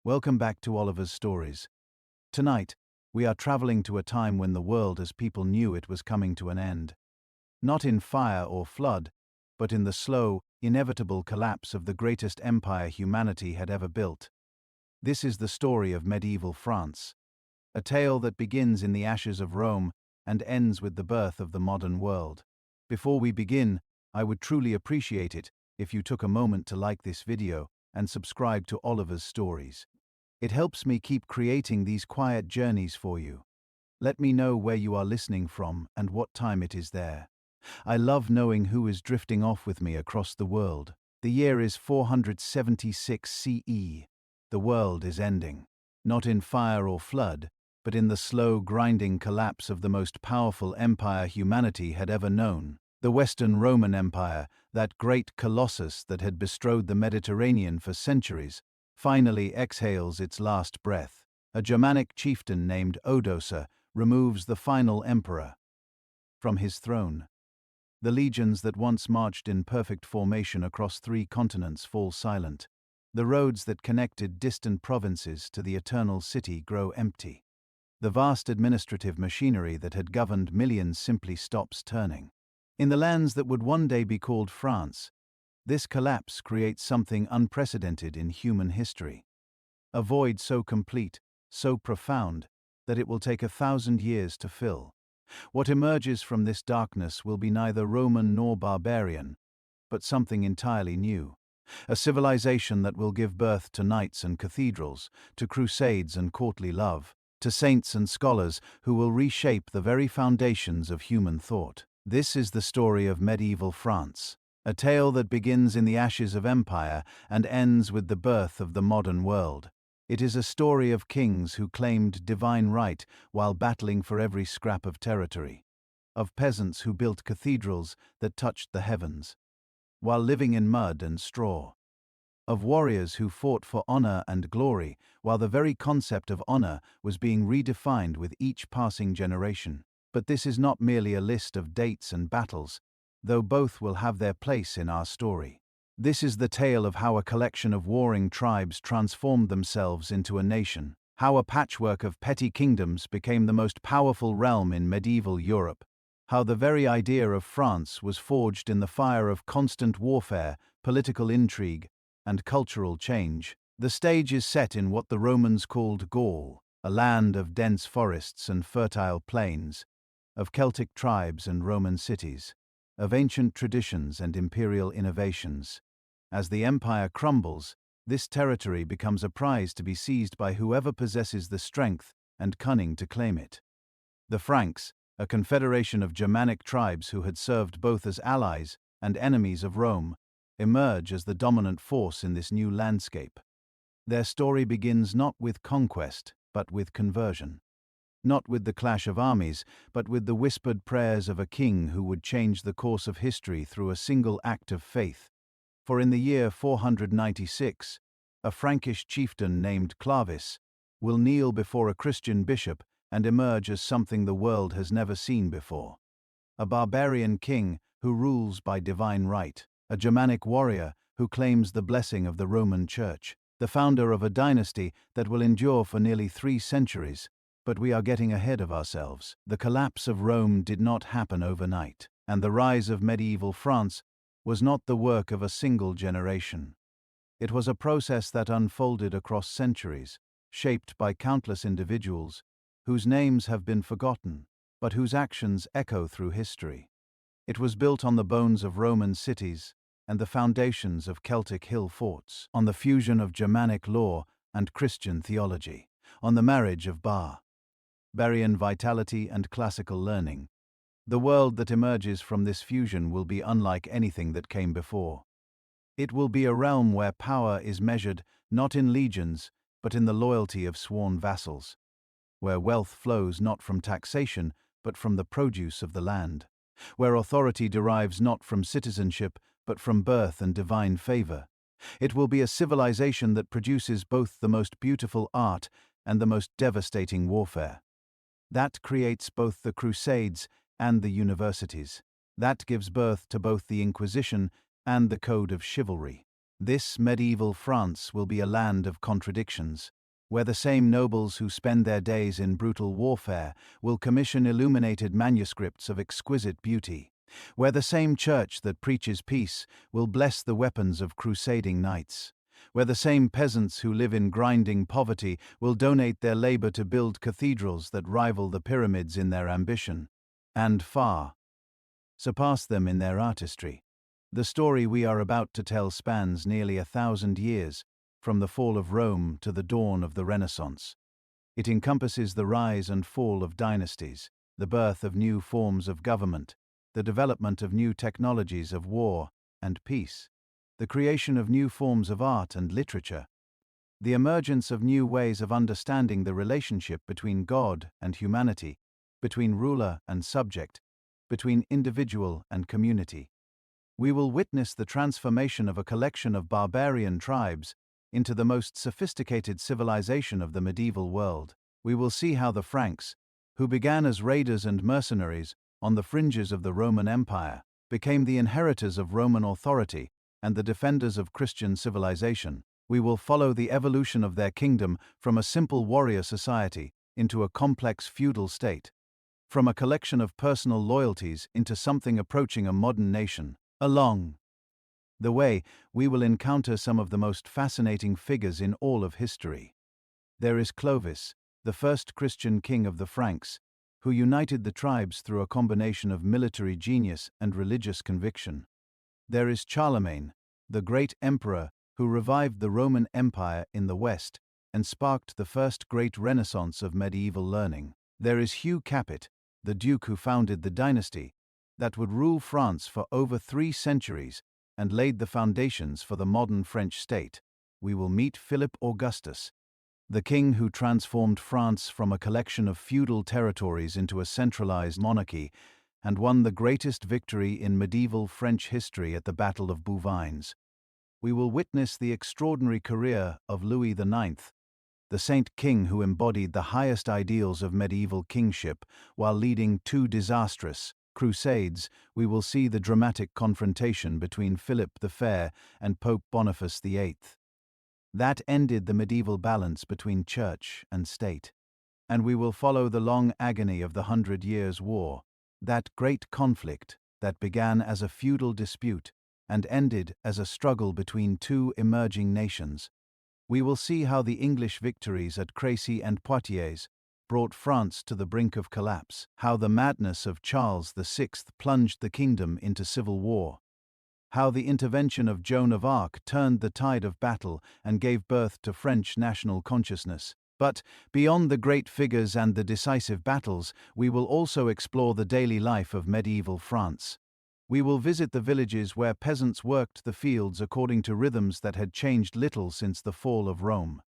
Welcome back to Oliver's Stories. Tonight, we are traveling to a time when the world as people knew it was coming to an end. Not in fire or flood, but in the slow, inevitable collapse of the greatest empire humanity had ever built. This is the story of medieval France, a tale that begins in the ashes of Rome and ends with the birth of the modern world. Before we begin, I would truly appreciate it if you took a moment to like this video and subscribe to Oliver's Stories. It helps me keep creating these quiet journeys for you. Let me know where you are listening from and what time it is there. I love knowing who is drifting off with me across the world. The year is 476 CE. The world is ending. Not in fire or flood, but in the slow, grinding collapse of the most powerful empire humanity had ever known. The Western Roman Empire, that great colossus that had bestrode the Mediterranean for centuries, finally exhales its last breath. A Germanic chieftain named Odoacer removes the final emperor from his throne. The legions that once marched in perfect formation across 3 continents fall silent. The roads that connected distant provinces to the eternal city grow empty. The vast administrative machinery that had governed millions simply stops turning. In the lands that would one day be called France, this collapse creates something unprecedented in human history. A void so complete, so profound, that it will take 1,000 years to fill. What emerges from this darkness will be neither Roman nor barbarian, but something entirely new. A civilization that will give birth to knights and cathedrals, to crusades and courtly love, to saints and scholars who will reshape the very foundations of human thought. This is the story of medieval France, a tale that begins in the ashes of empire and ends with the birth of the modern world. It is a story of kings who claimed divine right while battling for every scrap of territory, of peasants who built cathedrals that touched the heavens, while living in mud and straw, of warriors who fought for honor and glory while the very concept of honor was being redefined with each passing generation. But this is not merely a list of dates and battles, though both will have their place in our story. This is the tale of how a collection of warring tribes transformed themselves into a nation, how a patchwork of petty kingdoms became the most powerful realm in medieval Europe, how the very idea of France was forged in the fire of constant warfare, political intrigue, and cultural change. The stage is set in what the Romans called Gaul, a land of dense forests and fertile plains, of Celtic tribes and Roman cities, of ancient traditions and imperial innovations. As the empire crumbles, this territory becomes a prize to be seized by whoever possesses the strength and cunning to claim it. The Franks, a confederation of Germanic tribes who had served both as allies and enemies of Rome, emerge as the dominant force in this new landscape. Their story begins not with conquest, but with conversion. Not with the clash of armies, but with the whispered prayers of a king who would change the course of history through a single act of faith. For in the year 496, a Frankish chieftain named Clovis will kneel before a Christian bishop and emerge as something the world has never seen before. A barbarian king who rules by divine right, a Germanic warrior who claims the blessing of the Roman Church, the founder of a dynasty that will endure for nearly 3 centuries. But we are getting ahead of ourselves. The collapse of Rome did not happen overnight, and the rise of medieval France was not the work of a single generation. It was a process that unfolded across centuries, shaped by countless individuals whose names have been forgotten, but whose actions echo through history. It was built on the bones of Roman cities and the foundations of Celtic hill forts, on the fusion of Germanic law and Christian theology, on the marriage of barbarian vitality and classical learning. The world that emerges from this fusion will be unlike anything that came before. It will be a realm where power is measured not in legions, but in the loyalty of sworn vassals, where wealth flows not from taxation, but from the produce of the land, where authority derives not from citizenship, but from birth and divine favor. It will be a civilization that produces both the most beautiful art and the most devastating warfare. That creates both the crusades and the universities. That gives birth to both the Inquisition and the code of chivalry. This medieval France will be a land of contradictions, where the same nobles who spend their days in brutal warfare will commission illuminated manuscripts of exquisite beauty, where the same church that preaches peace will bless the weapons of crusading knights, where the same peasants who live in grinding poverty will donate their labor to build cathedrals that rival the pyramids in their ambition, and far surpass them in their artistry. The story we are about to tell spans nearly 1,000 years, from the fall of Rome to the dawn of the Renaissance. It encompasses the rise and fall of dynasties, the birth of new forms of government, the development of new technologies of war and peace, the creation of new forms of art and literature, the emergence of new ways of understanding the relationship between God and humanity, between ruler and subject, between individual and community. We will witness the transformation of a collection of barbarian tribes into the most sophisticated civilization of the medieval world. We will see how the Franks, who began as raiders and mercenaries on the fringes of the Roman Empire, became the inheritors of Roman authority and the defenders of Christian civilization. We will follow the evolution of their kingdom from a simple warrior society into a complex feudal state, from a collection of personal loyalties into something approaching a modern nation. Along the way, we will encounter some of the most fascinating figures in all of history. There is Clovis, the first Christian king of the Franks, who united the tribes through a combination of military genius and religious conviction. There is Charlemagne, the great emperor who revived the Roman Empire in the West and sparked the first great renaissance of medieval learning. There is Hugh Capet, the duke who founded the dynasty that would rule France for over 3 centuries and laid the foundations for the modern French state. We will meet Philip Augustus, the king who transformed France from a collection of feudal territories into a centralized monarchy and won the greatest victory in medieval French history at the Battle of Bouvines. We will witness the extraordinary career of Louis IX, the saint king who embodied the highest ideals of medieval kingship while leading 2 disastrous crusades. We will see the dramatic confrontation between Philip the Fair and Pope Boniface VIII. That ended the medieval balance between church and state. And we will follow the long agony of the 100 Years' War, that great conflict that began as a feudal dispute and ended as a struggle between 2 emerging nations. We will see how the English victories at Crécy and Poitiers brought France to the brink of collapse, how the madness of Charles VI plunged the kingdom into civil war, how the intervention of Joan of Arc turned the tide of battle and gave birth to French national consciousness. But beyond the great figures and the decisive battles, we will also explore the daily life of medieval France. We will visit the villages where peasants worked the fields according to rhythms that had changed little since the fall of Rome.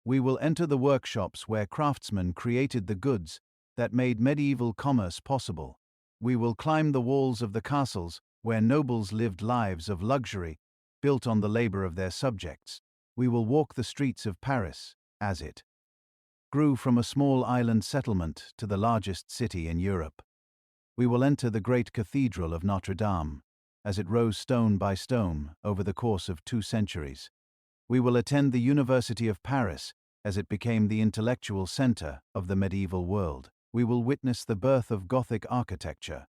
We will enter the workshops where craftsmen created the goods that made medieval commerce possible. We will climb the walls of the castles where nobles lived lives of luxury built on the labor of their subjects. We will walk the streets of Paris as it grew from a small island settlement to the largest city in Europe. We will enter the great cathedral of Notre Dame as it rose stone by stone over the course of 2 centuries. We will attend the University of Paris as it became the intellectual center of the medieval world. We will witness the birth of Gothic architecture,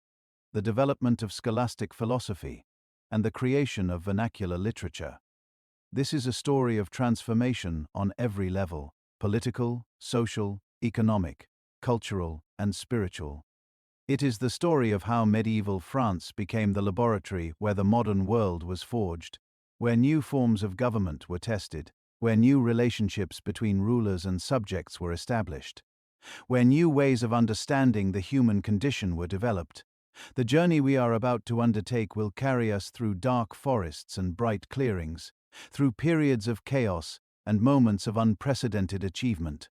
the development of scholastic philosophy, and the creation of vernacular literature. This is a story of transformation on every level: political, social, economic, cultural, and spiritual. It is the story of how medieval France became the laboratory where the modern world was forged, where new forms of government were tested, where new relationships between rulers and subjects were established, where new ways of understanding the human condition were developed. The journey we are about to undertake will carry us through dark forests and bright clearings, through periods of chaos and moments of unprecedented achievement.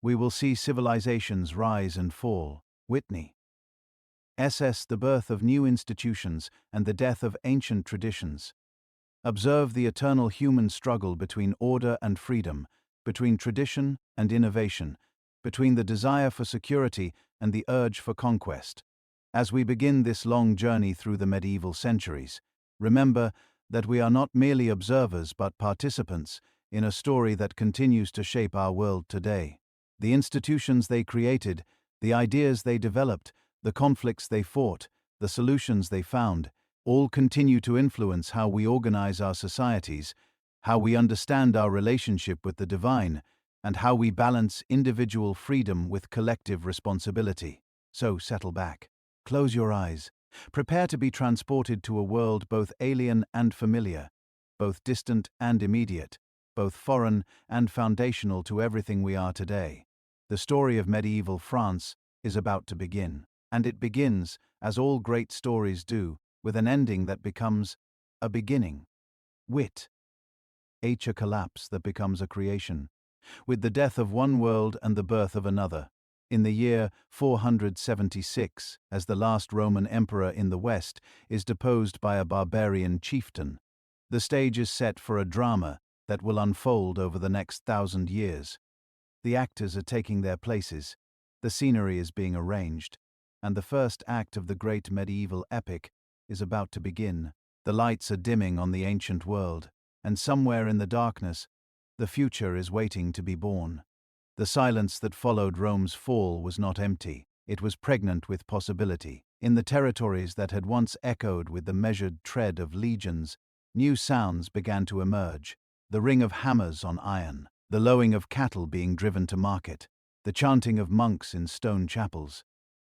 We will see civilizations rise and fall, witness the birth of new institutions and the death of ancient traditions. Observe the eternal human struggle between order and freedom, between tradition and innovation, between the desire for security and the urge for conquest. As we begin this long journey through the medieval centuries, remember that we are not merely observers but participants in a story that continues to shape our world today. The institutions they created, the ideas they developed, the conflicts they fought, the solutions they found, all continue to influence how we organize our societies, how we understand our relationship with the divine, and how we balance individual freedom with collective responsibility. So settle back, close your eyes, prepare to be transported to a world both alien and familiar, both distant and immediate, both foreign and foundational to everything we are today. The story of medieval France is about to begin, and it begins, as all great stories do, with an ending that becomes a beginning. Wit. A collapse that becomes a creation. With the death of one world and the birth of another. In the year 476, as the last Roman emperor in the West is deposed by a barbarian chieftain, the stage is set for a drama that will unfold over the next 1,000 years. The actors are taking their places, the scenery is being arranged, and the first act of the great medieval epic is about to begin. The lights are dimming on the ancient world, and somewhere in the darkness, the future is waiting to be born. The silence that followed Rome's fall was not empty, it was pregnant with possibility. In the territories that had once echoed with the measured tread of legions, new sounds began to emerge. The ring of hammers on iron, the lowing of cattle being driven to market, the chanting of monks in stone chapels,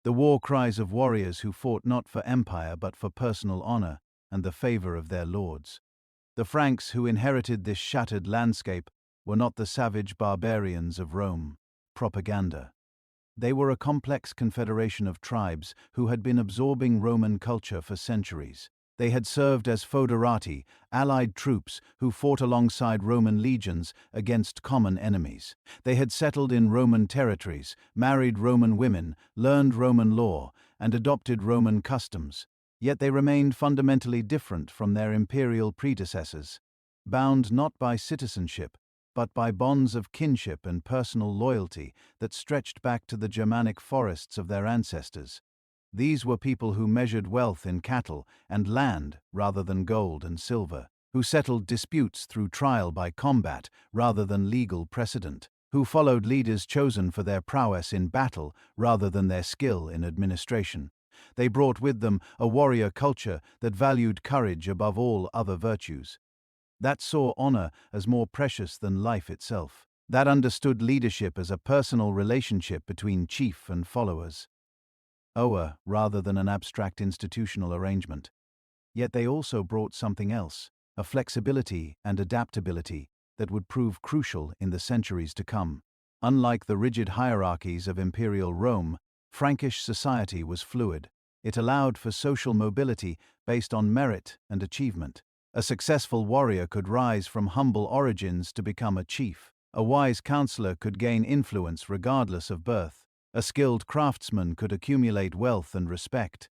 the war cries of warriors who fought not for empire but for personal honor and the favor of their lords. The Franks who inherited this shattered landscape were not the savage barbarians of Rome. Propaganda. They were a complex confederation of tribes who had been absorbing Roman culture for centuries. They had served as foederati, allied troops who fought alongside Roman legions against common enemies. They had settled in Roman territories, married Roman women, learned Roman law, and adopted Roman customs. Yet they remained fundamentally different from their imperial predecessors, bound not by citizenship, but by bonds of kinship and personal loyalty that stretched back to the Germanic forests of their ancestors. These were people who measured wealth in cattle and land rather than gold and silver, who settled disputes through trial by combat rather than legal precedent, who followed leaders chosen for their prowess in battle rather than their skill in administration. They brought with them a warrior culture that valued courage above all other virtues, that saw honor as more precious than life itself, that understood leadership as a personal relationship between chief and followers, rather than an abstract institutional arrangement. Yet they also brought something else, a flexibility and adaptability that would prove crucial in the centuries to come. Unlike the rigid hierarchies of imperial Rome, Frankish society was fluid. It allowed for social mobility based on merit and achievement. A successful warrior could rise from humble origins to become a chief. A wise counselor could gain influence regardless of birth. A skilled craftsman could accumulate wealth and respect.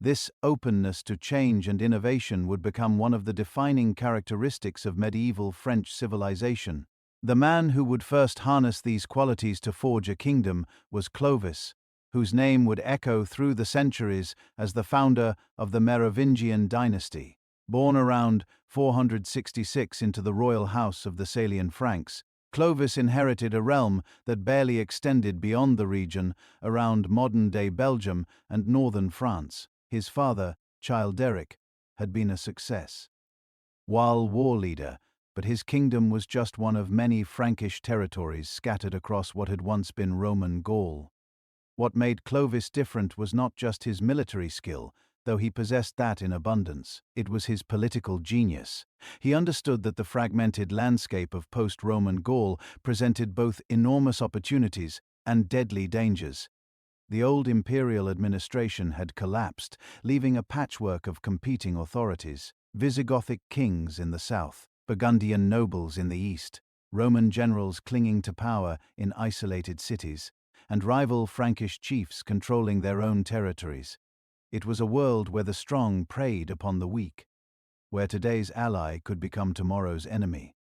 This openness to change and innovation would become one of the defining characteristics of medieval French civilization. The man who would first harness these qualities to forge a kingdom was Clovis, whose name would echo through the centuries as the founder of the Merovingian dynasty. Born around 466 into the royal house of the Salian Franks, Clovis inherited a realm that barely extended beyond the region around modern-day Belgium and northern France. His father, Childeric, had been a success, while war leader, but his kingdom was just one of many Frankish territories scattered across what had once been Roman Gaul. What made Clovis different was not just his military skill, though he possessed that in abundance. It was his political genius. He understood that the fragmented landscape of post-Roman Gaul presented both enormous opportunities and deadly dangers. The old imperial administration had collapsed, leaving a patchwork of competing authorities. Visigothic kings in the south, Burgundian nobles in the east, Roman generals clinging to power in isolated cities, and rival Frankish chiefs controlling their own territories. It was a world where the strong preyed upon the weak, where today's ally could become tomorrow's enemy,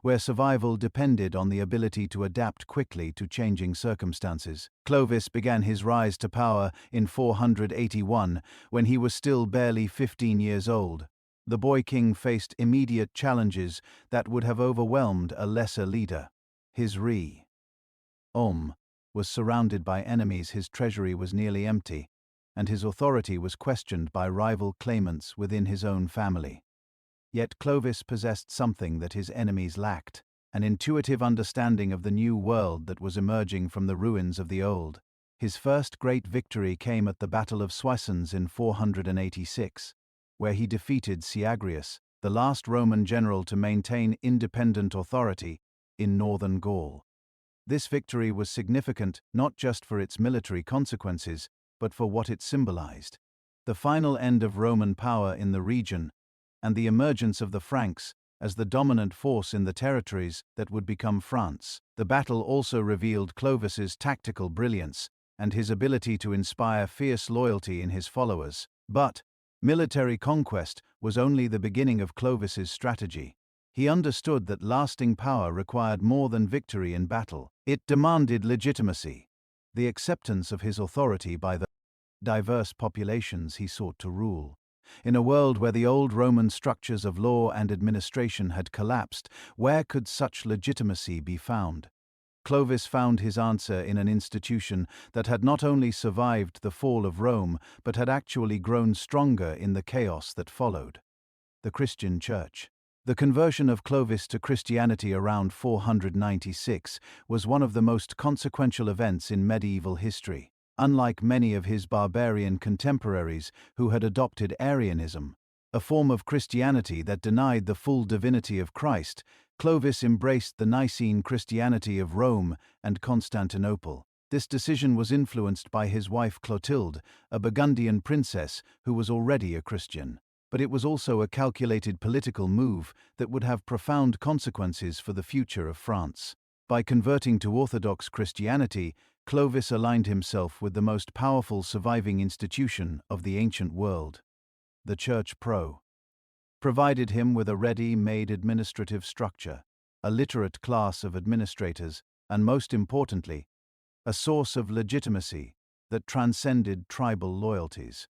where survival depended on the ability to adapt quickly to changing circumstances. Clovis began his rise to power in 481, when he was still barely 15 years old. The boy king faced immediate challenges that would have overwhelmed a lesser leader. His realm was surrounded by enemies, his treasury was nearly empty, and his authority was questioned by rival claimants within his own family. Yet Clovis possessed something that his enemies lacked, an intuitive understanding of the new world that was emerging from the ruins of the old. His first great victory came at the Battle of Soissons in 486, where he defeated Syagrius, the last Roman general to maintain independent authority in northern Gaul. This victory was significant not just for its military consequences, but for what it symbolized: the final end of Roman power in the region, and the emergence of the Franks as the dominant force in the territories that would become France. The battle also revealed Clovis's tactical brilliance and his ability to inspire fierce loyalty in his followers. But military conquest was only the beginning of Clovis's strategy. He understood that lasting power required more than victory in battle. It demanded legitimacy, the acceptance of his authority by the diverse populations he sought to rule. In a world where the old Roman structures of law and administration had collapsed, where could such legitimacy be found? Clovis found his answer in an institution that had not only survived the fall of Rome, but had actually grown stronger in the chaos that followed: the Christian Church. The conversion of Clovis to Christianity around 496 was one of the most consequential events in medieval history. Unlike many of his barbarian contemporaries who had adopted Arianism, a form of Christianity that denied the full divinity of Christ, Clovis embraced the Nicene Christianity of Rome and Constantinople. This decision was influenced by his wife Clotilde, a Burgundian princess who was already a Christian. But it was also a calculated political move that would have profound consequences for the future of France. By converting to Orthodox Christianity, Clovis aligned himself with the most powerful surviving institution of the ancient world. The Church provided him with a ready-made administrative structure, a literate class of administrators, and most importantly, a source of legitimacy that transcended tribal loyalties.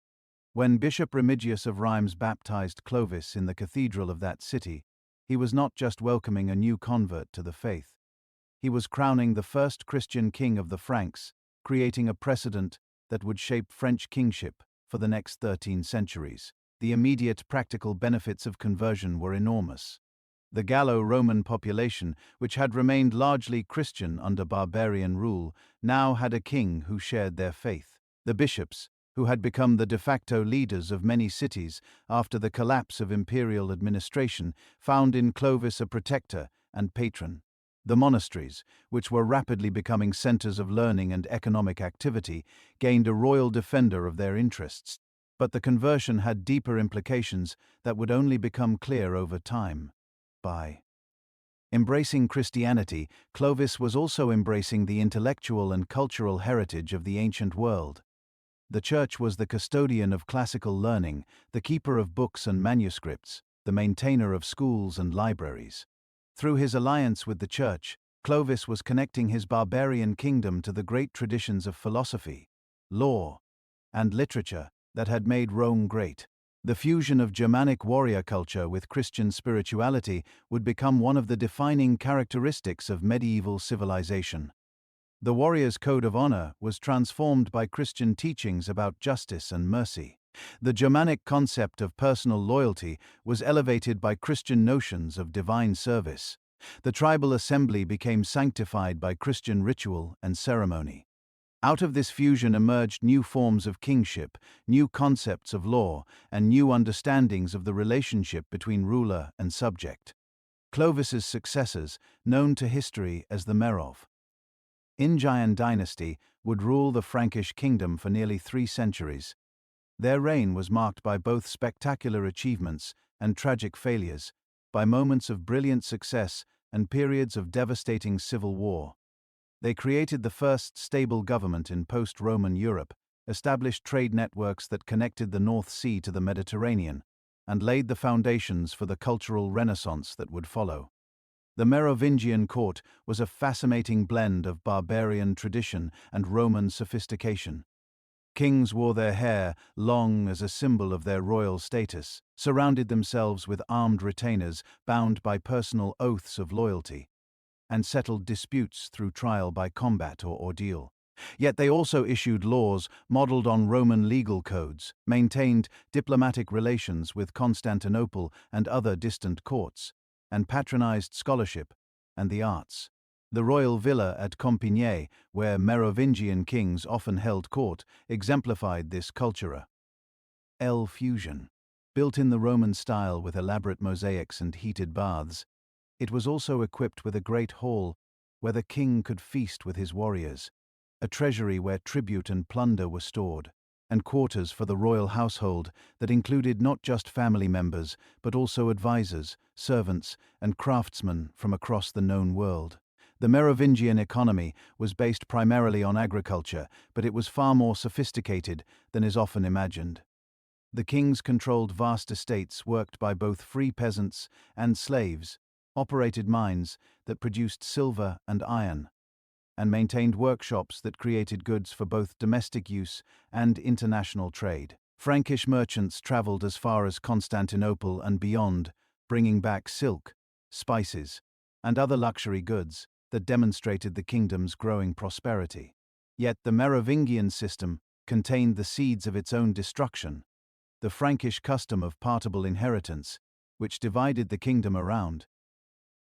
When Bishop Remigius of Rheims baptized Clovis in the cathedral of that city, he was not just welcoming a new convert to the faith. He was crowning the first Christian king of the Franks, creating a precedent that would shape French kingship for the next 13 centuries. The immediate practical benefits of conversion were enormous. The Gallo-Roman population, which had remained largely Christian under barbarian rule, now had a king who shared their faith. The bishops, who had become the de facto leaders of many cities after the collapse of imperial administration, found in Clovis a protector and patron. The monasteries, which were rapidly becoming centers of learning and economic activity, gained a royal defender of their interests. But the conversion had deeper implications that would only become clear over time. By embracing Christianity, Clovis was also embracing the intellectual and cultural heritage of the ancient world. The Church was the custodian of classical learning, the keeper of books and manuscripts, the maintainer of schools and libraries. Through his alliance with the Church, Clovis was connecting his barbarian kingdom to the great traditions of philosophy, law, and literature that had made Rome great. The fusion of Germanic warrior culture with Christian spirituality would become one of the defining characteristics of medieval civilization. The warrior's code of honor was transformed by Christian teachings about justice and mercy. The Germanic concept of personal loyalty was elevated by Christian notions of divine service. The tribal assembly became sanctified by Christian ritual and ceremony. Out of this fusion emerged new forms of kingship, new concepts of law, and new understandings of the relationship between ruler and subject. Clovis's successors, known to history as the Merovingian dynasty, would rule the Frankish kingdom for nearly 3 centuries. Their reign was marked by both spectacular achievements and tragic failures, by moments of brilliant success and periods of devastating civil war. They created the first stable government in post-Roman Europe, established trade networks that connected the North Sea to the Mediterranean, and laid the foundations for the cultural renaissance that would follow. The Merovingian court was a fascinating blend of barbarian tradition and Roman sophistication. Kings wore their hair long as a symbol of their royal status, surrounded themselves with armed retainers bound by personal oaths of loyalty, and settled disputes through trial by combat or ordeal. Yet they also issued laws modeled on Roman legal codes, maintained diplomatic relations with Constantinople and other distant courts, and patronized scholarship and the arts. The royal villa at Compiègne, where Merovingian kings often held court, exemplified this cultura. L fusion. Built in the Roman style with elaborate mosaics and heated baths, it was also equipped with a great hall where the king could feast with his warriors, a treasury where tribute and plunder were stored, and quarters for the royal household that included not just family members but also advisors, servants, and craftsmen from across the known world. The Merovingian economy was based primarily on agriculture, but it was far more sophisticated than is often imagined. The kings controlled vast estates worked by both free peasants and slaves, operated mines that produced silver and iron, and maintained workshops that created goods for both domestic use and international trade. Frankish merchants traveled as far as Constantinople and beyond, bringing back silk, spices, and other luxury goods that demonstrated the kingdom's growing prosperity. Yet the Merovingian system contained the seeds of its own destruction, the Frankish custom of partible inheritance, which divided the kingdom around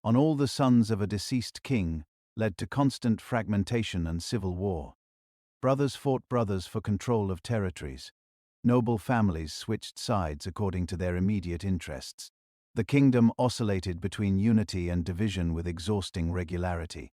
on all the sons of a deceased king, led to constant fragmentation and civil war. Brothers fought brothers for control of territories. Noble families switched sides according to their immediate interests. The kingdom oscillated between unity and division with exhausting regularity.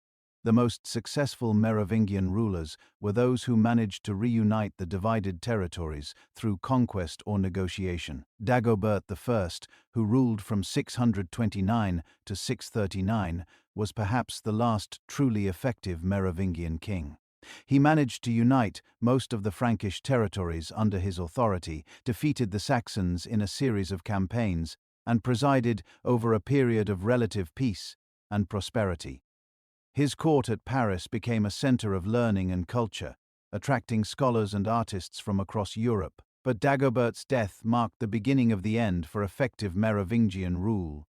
The most successful Merovingian rulers were those who managed to reunite the divided territories through conquest or negotiation. Dagobert I, who ruled from 629 to 639, was perhaps the last truly effective Merovingian king. He managed to unite most of the Frankish territories under his authority, defeated the Saxons in a series of campaigns, and presided over a period of relative peace and prosperity. His court at Paris became a center of learning and culture, attracting scholars and artists from across Europe. But Dagobert's death marked the beginning of the end for effective Merovingian rule.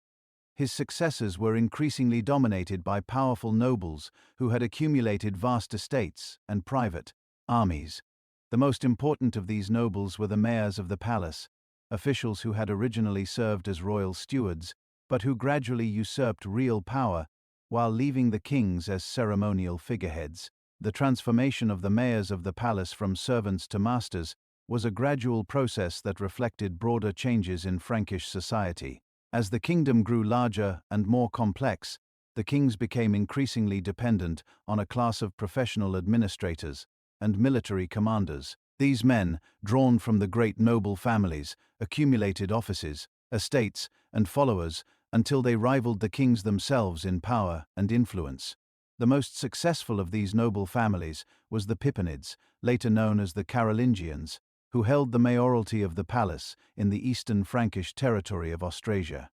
His successors were increasingly dominated by powerful nobles who had accumulated vast estates and private armies. The most important of these nobles were the mayors of the palace, officials who had originally served as royal stewards, but who gradually usurped real power while leaving the kings as ceremonial figureheads. The transformation of the mayors of the palace from servants to masters was a gradual process that reflected broader changes in Frankish society. As the kingdom grew larger and more complex, the kings became increasingly dependent on a class of professional administrators and military commanders. These men, drawn from the great noble families, accumulated offices, estates, and followers until they rivaled the kings themselves in power and influence. The most successful of these noble families was the Pippinids, later known as the Carolingians, who held the mayoralty of the palace in the eastern Frankish territory of Austrasia.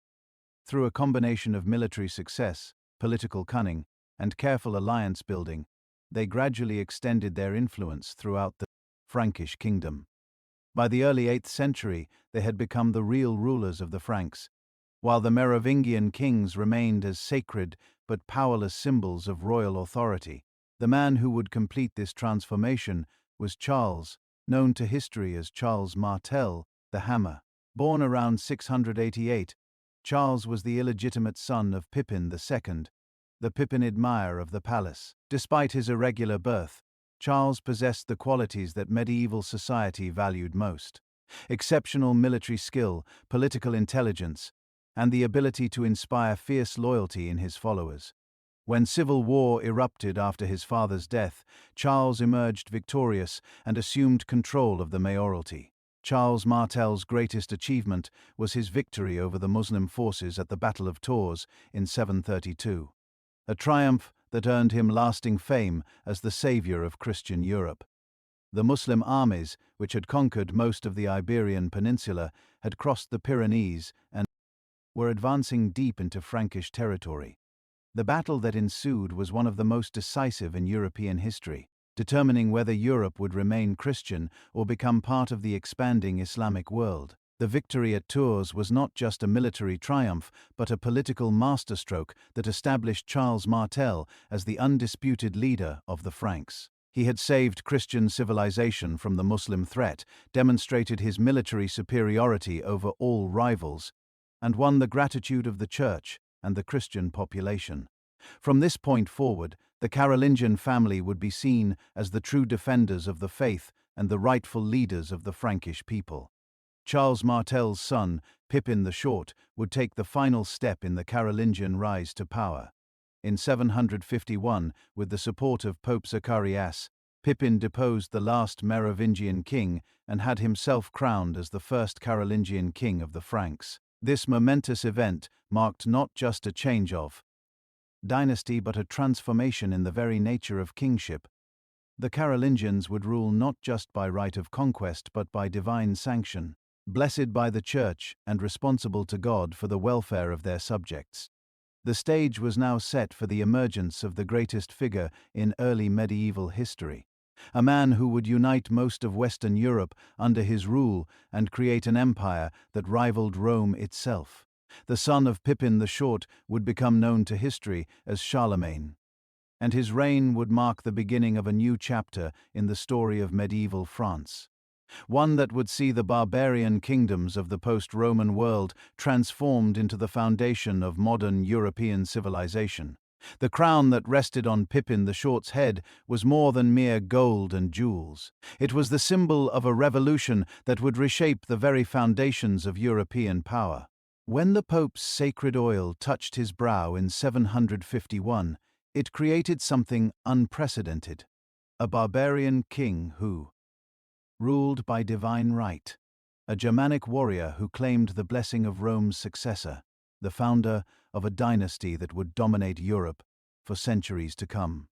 Through a combination of military success, political cunning, and careful alliance building, they gradually extended their influence throughout the Frankish kingdom. By the early 8th century, they had become the real rulers of the Franks, while the Merovingian kings remained as sacred but powerless symbols of royal authority. The man who would complete this transformation was Charles, known to history as Charles Martel, the Hammer. Born around 688, Charles was the illegitimate son of Pippin II, the Pippinid Mayor of the palace. Despite his irregular birth, Charles possessed the qualities that medieval society valued most: exceptional military skill, political intelligence, and the ability to inspire fierce loyalty in his followers. When civil war erupted after his father's death, Charles emerged victorious and assumed control of the mayoralty. Charles Martel's greatest achievement was his victory over the Muslim forces at the Battle of Tours in 732, a triumph that earned him lasting fame as the savior of Christian Europe. The Muslim armies, which had conquered most of the Iberian Peninsula, had crossed the Pyrenees and were advancing deep into Frankish territory. The battle that ensued was one of the most decisive in European history. determining whether Europe would remain Christian or become part of the expanding Islamic world. The victory at Tours was not just a military triumph, but a political masterstroke that established Charles Martel as the undisputed leader of the Franks. He had saved Christian civilization from the Muslim threat, demonstrated his military superiority over all rivals, and won the gratitude of the Church and the Christian population. From this point forward, the Carolingian family would be seen as the true defenders of the faith and the rightful leaders of the Frankish people. Charles Martel's son, Pippin the Short, would take the final step in the Carolingian rise to power. In 751, with the support of Pope Zacharias, Pippin deposed the last Merovingian king and had himself crowned as the first Carolingian king of the Franks. This momentous event marked not just a change of dynasty but a transformation in the very nature of kingship. The Carolingians would rule not just by right of conquest but by divine sanction, blessed by the Church and responsible to God for the welfare of their subjects. The stage was now set for the emergence of the greatest figure in early medieval history, a man who would unite most of Western Europe under his rule and create an empire that rivaled Rome itself. The son of Pippin the Short would become known to history as Charlemagne, and his reign would mark the beginning of a new chapter in the story of medieval France, one that would see the barbarian kingdoms of the post-Roman world transformed into the foundation of modern European civilization. The crown that rested on Pippin the Short's head was more than mere gold and jewels. It was the symbol of a revolution that would reshape the very foundations of European power. When the Pope's sacred oil touched his brow in 751, it created something unprecedented. A barbarian king who ruled by divine right. A Germanic warrior who claimed the blessing of Rome's successor, the founder of a dynasty that would dominate Europe for centuries to come.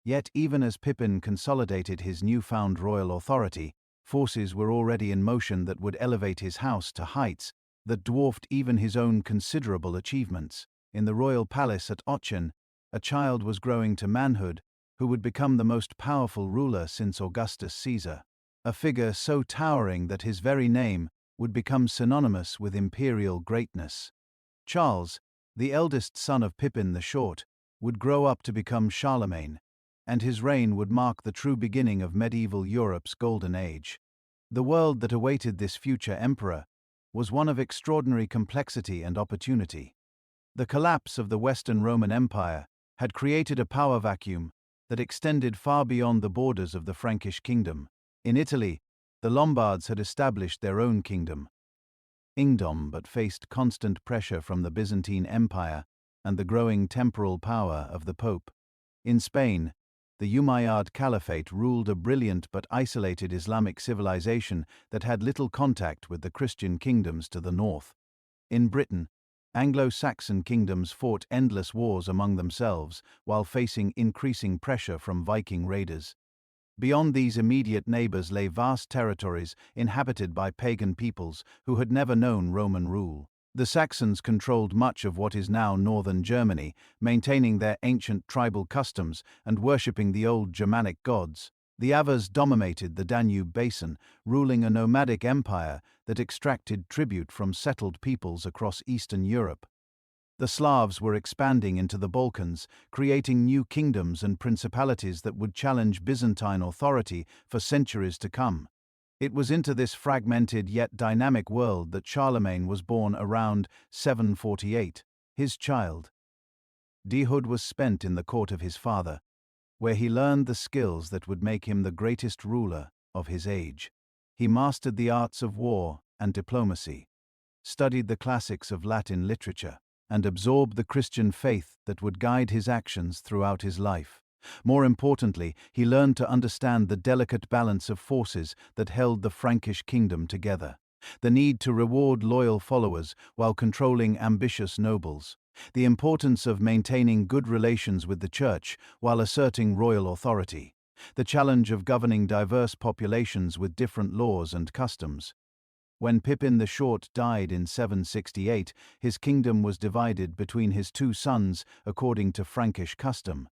Yet even as Pippin consolidated his newfound royal authority, forces were already in motion that would elevate his house to heights that dwarfed even his own considerable achievements. In the royal palace at Aachen, a child was growing to manhood who would become the most powerful ruler since Augustus Caesar, a figure so towering that his very name would become synonymous with imperial greatness. Charles, the eldest son of Pippin the Short, would grow up to become Charlemagne, and his reign would mark the true beginning of medieval Europe's golden age. The world that awaited this future emperor was one of extraordinary complexity and opportunity. The collapse of the Western Roman Empire had created a power vacuum that extended far beyond the borders of the Frankish kingdom. In Italy, the Lombards had established their own kingdom, but faced constant pressure from the Byzantine Empire and the growing temporal power of the Pope. In Spain, the Umayyad Caliphate ruled a brilliant but isolated Islamic civilization that had little contact with the Christian kingdoms to the north. In Britain, Anglo-Saxon kingdoms fought endless wars among themselves while facing increasing pressure from Viking raiders. Beyond these immediate neighbors lay vast territories inhabited by pagan peoples who had never known Roman rule. The Saxons controlled much of what is now northern Germany, maintaining their ancient tribal customs and worshipping the old Germanic gods. The Avars dominated the Danube basin, ruling a nomadic empire that extracted tribute from settled peoples across Eastern Europe. The Slavs were expanding into the Balkans, creating new kingdoms and principalities that would challenge Byzantine authority for centuries to come. It was into this fragmented yet dynamic world that Charlemagne was born around 748. His childhood was spent in the court of his father, where he learned the skills that would make him the greatest ruler of his age. He mastered the arts of war and diplomacy, studied the classics of Latin literature, and absorbed the Christian faith that would guide his actions throughout his life. More importantly, he learned to understand the delicate balance of forces that held the Frankish kingdom together. The need to reward loyal followers while controlling ambitious nobles. The importance of maintaining good relations with the Church while asserting royal authority. The challenge of governing diverse populations with different laws and customs. When Pippin the Short died in 768, his kingdom was divided between his two sons according to Frankish custom.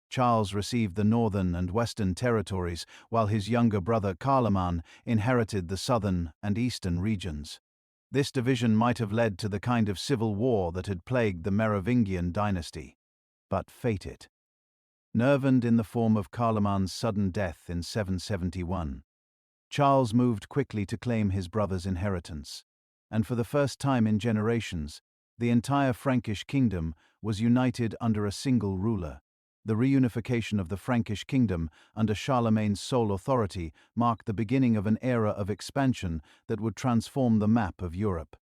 Charles received the northern and western territories, while his younger brother Charlemagne inherited the southern and eastern regions. This division might have led to the kind of civil war that had plagued the Merovingian dynasty. But fate it. Nerved in the form of Charlemagne's sudden death in 771, Charles moved quickly to claim his brother's inheritance, and for the first time in generations, the entire Frankish kingdom was united under a single ruler. The reunification of the Frankish kingdom under Charlemagne's sole authority marked the beginning of an era of expansion that would transform the map of Europe.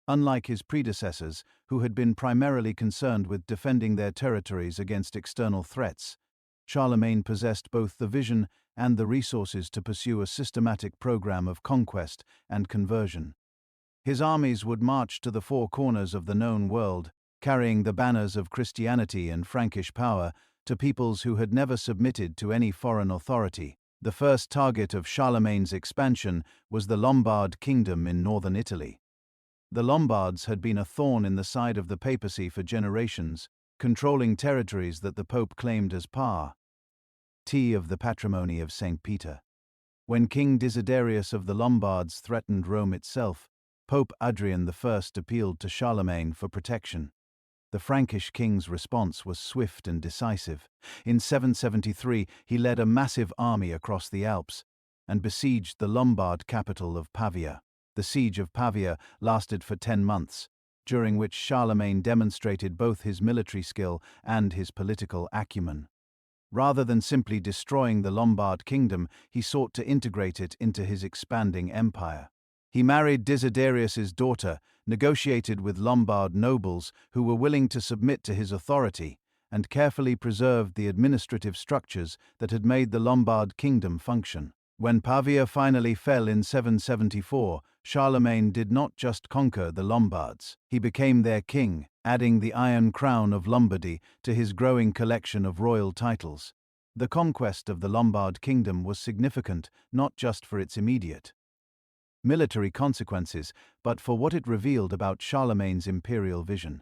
Unlike his predecessors, who had been primarily concerned with defending their territories against external threats, Charlemagne possessed both the vision and the resources to pursue a systematic program of conquest and conversion. His armies would march to the four corners of the known world, carrying the banners of Christianity and Frankish power to peoples who had never submitted to any foreign authority. The first target of Charlemagne's expansion was the Lombard kingdom in northern Italy. The Lombards had been a thorn in the side of the papacy for generations, controlling territories that the Pope claimed as part of the patrimony of St. Peter. When King Desiderius of the Lombards threatened Rome itself, Pope Adrian I appealed to Charlemagne for protection. The Frankish king's response was swift and decisive. In 773, he led a massive army across the Alps and besieged the Lombard capital of Pavia. The siege of Pavia lasted for 10 months, during which Charlemagne demonstrated both his military skill and his political acumen. Rather than simply destroying the Lombard kingdom, he sought to integrate it into his expanding empire. He married Desiderius's daughter, negotiated with Lombard nobles who were willing to submit to his authority, and carefully preserved the administrative structures that had made the Lombard kingdom function. When Pavia finally fell in 774, Charlemagne did not just conquer the Lombards. He became their king, adding the Iron Crown of Lombardy to his growing collection of royal titles. The conquest of the Lombard kingdom was significant not just for its immediate military consequences, but for what it revealed about Charlemagne's imperial vision.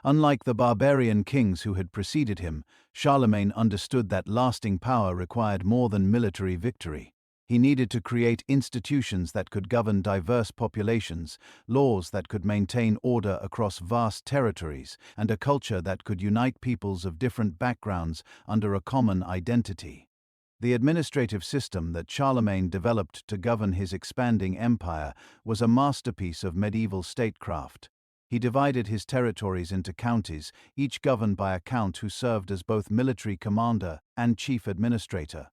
Unlike the barbarian kings who had preceded him, Charlemagne understood that lasting power required more than military victory. He needed to create institutions that could govern diverse populations, laws that could maintain order across vast territories, and a culture that could unite peoples of different backgrounds under a common identity. The administrative system that Charlemagne developed to govern his expanding empire was a masterpiece of medieval statecraft. He divided his territories into counties, each governed by a count who served as both military commander and chief administrator.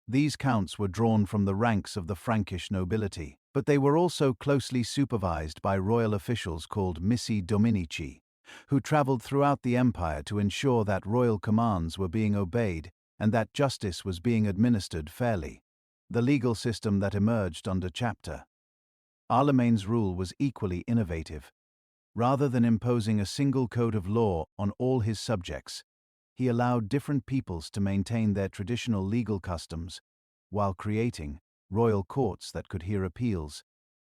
These counts were drawn from the ranks of the Frankish nobility, but they were also closely supervised by royal officials called missi dominici, who traveled throughout the empire to ensure that royal commands were being obeyed and that justice was being administered fairly. The legal system that emerged under Chapter Charlemagne's rule was equally innovative. Rather than imposing a single code of law on all his subjects, he allowed different peoples to maintain their traditional legal customs while creating royal courts that could hear appeals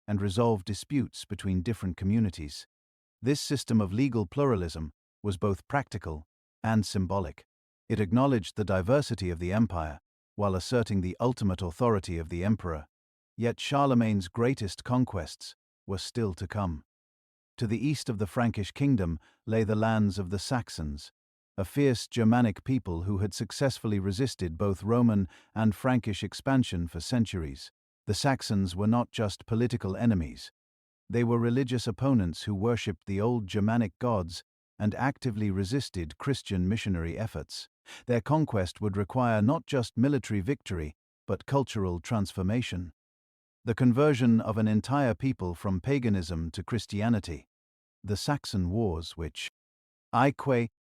and resolve disputes between different communities. This system of legal pluralism was both practical and symbolic. It acknowledged the diversity of the empire while asserting the ultimate authority of the emperor. Yet Charlemagne's greatest conquests were still to come. To the east of the Frankish kingdom lay the lands of the Saxons, a fierce Germanic people who had successfully resisted both Roman and Frankish expansion for centuries. The Saxons were not just political enemies. They were religious opponents who worshipped the old Germanic gods and actively resisted Christian missionary efforts. Their conquest would require not just military victory, but cultural transformation. The conversion of an entire people from paganism to Christianity. The Saxon Wars, which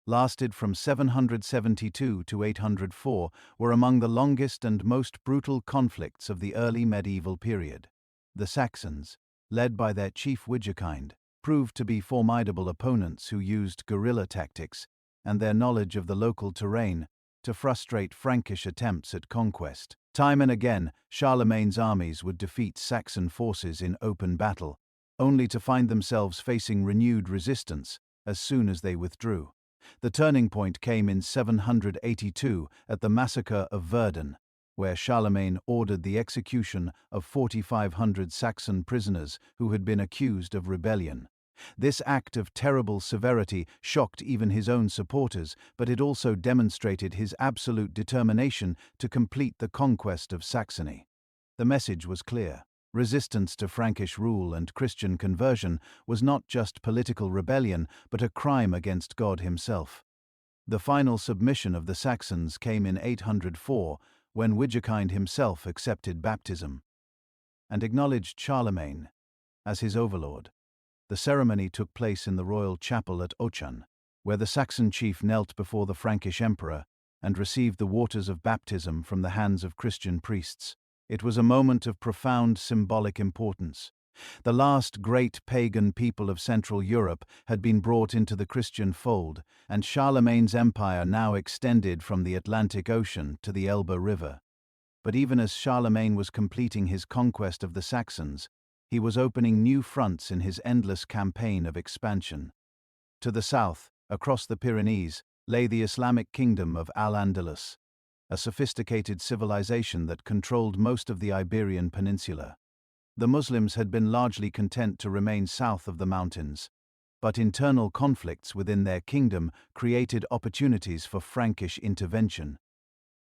lasted from 772 to 804, were among the longest and most brutal conflicts of the early medieval period. The Saxons, led by their chief Widukind, proved to be formidable opponents who used guerrilla tactics and their knowledge of the local terrain to frustrate Frankish attempts at conquest. Time and again, Charlemagne's armies would defeat Saxon forces in open battle, only to find themselves facing renewed resistance as soon as they withdrew. The turning point came in 782 at the massacre of Verdun, where Charlemagne ordered the execution of 4,500 Saxon prisoners who had been accused of rebellion. This act of terrible severity shocked even his own supporters, but it also demonstrated his absolute determination to complete the conquest of Saxony. The message was clear. Resistance to Frankish rule and Christian conversion was not just political rebellion, but a crime against God himself. The final submission of the Saxons came in 804, when Widukind himself accepted baptism and acknowledged Charlemagne as his overlord. The ceremony took place in the royal chapel at Ochan, where the Saxon chief knelt before the Frankish emperor and received the waters of baptism from the hands of Christian priests. It was a moment of profound symbolic importance. The last great pagan people of Central Europe had been brought into the Christian fold, and Charlemagne's empire now extended from the Atlantic Ocean to the Elbe River. But even as Charlemagne was completing his conquest of the Saxons, he was opening new fronts in his endless campaign of expansion. To the south, across the Pyrenees, lay the Islamic kingdom of Al-Andalus, a sophisticated civilization that controlled most of the Iberian Peninsula. The Muslims had been largely content to remain south of the mountains, but internal conflicts within their kingdom created opportunities for Frankish intervention.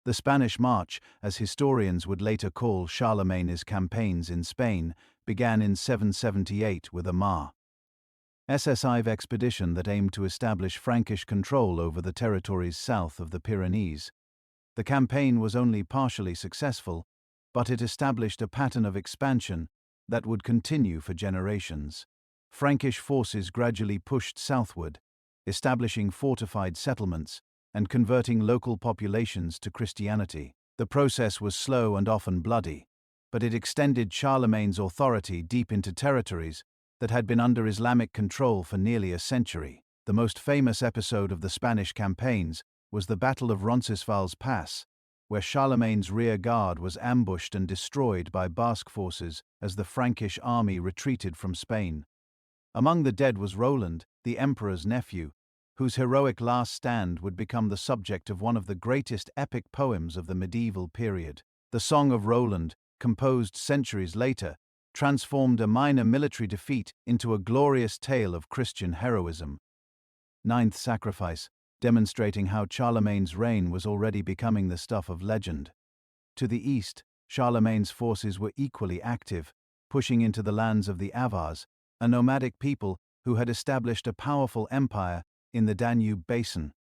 The Spanish March, as historians would later call Charlemagne's campaigns in Spain, began in 778 with a Mar. expedition that aimed to establish Frankish control over the territories south of the Pyrenees. The campaign was only partially successful, but it established a pattern of expansion that would continue for generations. Frankish forces gradually pushed southward, establishing fortified settlements and converting local populations to Christianity. The process was slow and often bloody, but it extended Charlemagne's authority deep into territories that had been under Islamic control for nearly a century. The most famous episode of the Spanish campaigns was the Battle of Roncesvalles Pass, where Charlemagne's rear guard was ambushed and destroyed by Basque forces as the Frankish army retreated from Spain. Among the dead was Roland, the emperor's nephew, whose heroic last stand would become the subject of one of the greatest epic poems of the medieval period. The Song of Roland, composed centuries later, transformed a minor military defeat into a glorious tale of Christian heroism. Ninth Sacrifice, demonstrating how Charlemagne's reign was already becoming the stuff of legend. To the east, Charlemagne's forces were equally active, pushing into the lands of the Avars, a nomadic people who had established a powerful empire in the Danube basin.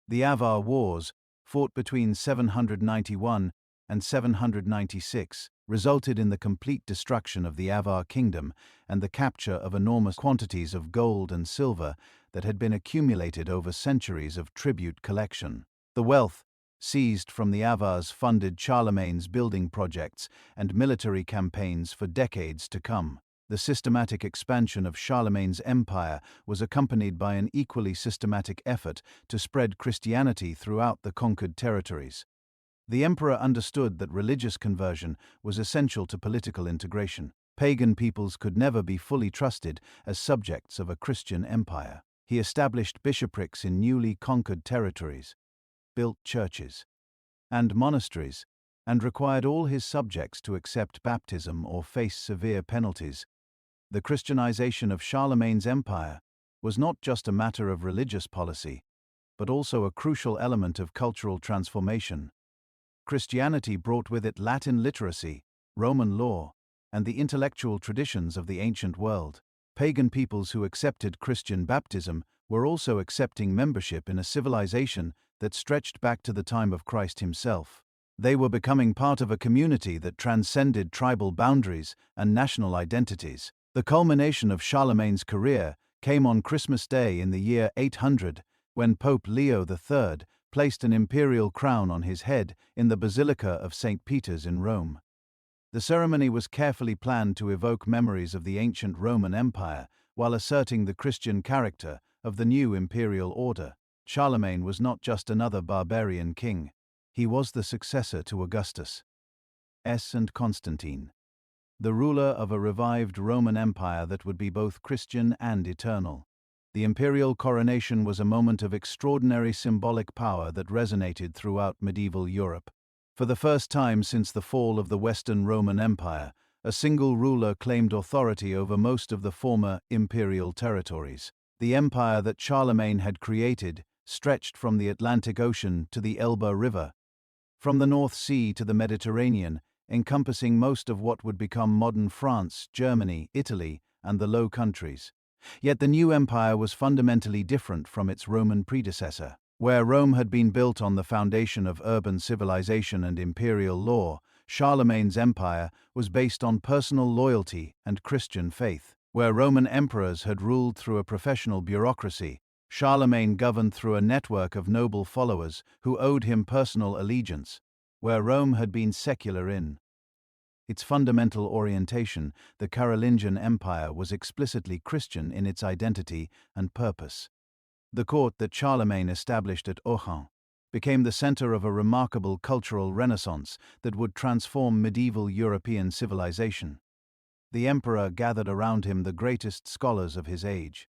The Avar Wars, fought between 791 and 796, resulted in the complete destruction of the Avar kingdom and the capture of enormous quantities of gold and silver that had been accumulated over centuries of tribute collection. The wealth seized from the Avars funded Charlemagne's building projects and military campaigns for decades to come. The systematic expansion of Charlemagne's empire was accompanied by an equally systematic effort to spread Christianity throughout the conquered territories. The emperor understood that religious conversion was essential to political integration. Pagan peoples could never be fully trusted as subjects of a Christian empire. He established bishoprics in newly conquered territories, built churches and monasteries, and required all his subjects to accept baptism or face severe penalties. The Christianization of Charlemagne's empire was not just a matter of religious policy, but also a crucial element of cultural transformation. Christianity brought with it Latin literacy, Roman law, and the intellectual traditions of the ancient world. Pagan peoples who accepted Christian baptism were also accepting membership in a civilization that stretched back to the time of Christ himself. They were becoming part of a community that transcended tribal boundaries and national identities. The culmination of Charlemagne's career came on Christmas Day in the year 800, when Pope Leo III placed an imperial crown on his head in the Basilica of St. Peter's in Rome. The ceremony was carefully planned to evoke memories of the ancient Roman Empire while asserting the Christian character of the new imperial order. Charlemagne was not just another barbarian king. He was the successor to Augustus and Constantine, the ruler of a revived Roman Empire that would be both Christian and eternal. The imperial coronation was a moment of extraordinary symbolic power that resonated throughout medieval Europe. For the first time since the fall of the Western Roman Empire, a single ruler claimed authority over most of the former imperial territories. The empire that Charlemagne had created stretched from the Atlantic Ocean to the Elbe River, from the North Sea to the Mediterranean, encompassing most of what would become modern France, Germany, Italy, and the Low Countries. Yet the new empire was fundamentally different from its Roman predecessor. Where Rome had been built on the foundation of urban civilization and imperial law, Charlemagne's empire was based on personal loyalty and Christian faith. Where Roman emperors had ruled through a professional bureaucracy, Charlemagne governed through a network of noble followers who owed him personal allegiance. Where Rome had been secular in its fundamental orientation, the Carolingian Empire was explicitly Christian in its identity and purpose. The court that Charlemagne established at Aachen became the center of a remarkable cultural renaissance that would transform medieval European civilization. The emperor gathered around him the greatest scholars of his age.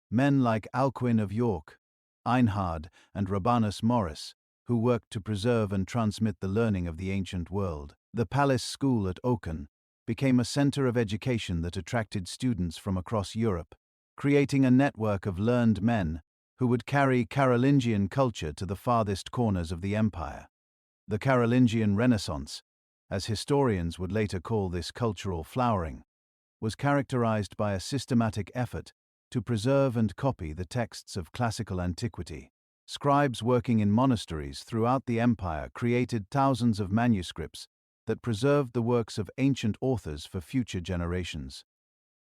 Men like Alcuin of York, Einhard, and Rabanus Maurus, who worked to preserve and transmit the learning of the ancient world. The Palace School at Aachen became a center of education that attracted students from across Europe, creating a network of learned men who would carry Carolingian culture to the farthest corners of the empire. The Carolingian Renaissance, as historians would later call this cultural flowering, was characterized by a systematic effort to preserve and copy the texts of classical antiquity. Scribes working in monasteries throughout the empire created thousands of manuscripts that preserved the works of ancient authors for future generations.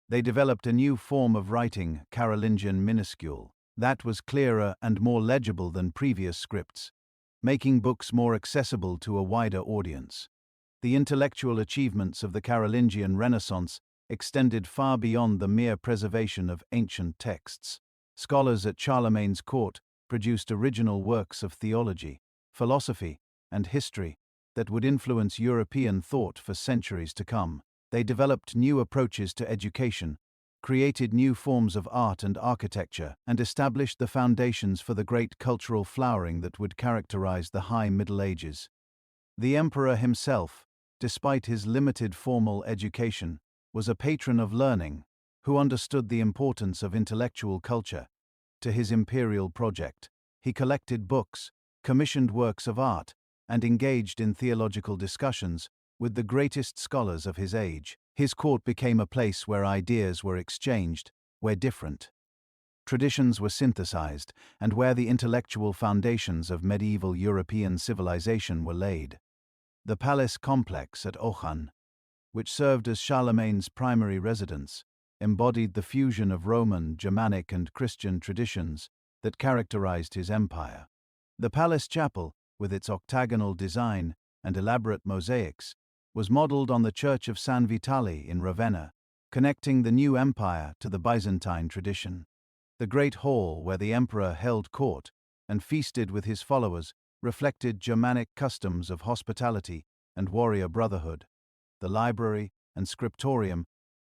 They developed a new form of writing, Carolingian minuscule, that was clearer and more legible than previous scripts, making books more accessible to a wider audience. The intellectual achievements of the Carolingian Renaissance extended far beyond the mere preservation of ancient texts. Scholars at Charlemagne's court produced original works of theology, philosophy, and history that would influence European thought for centuries to come. They developed new approaches to education, created new forms of art and architecture, and established the foundations for the great cultural flowering that would characterize the High Middle Ages. The emperor himself, despite his limited formal education, was a patron of learning, who understood the importance of intellectual culture to his imperial project. He collected books, commissioned works of art, and engaged in theological discussions with the greatest scholars of his age. His court became a place where ideas were exchanged, where different traditions were synthesized, and where the intellectual foundations of medieval European civilization were laid. The palace complex at Aachen, which served as Charlemagne's primary residence, embodied the fusion of Roman, Germanic, and Christian traditions that characterized his empire. The palace chapel, with its octagonal design and elaborate mosaics, was modeled on the Church of San Vitale in Ravenna, connecting the new empire to the Byzantine tradition. The great hall where the emperor held court and feasted with his followers reflected Germanic customs of hospitality and warrior brotherhood. The library and scriptorium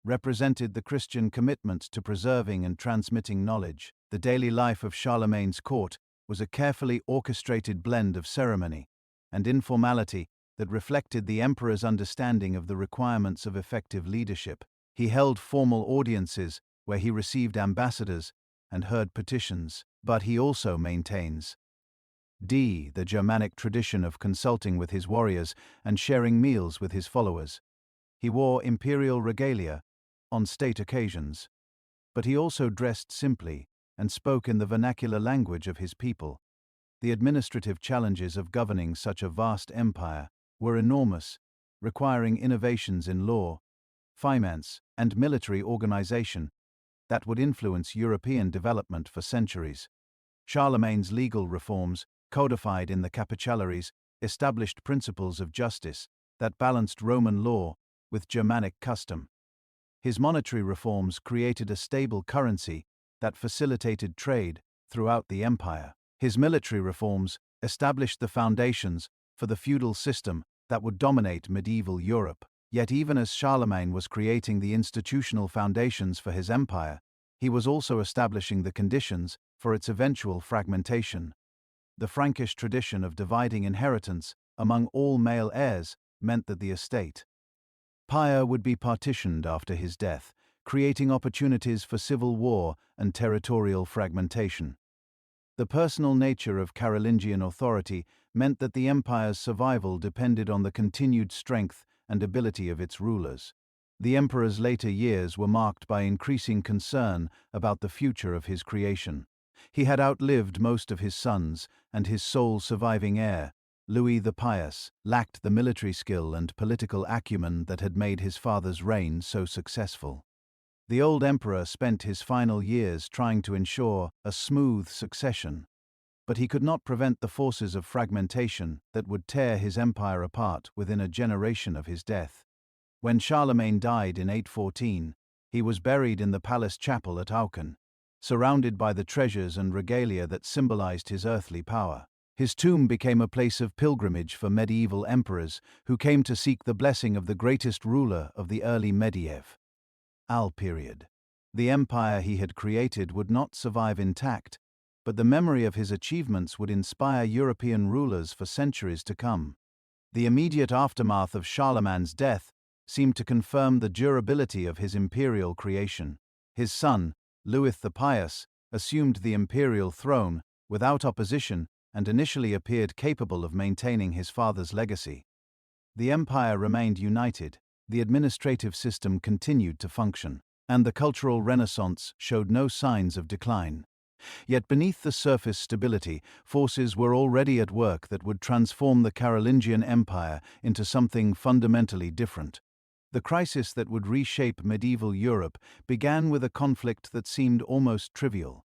represented the Christian commitment to preserving and transmitting knowledge. The daily life of Charlemagne's court was a carefully orchestrated blend of ceremony and informality that reflected the emperor's understanding of the requirements of effective leadership. He held formal audiences where he received ambassadors and heard petitions, but he also maintains the Germanic tradition of consulting with his warriors and sharing meals with his followers. He wore imperial regalia on state occasions, but he also dressed simply and spoke in the vernacular language of his people. The administrative challenges of governing such a vast empire were enormous, requiring innovations in law, finance, and military organization that would influence European development for centuries. Charlemagne's legal reforms, codified in the Capitularies, established principles of justice that balanced Roman law with Germanic custom. His monetary reforms created a stable currency that facilitated trade throughout the empire. His military reforms established the foundations for the feudal system that would dominate medieval Europe. Yet even as Charlemagne was creating the institutional foundations for his empire, he was also establishing the conditions for its eventual fragmentation. The Frankish tradition of dividing inheritance among all male heirs meant that the estate Empire would be partitioned after his death, creating opportunities for civil war and territorial fragmentation. The personal nature of Carolingian authority meant that the empire's survival depended on the continued strength and ability of its rulers. The emperor's later years were marked by increasing concern about the future of his creation. He had outlived most of his sons, and his sole surviving heir, Louis the Pious, lacked the military skill and political acumen that had made his father's reign so successful. The old emperor spent his final years trying to ensure a smooth succession, but he could not prevent the forces of fragmentation that would tear his empire apart within a generation of his death. When Charlemagne died in 814, he was buried in the palace chapel at Aachen, surrounded by the treasures and regalia that symbolized his earthly power. His tomb became a place of pilgrimage for medieval emperors who came to seek the blessing of the greatest ruler of the early medieval period. The empire he had created would not survive intact, but the memory of his achievements would inspire European rulers for centuries to come. The immediate aftermath of Charlemagne's death seemed to confirm the durability of his imperial creation. His son, Louis the Pious, assumed the imperial throne without opposition and initially appeared capable of maintaining his father's legacy. The empire remained united, the administrative system continued to function, and the cultural renaissance showed no signs of decline. Yet beneath the surface stability, forces were already at work that would transform the Carolingian Empire into something fundamentally different. The crisis that would reshape medieval Europe began with a conflict that seemed almost trivial: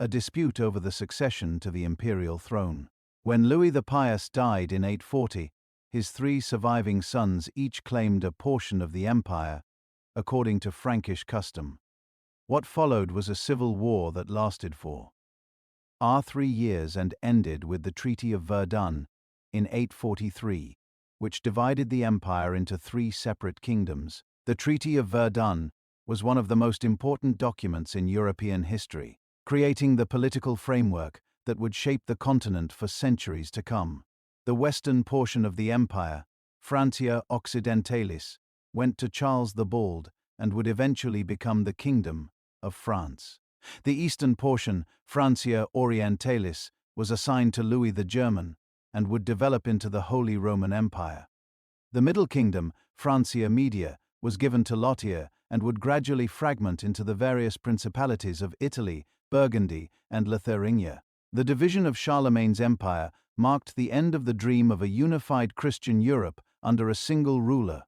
a dispute over the succession to the imperial throne. When Louis the Pious died in 840, his three surviving sons each claimed a portion of the empire, according to Frankish custom. What followed was a civil war that lasted for 3 years and ended with the Treaty of Verdun in 843, which divided the empire into 3 separate kingdoms. The Treaty of Verdun was one of the most important documents in European history, creating the political framework that would shape the continent for centuries to come. The western portion of the empire, Francia Occidentalis, went to Charles the Bald and would eventually become the Kingdom of France. The eastern portion, Francia Orientalis, was assigned to Louis the German and would develop into the Holy Roman Empire. The middle kingdom, Francia Media, was given to Lothair and would gradually fragment into the various principalities of Italy, Burgundy, and Lotharingia. The division of Charlemagne's empire marked the end of the dream of a unified Christian Europe under a single ruler,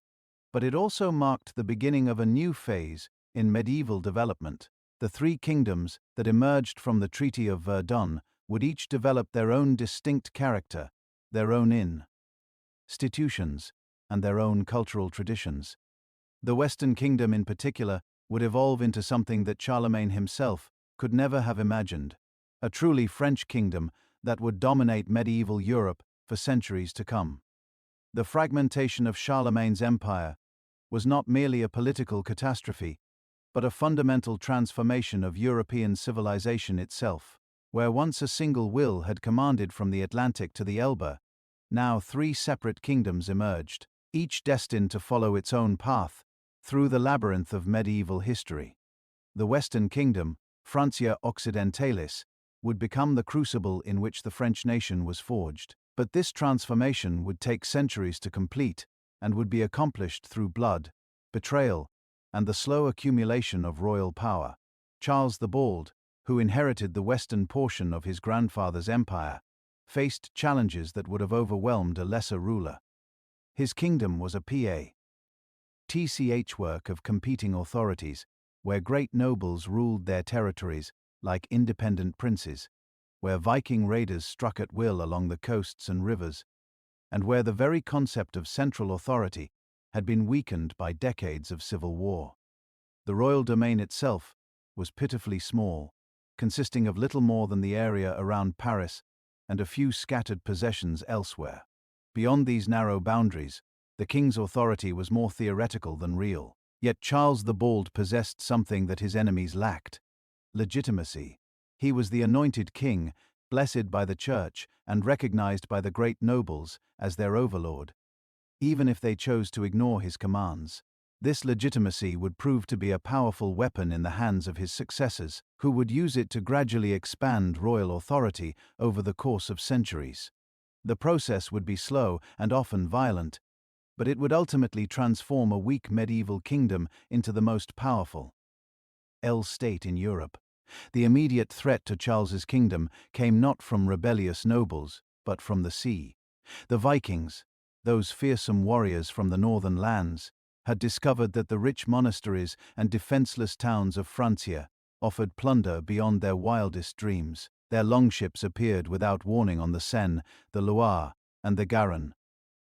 but it also marked the beginning of a new phase in medieval development. The 3 kingdoms that emerged from the Treaty of Verdun would each develop their own distinct character, their own institutions, and their own cultural traditions. The Western Kingdom in particular would evolve into something that Charlemagne himself could never have imagined: a truly French kingdom that would dominate medieval Europe for centuries to come. The fragmentation of Charlemagne's empire was not merely a political catastrophe, but a fundamental transformation of European civilization itself. Where once a single will had commanded from the Atlantic to the Elbe, now 3 separate kingdoms emerged, each destined to follow its own path through the labyrinth of medieval history. The Western Kingdom, Francia Occidentalis, would become the crucible in which the French nation was forged. But this transformation would take centuries to complete and would be accomplished through blood, betrayal, and the slow accumulation of royal power. Charles the Bald, who inherited the western portion of his grandfather's empire, faced challenges that would have overwhelmed a lesser ruler. His kingdom was a patchwork of competing authorities, where great nobles ruled their territories like independent princes, where Viking raiders struck at will along the coasts and rivers, and where the very concept of central authority had been weakened by decades of civil war. The royal domain itself was pitifully small, consisting of little more than the area around Paris and a few scattered possessions elsewhere. Beyond these narrow boundaries, the king's authority was more theoretical than real. Yet Charles the Bald possessed something that his enemies lacked: Legitimacy. He was the anointed king, blessed by the church and recognized by the great nobles as their overlord, even if they chose to ignore his commands. This legitimacy would prove to be a powerful weapon in the hands of his successors, who would use it to gradually expand royal authority over the course of centuries. The process would be slow and often violent, but it would ultimately transform a weak medieval kingdom into the most powerful state in Europe. The immediate threat to Charles's kingdom came not from rebellious nobles, but from the sea. The Vikings, those fearsome warriors from the northern lands, had discovered that the rich monasteries and defenseless towns of Francia offered plunder beyond their wildest dreams. Their longships appeared without warning on the Seine, the Loire, and the Garonne,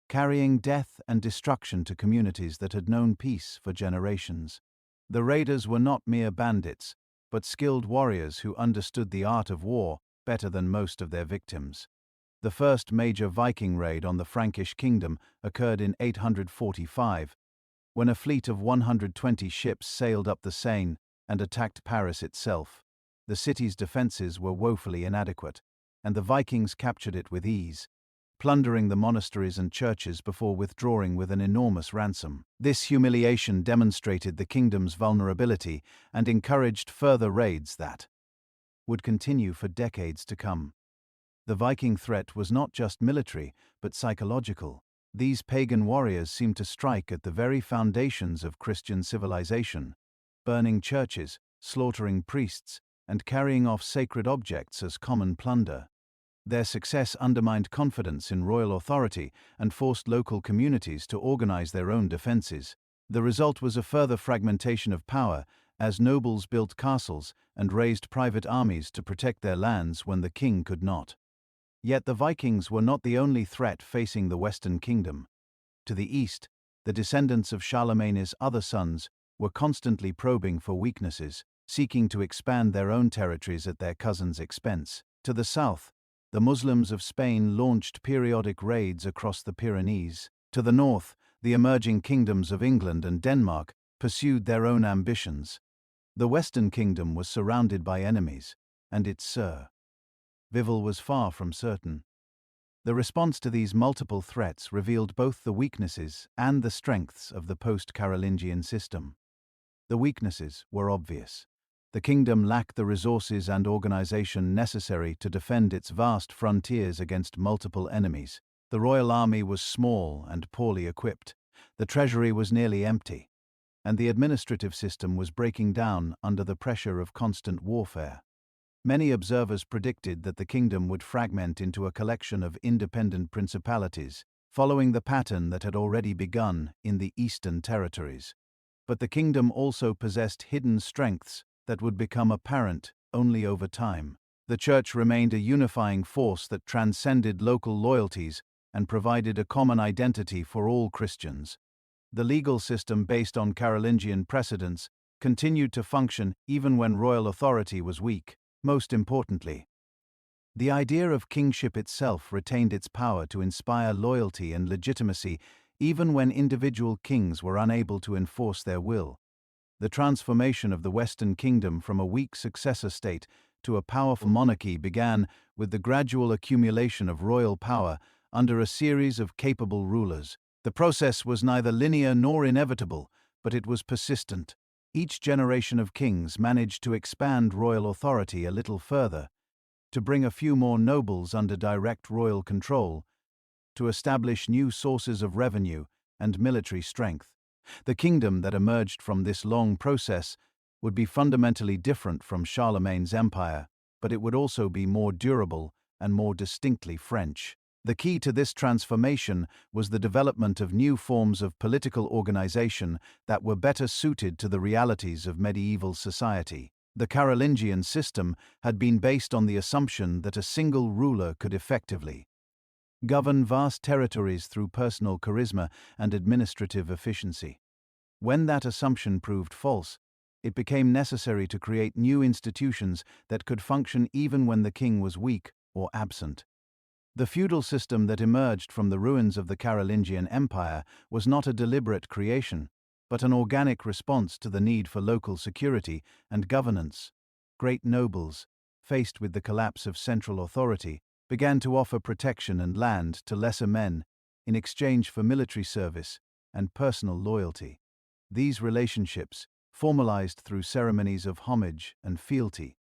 carrying death and destruction to communities that had known peace for generations. The raiders were not mere bandits, but skilled warriors who understood the art of war better than most of their victims. The first major Viking raid on the Frankish kingdom occurred in 845, when a fleet of 120 ships sailed up the Seine and attacked Paris itself. The city's defenses were woefully inadequate, and the Vikings captured it with ease, plundering the monasteries and churches before withdrawing with an enormous ransom. This humiliation demonstrated the kingdom's vulnerability and encouraged further raids that would continue for decades to come. The Viking threat was not just military, but psychological. These pagan warriors seemed to strike at the very foundations of Christian civilization, burning churches, slaughtering priests, and carrying off sacred objects as common plunder. Their success undermined confidence in royal authority and forced local communities to organize their own defenses. The result was a further fragmentation of power, as nobles built castles and raised private armies to protect their lands when the king could not. Yet the Vikings were not the only threat facing the Western kingdom. To the east, the descendants of Charlemagne's other sons were constantly probing for weaknesses, seeking to expand their own territories at their cousins' expense. To the south, the Muslims of Spain launched periodic raids across the Pyrenees. To the north, the emerging kingdoms of England and Denmark pursued their own ambitions. The Western kingdom was surrounded by enemies, and its survival was far from certain. The response to these multiple threats revealed both the weaknesses and the strengths of the post-Carolingian system. The weaknesses were obvious. The kingdom lacked the resources and organization necessary to defend its vast frontiers against multiple enemies. The royal army was small and poorly equipped. The treasury was nearly empty, and the administrative system was breaking down under the pressure of constant warfare. Many observers predicted that the kingdom would fragment into a collection of independent principalities, following the pattern that had already begun in the Eastern territories. But the kingdom also possessed hidden strengths that would become apparent only over time. The Church remained a unifying force that transcended local loyalties and provided a common identity for all Christians. The legal system based on Carolingian precedents continued to function even when royal authority was weak. Most importantly, the idea of kingship itself retained its power to inspire loyalty and legitimacy even when individual kings were unable to enforce their will. The transformation of the Western kingdom from a weak successor state to a powerful monarchy began with the gradual accumulation of royal power under a series of capable rulers. The process was neither linear nor inevitable, but it was persistent. Each generation of kings managed to expand royal authority a little further, to bring a few more nobles under direct royal control, to establish new sources of revenue and military strength. The kingdom that emerged from this long process would be fundamentally different from Charlemagne's empire, but it would also be more durable and more distinctly French. The key to this transformation was the development of new forms of political organization that were better suited to the realities of medieval society. The Carolingian system had been based on the assumption that a single ruler could effectively govern vast territories through personal charisma and administrative efficiency. When that assumption proved false, it became necessary to create new institutions that could function even when the king was weak or absent. The feudal system that emerged from the ruins of the Carolingian Empire was not a deliberate creation, but an organic response to the need for local security and governance. great nobles, faced with the collapse of central authority, began to offer protection and land to lesser men in exchange for military service and personal loyalty. These relationships, formalized through ceremonies of homage and fealty,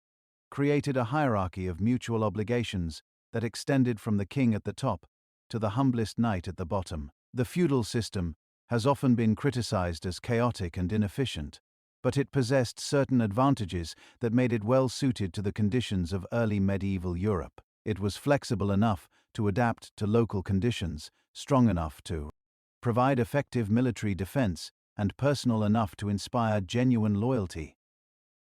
created a hierarchy of mutual obligations that extended from the king at the top to the humblest knight at the bottom. The feudal system has often been criticized as chaotic and inefficient, but it possessed certain advantages that made it well suited to the conditions of early medieval Europe. It was flexible enough to adapt to local conditions, strong enough to provide effective military defense, and personal enough to inspire genuine loyalty.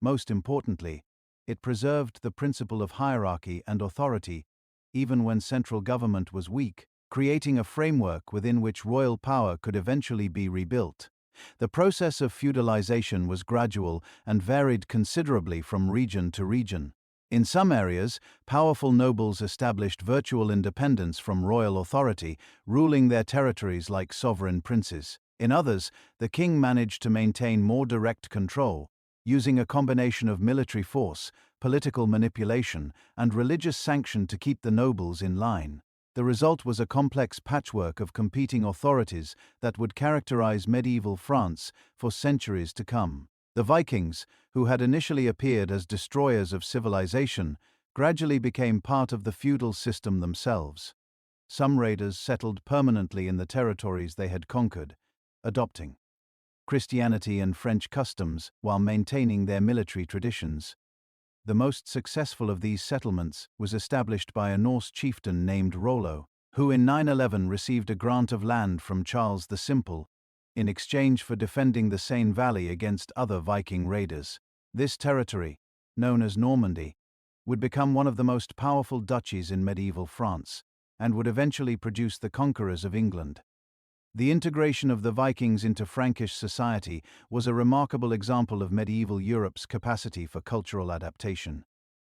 Most importantly, it preserved the principle of hierarchy and authority, even when central government was weak, creating a framework within which royal power could eventually be rebuilt. The process of feudalization was gradual and varied considerably from region to region. In some areas, powerful nobles established virtual independence from royal authority, ruling their territories like sovereign princes. In others, the king managed to maintain more direct control, using a combination of military force, political manipulation, and religious sanction to keep the nobles in line. The result was a complex patchwork of competing authorities that would characterize medieval France for centuries to come. The Vikings, who had initially appeared as destroyers of civilization, gradually became part of the feudal system themselves. Some raiders settled permanently in the territories they had conquered, adopting Christianity and French customs while maintaining their military traditions. The most successful of these settlements was established by a Norse chieftain named Rollo, who in 911 received a grant of land from Charles the Simple in exchange for defending the Seine Valley against other Viking raiders. This territory, known as Normandy, would become one of the most powerful duchies in medieval France, and would eventually produce the conquerors of England. The integration of the Vikings into Frankish society was a remarkable example of medieval Europe's capacity for cultural adaptation.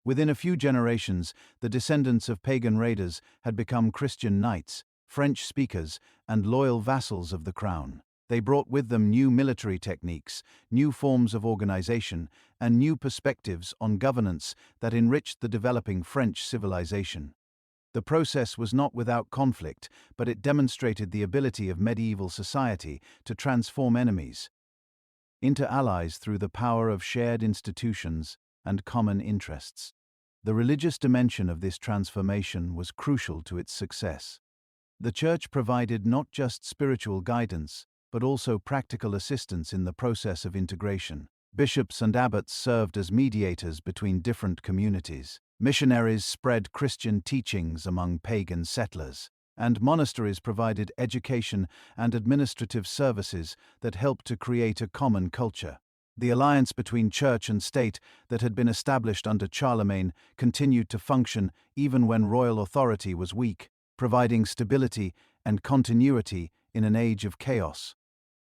Within a few generations, the descendants of pagan raiders had become Christian knights, French speakers, and loyal vassals of the crown. They brought with them new military techniques, new forms of organization, and new perspectives on governance that enriched the developing French civilization. The process was not without conflict, but it demonstrated the ability of medieval society to transform enemies into allies through the power of shared institutions and common interests. The religious dimension of this transformation was crucial to its success. The Church provided not just spiritual guidance, but also practical assistance in the process of integration. Bishops and abbots served as mediators between different communities. Missionaries spread Christian teachings among pagan settlers, and monasteries provided education and administrative services that helped to create a common culture. The alliance between church and state that had been established under Charlemagne continued to function even when royal authority was weak, providing stability and continuity in an age of chaos.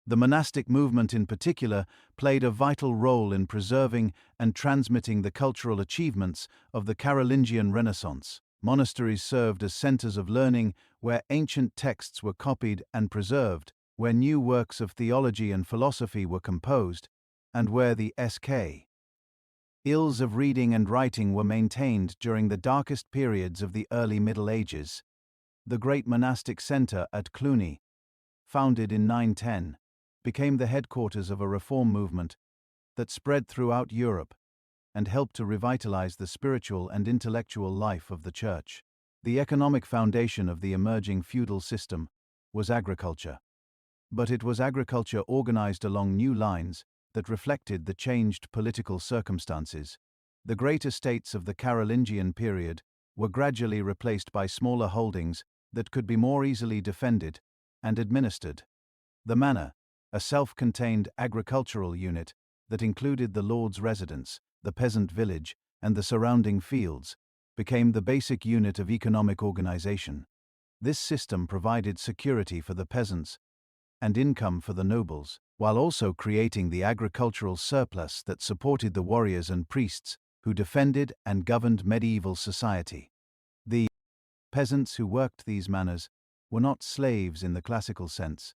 The monastic movement in particular played a vital role in preserving and transmitting the cultural achievements of the Carolingian Renaissance. Monasteries served as centers of learning where ancient texts were copied and preserved, where new works of theology and philosophy were composed, and where the ills of reading and writing were maintained during the darkest periods of the early Middle Ages. The great monastic center at Cluny, founded in 910, became the headquarters of a reform movement that spread throughout Europe and helped to revitalize the spiritual and intellectual life of the Church. The economic foundation of the emerging feudal system was agriculture. But it was agriculture organized along new lines that reflected the changed political circumstances. The great estates of the Carolingian period were gradually replaced by smaller holdings that could be more easily defended and administered. The manor, a self-contained agricultural unit that included the lord's residence, the peasant village, and the surrounding fields, became the basic unit of economic organization. This system provided security for the peasants and income for the nobles, while also creating the agricultural surplus that supported the warriors and priests who defended and governed medieval society. The peasants who worked these manors were not slaves in the classical sense,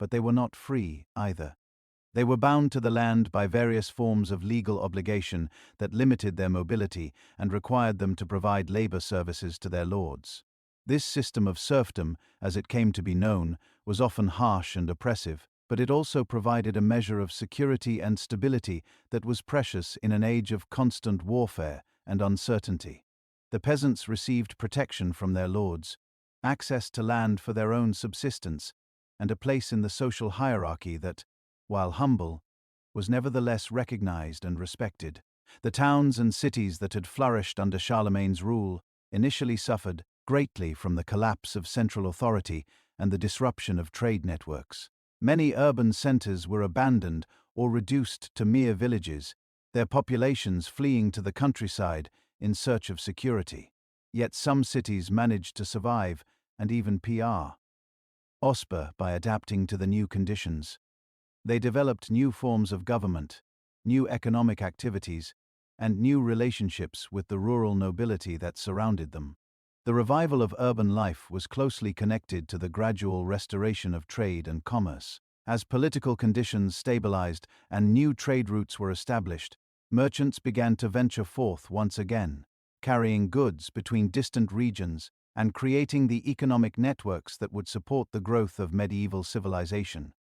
but they were not free either. They were bound to the land by various forms of legal obligation that limited their mobility and required them to provide labor services to their lords. This system of serfdom, as it came to be known, was often harsh and oppressive, but it also provided a measure of security and stability that was precious in an age of constant warfare and uncertainty. The peasants received protection from their lords, access to land for their own subsistence, and a place in the social hierarchy that, while humble, was nevertheless recognized and respected. The towns and cities that had flourished under Charlemagne's rule initially suffered greatly from the collapse of central authority and the disruption of trade networks. Many urban centers were abandoned or reduced to mere villages, their populations fleeing to the countryside in search of security. Yet some cities managed to survive and even prosper by adapting to the new conditions. They developed new forms of government, new economic activities, and new relationships with the rural nobility that surrounded them. The revival of urban life was closely connected to the gradual restoration of trade and commerce. As political conditions stabilized and new trade routes were established, merchants began to venture forth once again, carrying goods between distant regions and creating the economic networks that would support the growth of medieval civilization.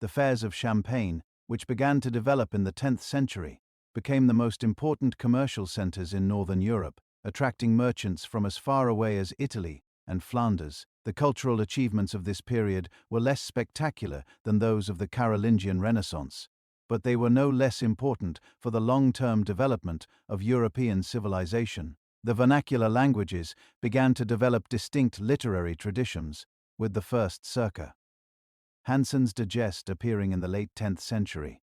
The fairs of Champagne, which began to develop in the 10th century, became the most important commercial centers in northern Europe, attracting merchants from as far away as Italy and Flanders. The cultural achievements of this period were less spectacular than those of the Carolingian Renaissance, but they were no less important for the long-term development of European civilization. The vernacular languages began to develop distinct literary traditions, with the first circa Hansen's Digest appearing in the late 10th century.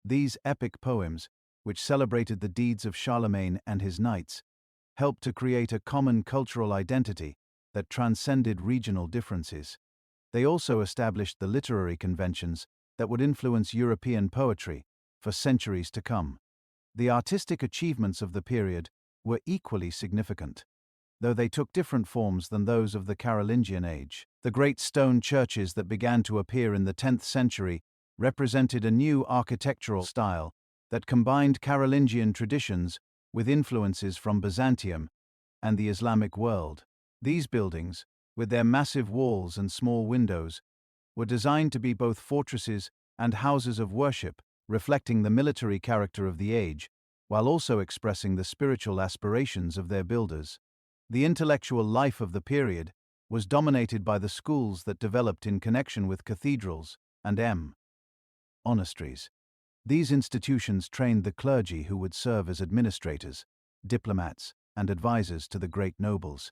These epic poems, which celebrated the deeds of Charlemagne and his knights, helped to create a common cultural identity that transcended regional differences. They also established the literary conventions that would influence European poetry for centuries to come. The artistic achievements of the period were equally significant, though they took different forms than those of the Carolingian age. The great stone churches that began to appear in the 10th century represented a new architectural style that combined Carolingian traditions with influences from Byzantium and the Islamic world. These buildings, with their massive walls and small windows, were designed to be both fortresses and houses of worship, reflecting the military character of the age, while also expressing the spiritual aspirations of their builders. The intellectual life of the period was dominated by the schools that developed in connection with cathedrals and monasteries. These institutions trained the clergy who would serve as administrators, diplomats, and advisors to the great nobles.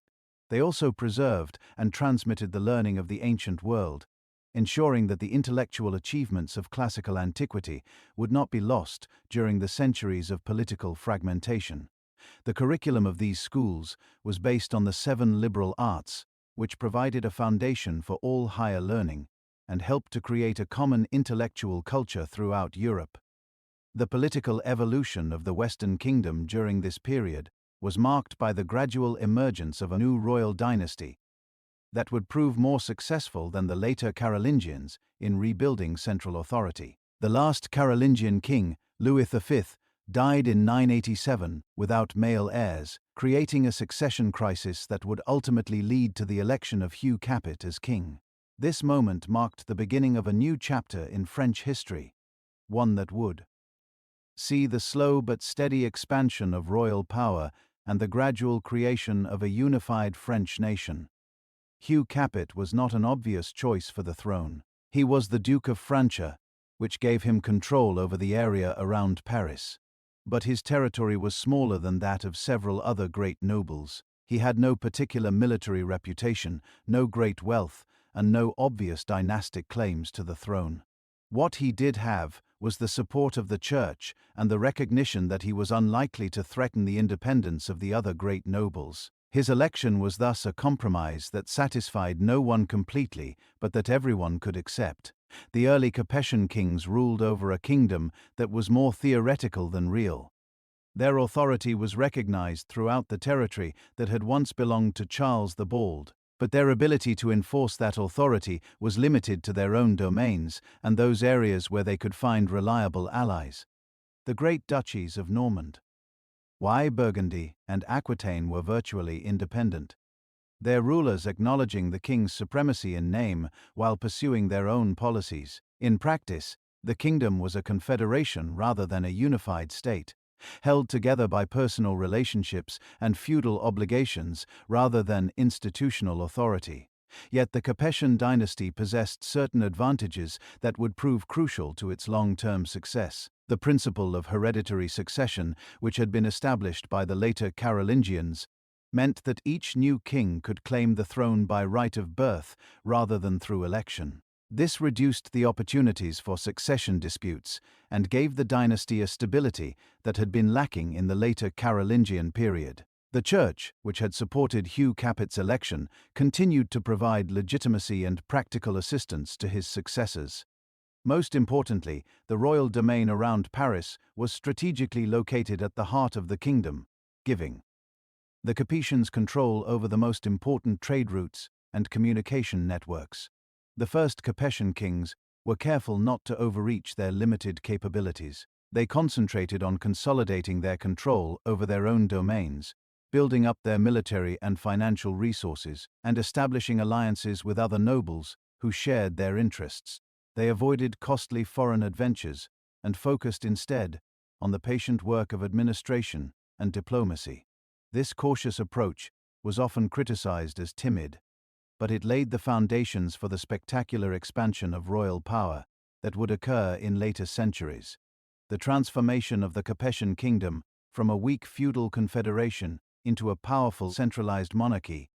They also preserved and transmitted the learning of the ancient world, ensuring that the intellectual achievements of classical antiquity would not be lost during the centuries of political fragmentation. The curriculum of these schools was based on the 7 liberal arts, which provided a foundation for all higher learning and helped to create a common intellectual culture throughout Europe. The political evolution of the Western Kingdom during this period was marked by the gradual emergence of a new royal dynasty that would prove more successful than the later Carolingians in rebuilding central authority. The last Carolingian king, Louis V, died in 987 without male heirs, creating a succession crisis that would ultimately lead to the election of Hugh Capet as king. This moment marked the beginning of a new chapter in French history, one that would see the slow but steady expansion of royal power and the gradual creation of a unified French nation. Hugh Capet was not an obvious choice for the throne. He was the Duke of Francia, which gave him control over the area around Paris. But his territory was smaller than that of several other great nobles. He had no particular military reputation, no great wealth, and no obvious dynastic claims to the throne. What he did have was the support of the church and the recognition that he was unlikely to threaten the independence of the other great nobles. His election was thus a compromise that satisfied no one completely, but that everyone could accept. The early Capetian kings ruled over a kingdom that was more theoretical than real. Their authority was recognized throughout the territory that had once belonged to Charles the Bald. But their ability to enforce that authority was limited to their own domains and those areas where they could find reliable allies. The great duchies of Normand, Burgundy, and Aquitaine were virtually independent, their rulers acknowledging the king's supremacy in name while pursuing their own policies. In practice, the kingdom was a confederation rather than a unified state, held together by personal relationships and feudal obligations rather than institutional authority. Yet the Capetian dynasty possessed certain advantages that would prove crucial to its long-term success. The principle of hereditary succession, which had been established by the later Carolingians, meant that each new king could claim the throne by right of birth rather than through election. This reduced the opportunities for succession disputes and gave the dynasty a stability that had been lacking in the later Carolingian period. The Church, which had supported Hugh Capet's election, continued to provide legitimacy and practical assistance to his successors. Most importantly, the royal domain around Paris was strategically located at the heart of the kingdom, giving the Capetians control over the most important trade routes and communication networks. The first Capetian kings were careful not to overreach their limited capabilities. They concentrated on consolidating their control over their own domains, building up their military and financial resources, and establishing alliances with other nobles who shared their interests. They avoided costly foreign adventures and focused instead on the patient work of administration and diplomacy. This cautious approach was often criticized as timid, but it laid the foundations for the spectacular expansion of royal power that would occur in later centuries. The transformation of the Capetian kingdom from a weak feudal confederation into a powerful centralized monarchy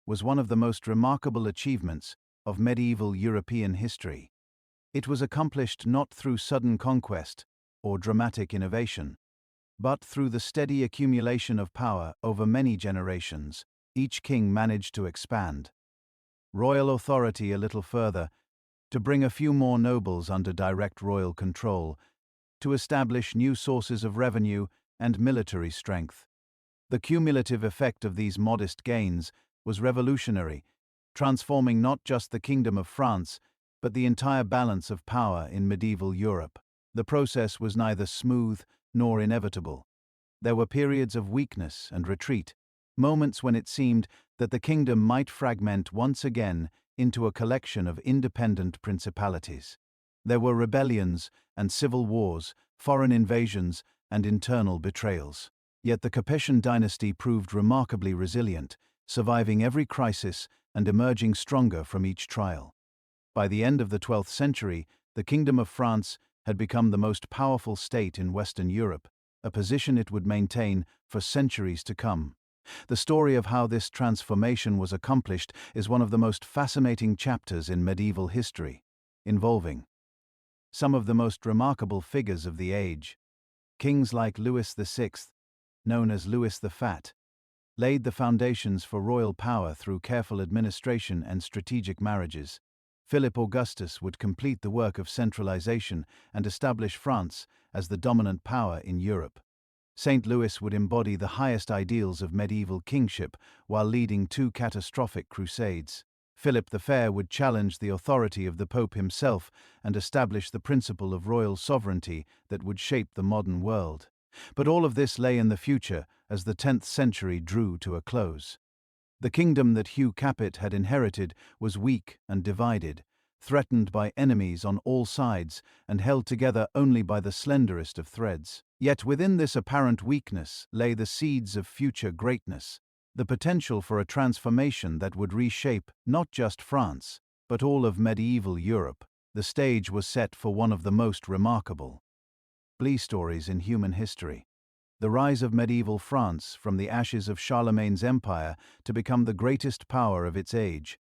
was one of the most remarkable achievements of medieval European history. It was accomplished not through sudden conquest or dramatic innovation, but through the steady accumulation of power over many generations. Each king managed to expand royal authority a little further, to bring a few more nobles under direct royal control, to establish new sources of revenue and military strength. The cumulative effect of these modest gains was revolutionary, transforming not just the Kingdom of France, but the entire balance of power in medieval Europe. The process was neither smooth nor inevitable. There were periods of weakness and retreat, moments when it seemed that the kingdom might fragment once again into a collection of independent principalities. There were rebellions and civil wars, foreign invasions and internal betrayals. Yet the Capetian dynasty proved remarkably resilient, surviving every crisis and emerging stronger from each trial. By the end of the 12th century, the Kingdom of France had become the most powerful state in Western Europe, a position it would maintain for centuries to come. The story of how this transformation was accomplished is one of the most fascinating chapters in medieval history, involving some of the most remarkable figures of the age. Kings like Louis VI, known as Louis the Fat, laid the foundations for royal power through careful administration and strategic marriages. Philip Augustus would complete the work of centralization and establish France as the dominant power in Europe. St. Louis would embody the highest ideals of medieval kingship while leading two catastrophic crusades. Philip the Fair would challenge the authority of the Pope himself and establish the principle of royal sovereignty that would shape the modern world. But all of this lay in the future as the 10th century drew to a close. The kingdom that Hugh Capet had inherited was weak and divided, threatened by enemies on all sides and held together only by the slenderest of threads. Yet within this apparent weakness lay the seeds of future greatness, the potential for a transformation that would reshape not just France, but all of medieval Europe. The stage was set for one of the most remarkable stories in human history. The rise of medieval France from the ashes of Charlemagne's empire to become the greatest power of its age.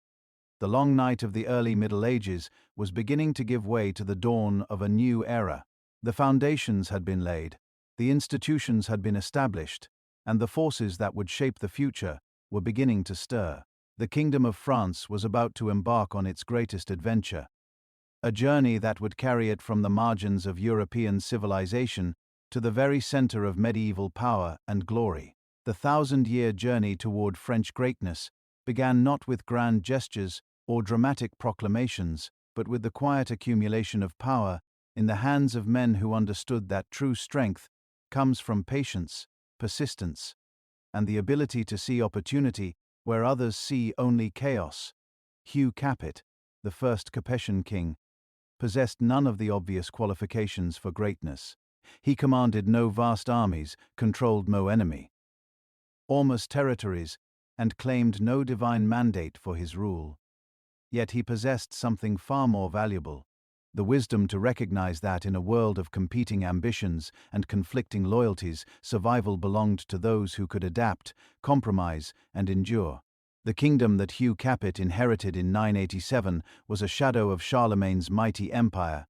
The long night of the early Middle Ages was beginning to give way to the dawn of a new era. The foundations had been laid, the institutions had been established, and the forces that would shape the future were beginning to stir. The Kingdom of France was about to embark on its greatest adventure, a journey that would carry it from the margins of European civilization to the very center of medieval power and glory. The thousand-year journey toward French greatness began not with grand gestures or dramatic proclamations, but with the quiet accumulation of power in the hands of men who understood that true strength comes from patience, persistence, and the ability to see opportunity where others see only chaos. Hugh Capet, the first Capetian king, possessed none of the obvious qualifications for greatness. He commanded no vast armies, controlled no enemy, almost territories, and claimed no divine mandate for his rule. Yet he possessed something far more valuable: the wisdom to recognize that in a world of competing ambitions and conflicting loyalties, survival belonged to those who could adapt, compromise, and endure. The kingdom that Hugh Capet inherited in 987 was a shadow of Charlemagne's mighty empire,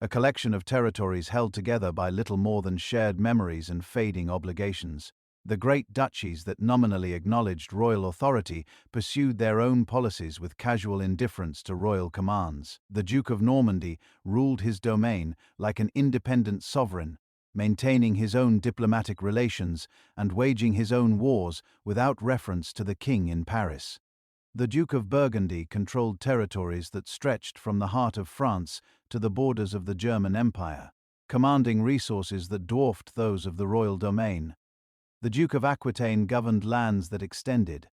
a collection of territories held together by little more than shared memories and fading obligations. The great duchies that nominally acknowledged royal authority pursued their own policies with casual indifference to royal commands. The Duke of Normandy ruled his domain like an independent sovereign, maintaining his own diplomatic relations and waging his own wars without reference to the king in Paris. The Duke of Burgundy controlled territories that stretched from the heart of France to the borders of the German Empire, commanding resources that dwarfed those of the royal domain. The Duke of Aquitaine governed lands that extended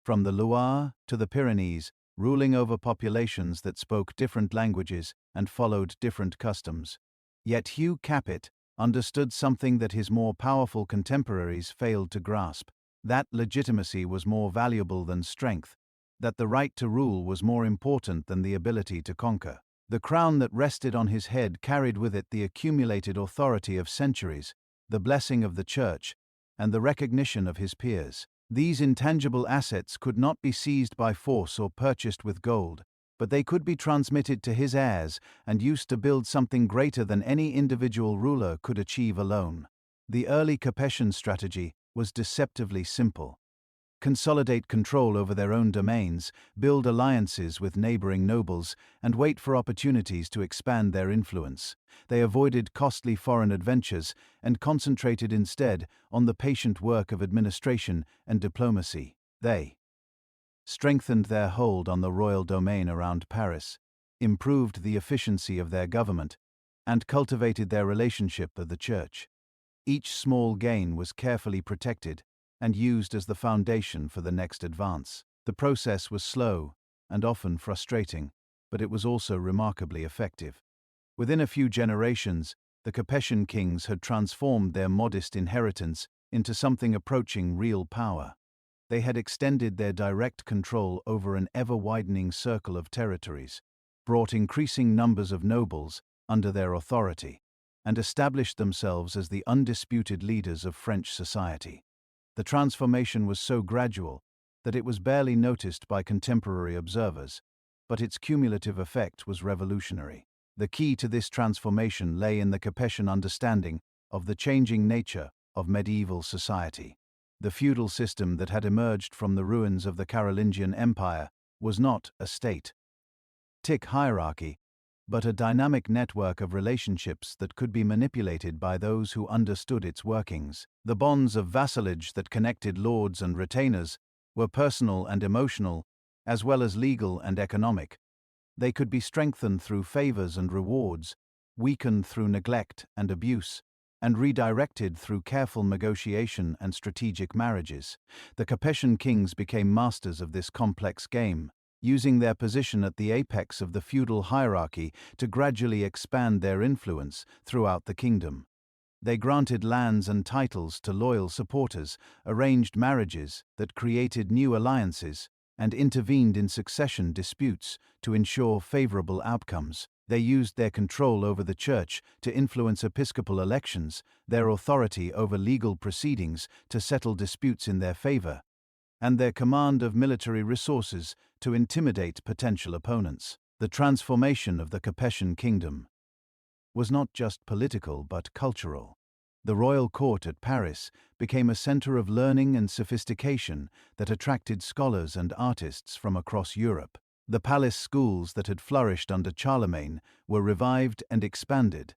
from the Loire to the Pyrenees, ruling over populations that spoke different languages and followed different customs. Yet Hugh Capet understood something that his more powerful contemporaries failed to grasp: that legitimacy was more valuable than strength, that the right to rule was more important than the ability to conquer. The crown that rested on his head carried with it the accumulated authority of centuries, the blessing of the Church, and the recognition of his peers. These intangible assets could not be seized by force or purchased with gold, but they could be transmitted to his heirs and used to build something greater than any individual ruler could achieve alone. The early Capetian strategy was deceptively simple: consolidate control over their own domains, build alliances with neighboring nobles, and wait for opportunities to expand their influence. They avoided costly foreign adventures and concentrated instead on the patient work of administration and diplomacy. They strengthened their hold on the royal domain around Paris, improved the efficiency of their government, and cultivated their relationship with the Church. Each small gain was carefully protected and used as the foundation for the next advance. The process was slow and often frustrating, but it was also remarkably effective. Within a few generations, the Capetian kings had transformed their modest inheritance into something approaching real power. They had extended their direct control over an ever-widening circle of territories, brought increasing numbers of nobles under their authority, and established themselves as the undisputed leaders of French society. The transformation was so gradual that it was barely noticed by contemporary observers, but its cumulative effect was revolutionary. The key to this transformation lay in the Capetian understanding of the changing nature of medieval society. The feudal system that had emerged from the ruins of the Carolingian Empire was not a static hierarchy, but a dynamic network of relationships that could be manipulated by those who understood its workings. The bonds of vassalage that connected lords and retainers were personal and emotional, as well as legal and economic. They could be strengthened through favors and rewards, weakened through neglect and abuse, and redirected through careful negotiation and strategic marriages. The Capetian kings became masters of this complex game, using their position at the apex of the feudal hierarchy to gradually expand their influence throughout the kingdom. They granted lands and titles to loyal supporters, arranged marriages that created new alliances, and intervened in succession disputes to ensure favorable outcomes. They used their control over the Church to influence episcopal elections, their authority over legal proceedings to settle disputes in their favor, and their command of military resources to intimidate potential opponents. The transformation of the Capetian kingdom was not just political but cultural. The royal court at Paris became a center of learning and sophistication that attracted scholars and artists from across Europe. The palace schools that had flourished under Charlemagne were revived and expanded,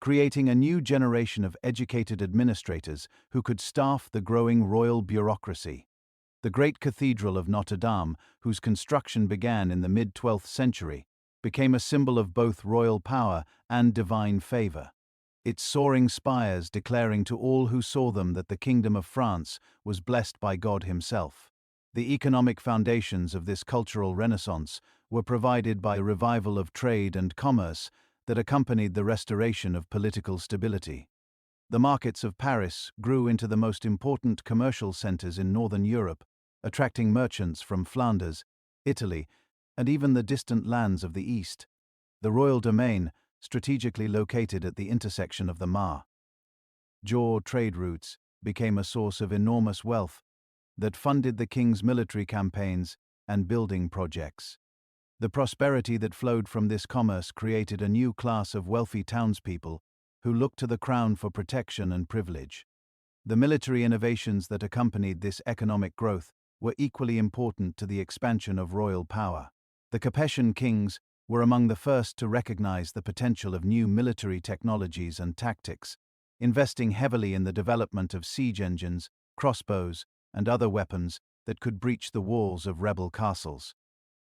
creating a new generation of educated administrators who could staff the growing royal bureaucracy. The great Cathedral of Notre Dame, whose construction began in the mid-12th century, became a symbol of both royal power and divine favor, its soaring spires declaring to all who saw them that the Kingdom of France was blessed by God Himself. The economic foundations of this cultural renaissance were provided by a revival of trade and commerce that accompanied the restoration of political stability. The markets of Paris grew into the most important commercial centers in northern Europe, attracting merchants from Flanders, Italy, and even the distant lands of the East. The royal domain, strategically located at the intersection of the Jaw trade routes, became a source of enormous wealth that funded the king's military campaigns and building projects. The prosperity that flowed from this commerce created a new class of wealthy townspeople who looked to the crown for protection and privilege. The military innovations that accompanied this economic growth were equally important to the expansion of royal power. The Capetian kings were among the first to recognize the potential of new military technologies and tactics, investing heavily in the development of siege engines, crossbows, and other weapons that could breach the walls of rebel castles.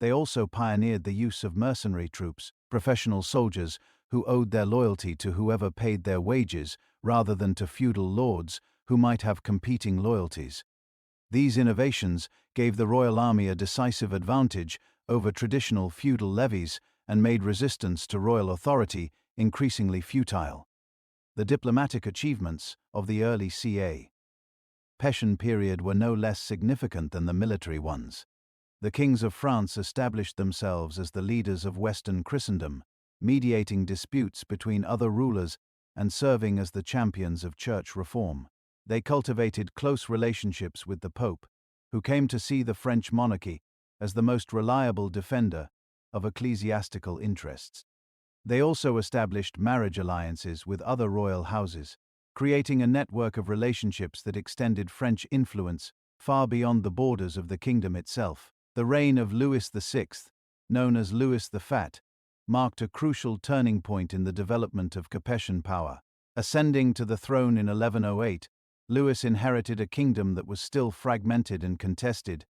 They also pioneered the use of mercenary troops, professional soldiers who owed their loyalty to whoever paid their wages rather than to feudal lords who might have competing loyalties. These innovations gave the royal army a decisive advantage over traditional feudal levies and made resistance to royal authority increasingly futile. The diplomatic achievements of the early Capetian period were no less significant than the military ones. The kings of France established themselves as the leaders of Western Christendom, mediating disputes between other rulers and serving as the champions of church reform. They cultivated close relationships with the Pope, who came to see the French monarchy as the most reliable defender of ecclesiastical interests. They also established marriage alliances with other royal houses, creating a network of relationships that extended French influence far beyond the borders of the kingdom itself. The reign of Louis VI, known as Louis the Fat, marked a crucial turning point in the development of Capetian power. Ascending to the throne in 1108, Louis inherited a kingdom that was still fragmented and contested,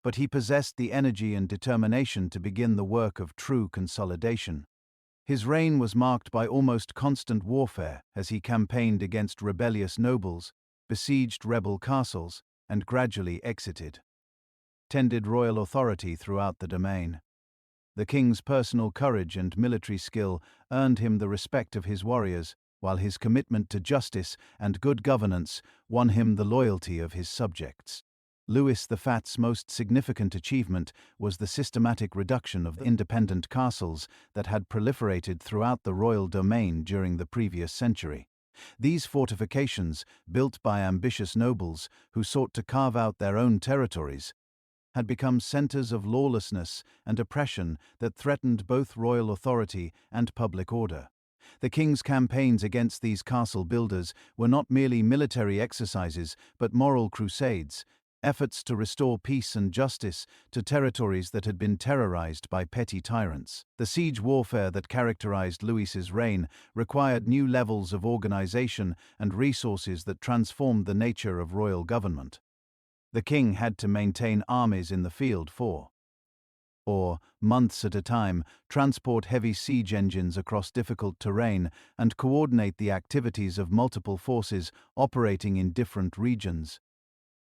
but he possessed the energy and determination to begin the work of true consolidation. His reign was marked by almost constant warfare as he campaigned against rebellious nobles, besieged rebel castles, and gradually tended royal authority throughout the domain. The king's personal courage and military skill earned him the respect of his warriors, while his commitment to justice and good governance won him the loyalty of his subjects. Louis the Fat's most significant achievement was the systematic reduction of the independent castles that had proliferated throughout the royal domain during the previous century. These fortifications, built by ambitious nobles who sought to carve out their own territories, had become centers of lawlessness and oppression that threatened both royal authority and public order. The king's campaigns against these castle builders were not merely military exercises but moral crusades, efforts to restore peace and justice to territories that had been terrorized by petty tyrants. The siege warfare that characterized Louis's reign required new levels of organization and resources that transformed the nature of royal government. The king had to maintain armies in the field for months at a time, transport heavy siege engines across difficult terrain, and coordinate the activities of multiple forces operating in different regions.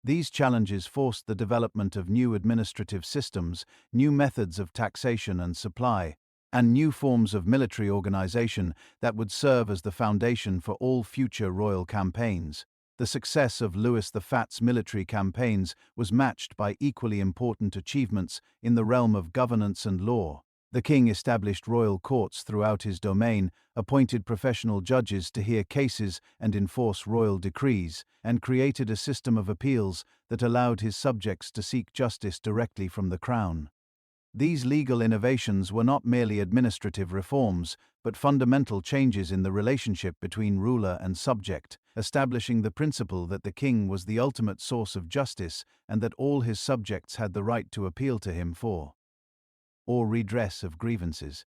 These challenges forced the development of new administrative systems, new methods of taxation and supply, and new forms of military organization that would serve as the foundation for all future royal campaigns. The success of Louis the Fat's military campaigns was matched by equally important achievements in the realm of governance and law. The king established royal courts throughout his domain, appointed professional judges to hear cases and enforce royal decrees, and created a system of appeals that allowed his subjects to seek justice directly from the crown. These legal innovations were not merely administrative reforms, but fundamental changes in the relationship between ruler and subject, establishing the principle that the king was the ultimate source of justice and that all his subjects had the right to appeal to him for or redress of grievances.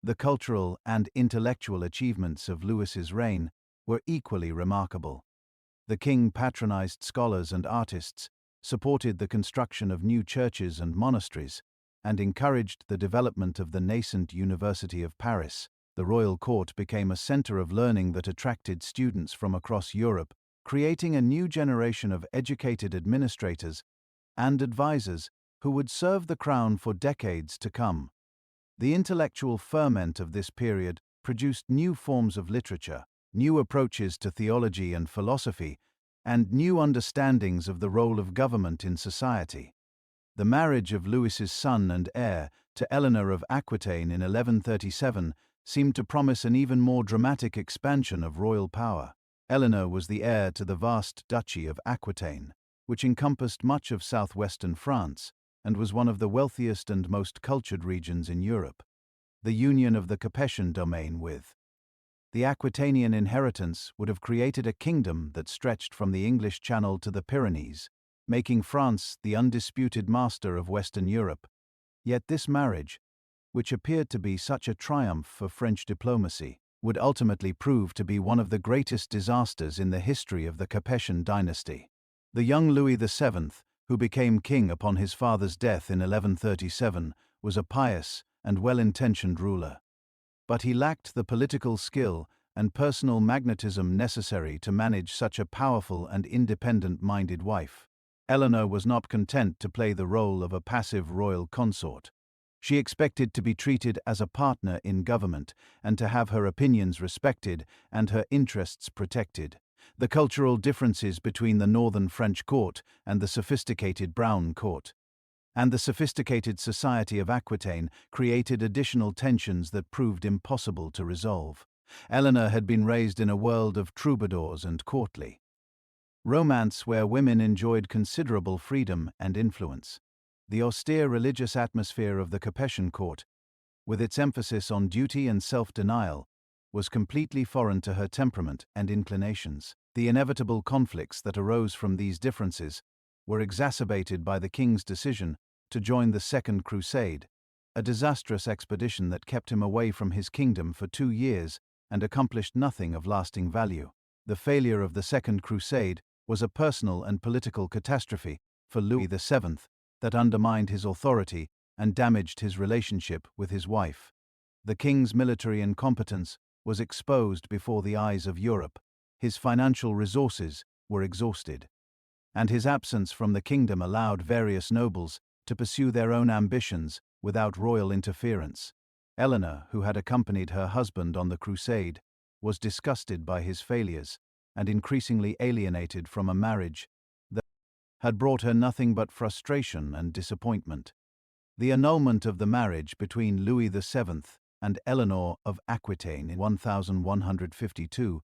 The cultural and intellectual achievements of Louis's reign were equally remarkable. The king patronized scholars and artists, supported the construction of new churches and monasteries, and encouraged the development of the nascent University of Paris. The royal court became a center of learning that attracted students from across Europe, creating a new generation of educated administrators and advisors who would serve the crown for decades to come. The intellectual ferment of this period produced new forms of literature, new approaches to theology and philosophy, and new understandings of the role of government in society. The marriage of Louis's son and heir to Eleanor of Aquitaine in 1137 seemed to promise an even more dramatic expansion of royal power. Eleanor was the heir to the vast Duchy of Aquitaine, which encompassed much of southwestern France and was one of the wealthiest and most cultured regions in Europe. The union of the Capetian domain with the Aquitanian inheritance would have created a kingdom that stretched from the English Channel to the Pyrenees, making France the undisputed master of Western Europe. Yet this marriage, which appeared to be such a triumph for French diplomacy, would ultimately prove to be one of the greatest disasters in the history of the Capetian dynasty. The young Louis VII, who became king upon his father's death in 1137, was a pious and well-intentioned ruler. But he lacked the political skill and personal magnetism necessary to manage such a powerful and independent-minded wife. Eleanor was not content to play the role of a passive royal consort. She expected to be treated as a partner in government and to have her opinions respected and her interests protected. The cultural differences between the northern French court and the sophisticated Brown court and the sophisticated society of Aquitaine created additional tensions that proved impossible to resolve. Eleanor had been raised in a world of troubadours and courtly romance where women enjoyed considerable freedom and influence. The austere religious atmosphere of the Capetian court, with its emphasis on duty and self-denial, was completely foreign to her temperament and inclinations. The inevitable conflicts that arose from these differences were exacerbated by the king's decision to join the Second Crusade, a disastrous expedition that kept him away from his kingdom for 2 years and accomplished nothing of lasting value. The failure of the Second Crusade was a personal and political catastrophe for Louis VII that undermined his authority and damaged his relationship with his wife. The king's military incompetence was exposed before the eyes of Europe. His financial resources were exhausted, and his absence from the kingdom allowed various nobles to pursue their own ambitions without royal interference. Eleanor, who had accompanied her husband on the crusade, was disgusted by his failures and increasingly alienated from a marriage that had brought her nothing but frustration and disappointment. The annulment of the marriage between Louis VII and Eleanor of Aquitaine in 1152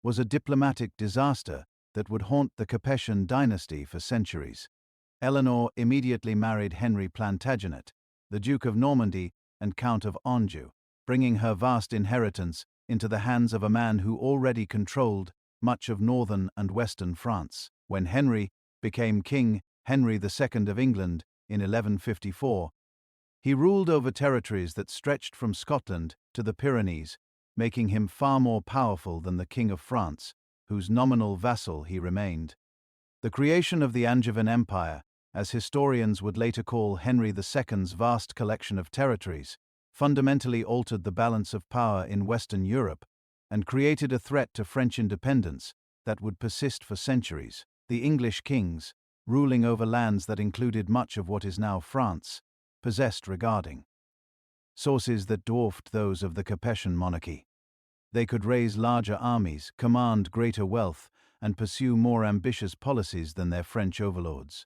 was a diplomatic disaster that would haunt the Capetian dynasty for centuries. Eleanor immediately married Henry Plantagenet, the Duke of Normandy and Count of Anjou, bringing her vast inheritance into the hands of a man who already controlled much of northern and western France. When Henry became King Henry II of England in 1154, he ruled over territories that stretched from Scotland to the Pyrenees, making him far more powerful than the King of France, whose nominal vassal he remained. The creation of the Angevin Empire, as historians would later call Henry II's vast collection of territories, fundamentally altered the balance of power in Western Europe and created a threat to French independence that would persist for centuries. The English kings, ruling over lands that included much of what is now France, possessed regarding sources that dwarfed those of the Capetian monarchy. They could raise larger armies, command greater wealth, and pursue more ambitious policies than their French overlords.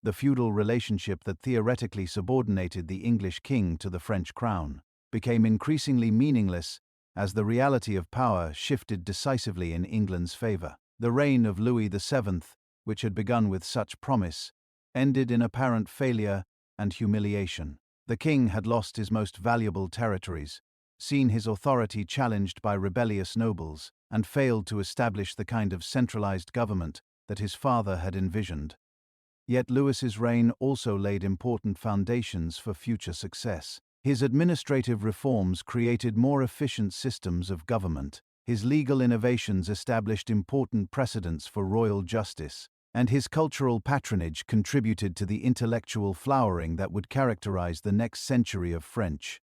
The feudal relationship that theoretically subordinated the English king to the French crown became increasingly meaningless as the reality of power shifted decisively in England's favor. The reign of Louis VII, which had begun with such promise, ended in apparent failure and humiliation. The king had lost his most valuable territories, seen his authority challenged by rebellious nobles, and failed to establish the kind of centralized government that his father had envisioned. Yet Louis's reign also laid important foundations for future success. His administrative reforms created more efficient systems of government. His legal innovations established important precedents for royal justice, and his cultural patronage contributed to the intellectual flowering that would characterize the next century of French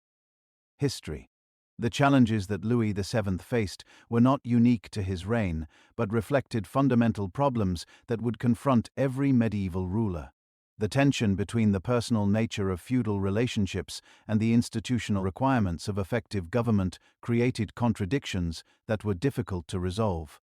history. The challenges that Louis VII faced were not unique to his reign, but reflected fundamental problems that would confront every medieval ruler. The tension between the personal nature of feudal relationships and the institutional requirements of effective government created contradictions that were difficult to resolve.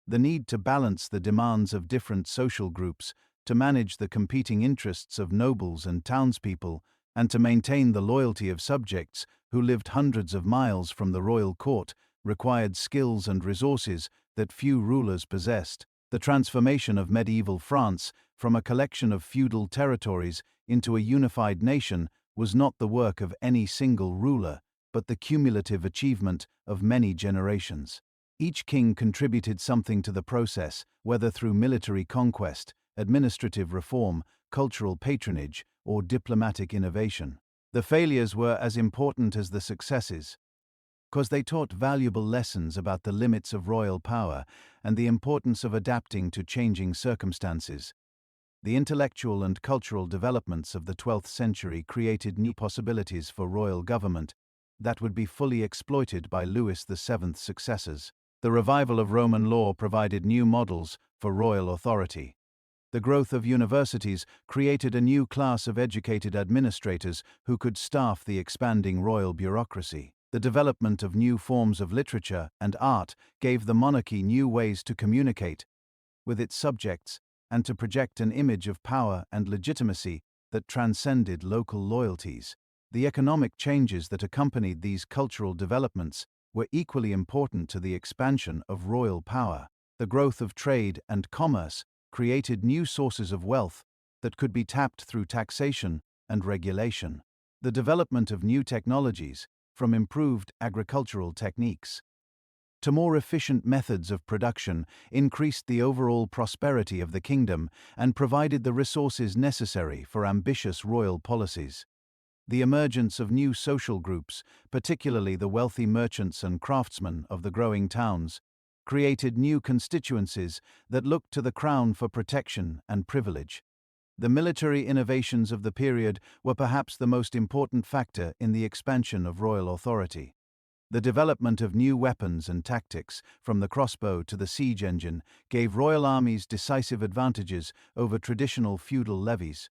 The need to balance the demands of different social groups, to manage the competing interests of nobles and townspeople, and to maintain the loyalty of subjects who lived hundreds of miles from the royal court, required skills and resources that few rulers possessed. The transformation of medieval France from a collection of feudal territories into a unified nation was not the work of any single ruler, but the cumulative achievement of many generations. Each king contributed something to the process, whether through military conquest, administrative reform, cultural patronage, or diplomatic innovation. The failures were as important as the successes, because they taught valuable lessons about the limits of royal power and the importance of adapting to changing circumstances. The intellectual and cultural developments of the 12th century created new possibilities for royal government that would be fully exploited by Louis VII's successors. The revival of Roman law provided new models for royal authority. The growth of universities created a new class of educated administrators who could staff the expanding royal bureaucracy. The development of new forms of literature and art gave the monarchy new ways to communicate with its subjects and to project an image of power and legitimacy that transcended local loyalties. The economic changes that accompanied these cultural developments were equally important to the expansion of royal power. The growth of trade and commerce created new sources of wealth that could be tapped through taxation and regulation. The development of new technologies, from improved agricultural techniques to more efficient methods of production, increased the overall prosperity of the kingdom and provided the resources necessary for ambitious royal policies. The emergence of new social groups, particularly the wealthy merchants and craftsmen of the growing towns, created new constituencies that looked to the crown for protection and privilege. The military innovations of the period were perhaps the most important factor in the expansion of royal authority. The development of new weapons and tactics, from the crossbow to the siege engine, gave royal armies decisive advantages over traditional feudal levies.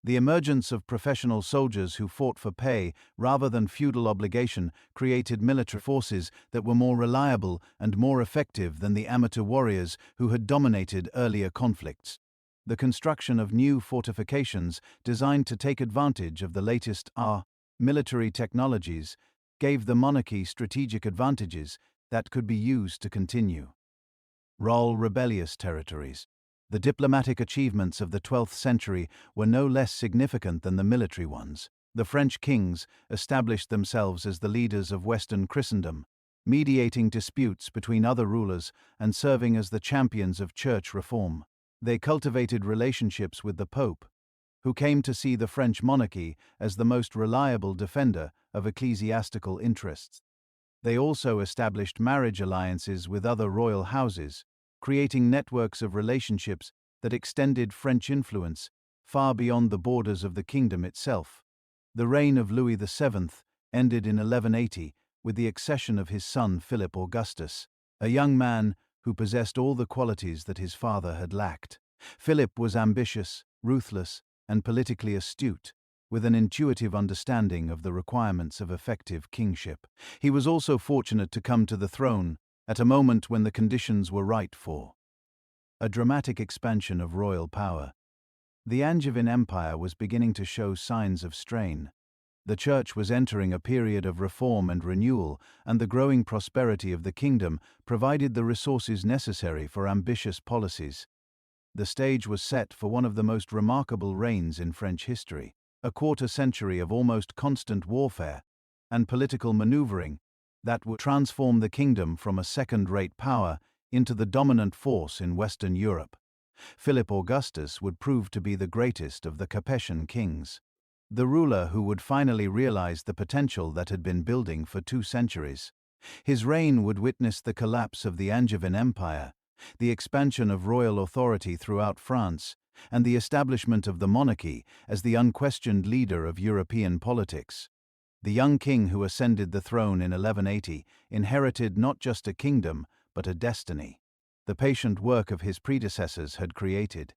The emergence of professional soldiers who fought for pay rather than feudal obligation created military forces that were more reliable and more effective than the amateur warriors who had dominated earlier conflicts. The construction of new fortifications designed to take advantage of the latest military technologies gave the monarchy strategic advantages that could be used to continue rule rebellious territories. The diplomatic achievements of the 12th century were no less significant than the military ones. The French kings established themselves as the leaders of Western Christendom, mediating disputes between other rulers and serving as the champions of church reform. They cultivated relationships with the Pope, who came to see the French monarchy as the most reliable defender of ecclesiastical interests. They also established marriage alliances with other royal houses, creating networks of relationships that extended French influence far beyond the borders of the kingdom itself. The reign of Louis VII ended in 1180 with the accession of his son Philip Augustus, a young man who possessed all the qualities that his father had lacked. Philip was ambitious, ruthless, and politically astute, with an intuitive understanding of the requirements of effective kingship. He was also fortunate to come to the throne at a moment when the conditions were right for a dramatic expansion of royal power. The Angevin Empire was beginning to show signs of strain. The Church was entering a period of reform and renewal, and the growing prosperity of the kingdom provided the resources necessary for ambitious policies. The stage was set for one of the most remarkable reigns in French history, a quarter-century of almost constant warfare and political maneuvering that would transform the kingdom from a second-rate power into the dominant force in Western Europe. Philip Augustus would prove to be the greatest of the Capetian kings, the ruler who would finally realize the potential that had been building for 2 centuries. His reign would witness the collapse of the Angevin Empire the expansion of royal authority throughout France, and the establishment of the monarchy as the unquestioned leader of European politics. The young king who ascended the throne in 1180 inherited not just a kingdom, but a destiny. The patient work of his predecessors had created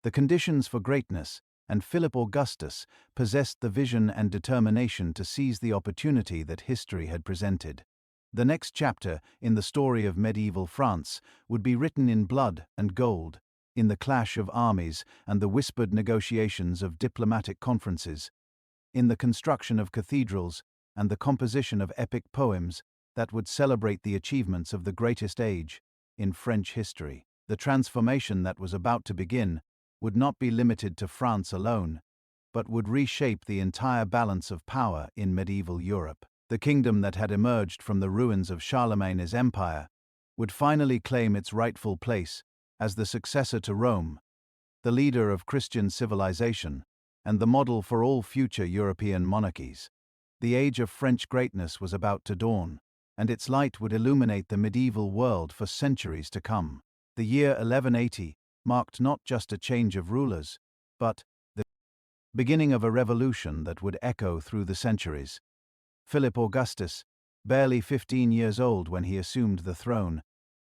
the conditions for greatness, and Philip Augustus possessed the vision and determination to seize the opportunity that history had presented. The next chapter in the story of medieval France would be written in blood and gold, in the clash of armies and the whispered negotiations of diplomatic conferences, in the construction of cathedrals and the composition of epic poems that would celebrate the achievements of the greatest age in French history. The transformation that was about to begin would not be limited to France alone, but would reshape the entire balance of power in medieval Europe. The kingdom that had emerged from the ruins of Charlemagne's empire would finally claim its rightful place as the successor to Rome, the leader of Christian civilization, and the model for all future European monarchies. The age of French greatness was about to dawn, and its light would illuminate the medieval world for centuries to come. The year 1180 marked not just a change of rulers, but the beginning of a revolution that would echo through the centuries. Philip Augustus, barely 15 years old when he assumed the throne,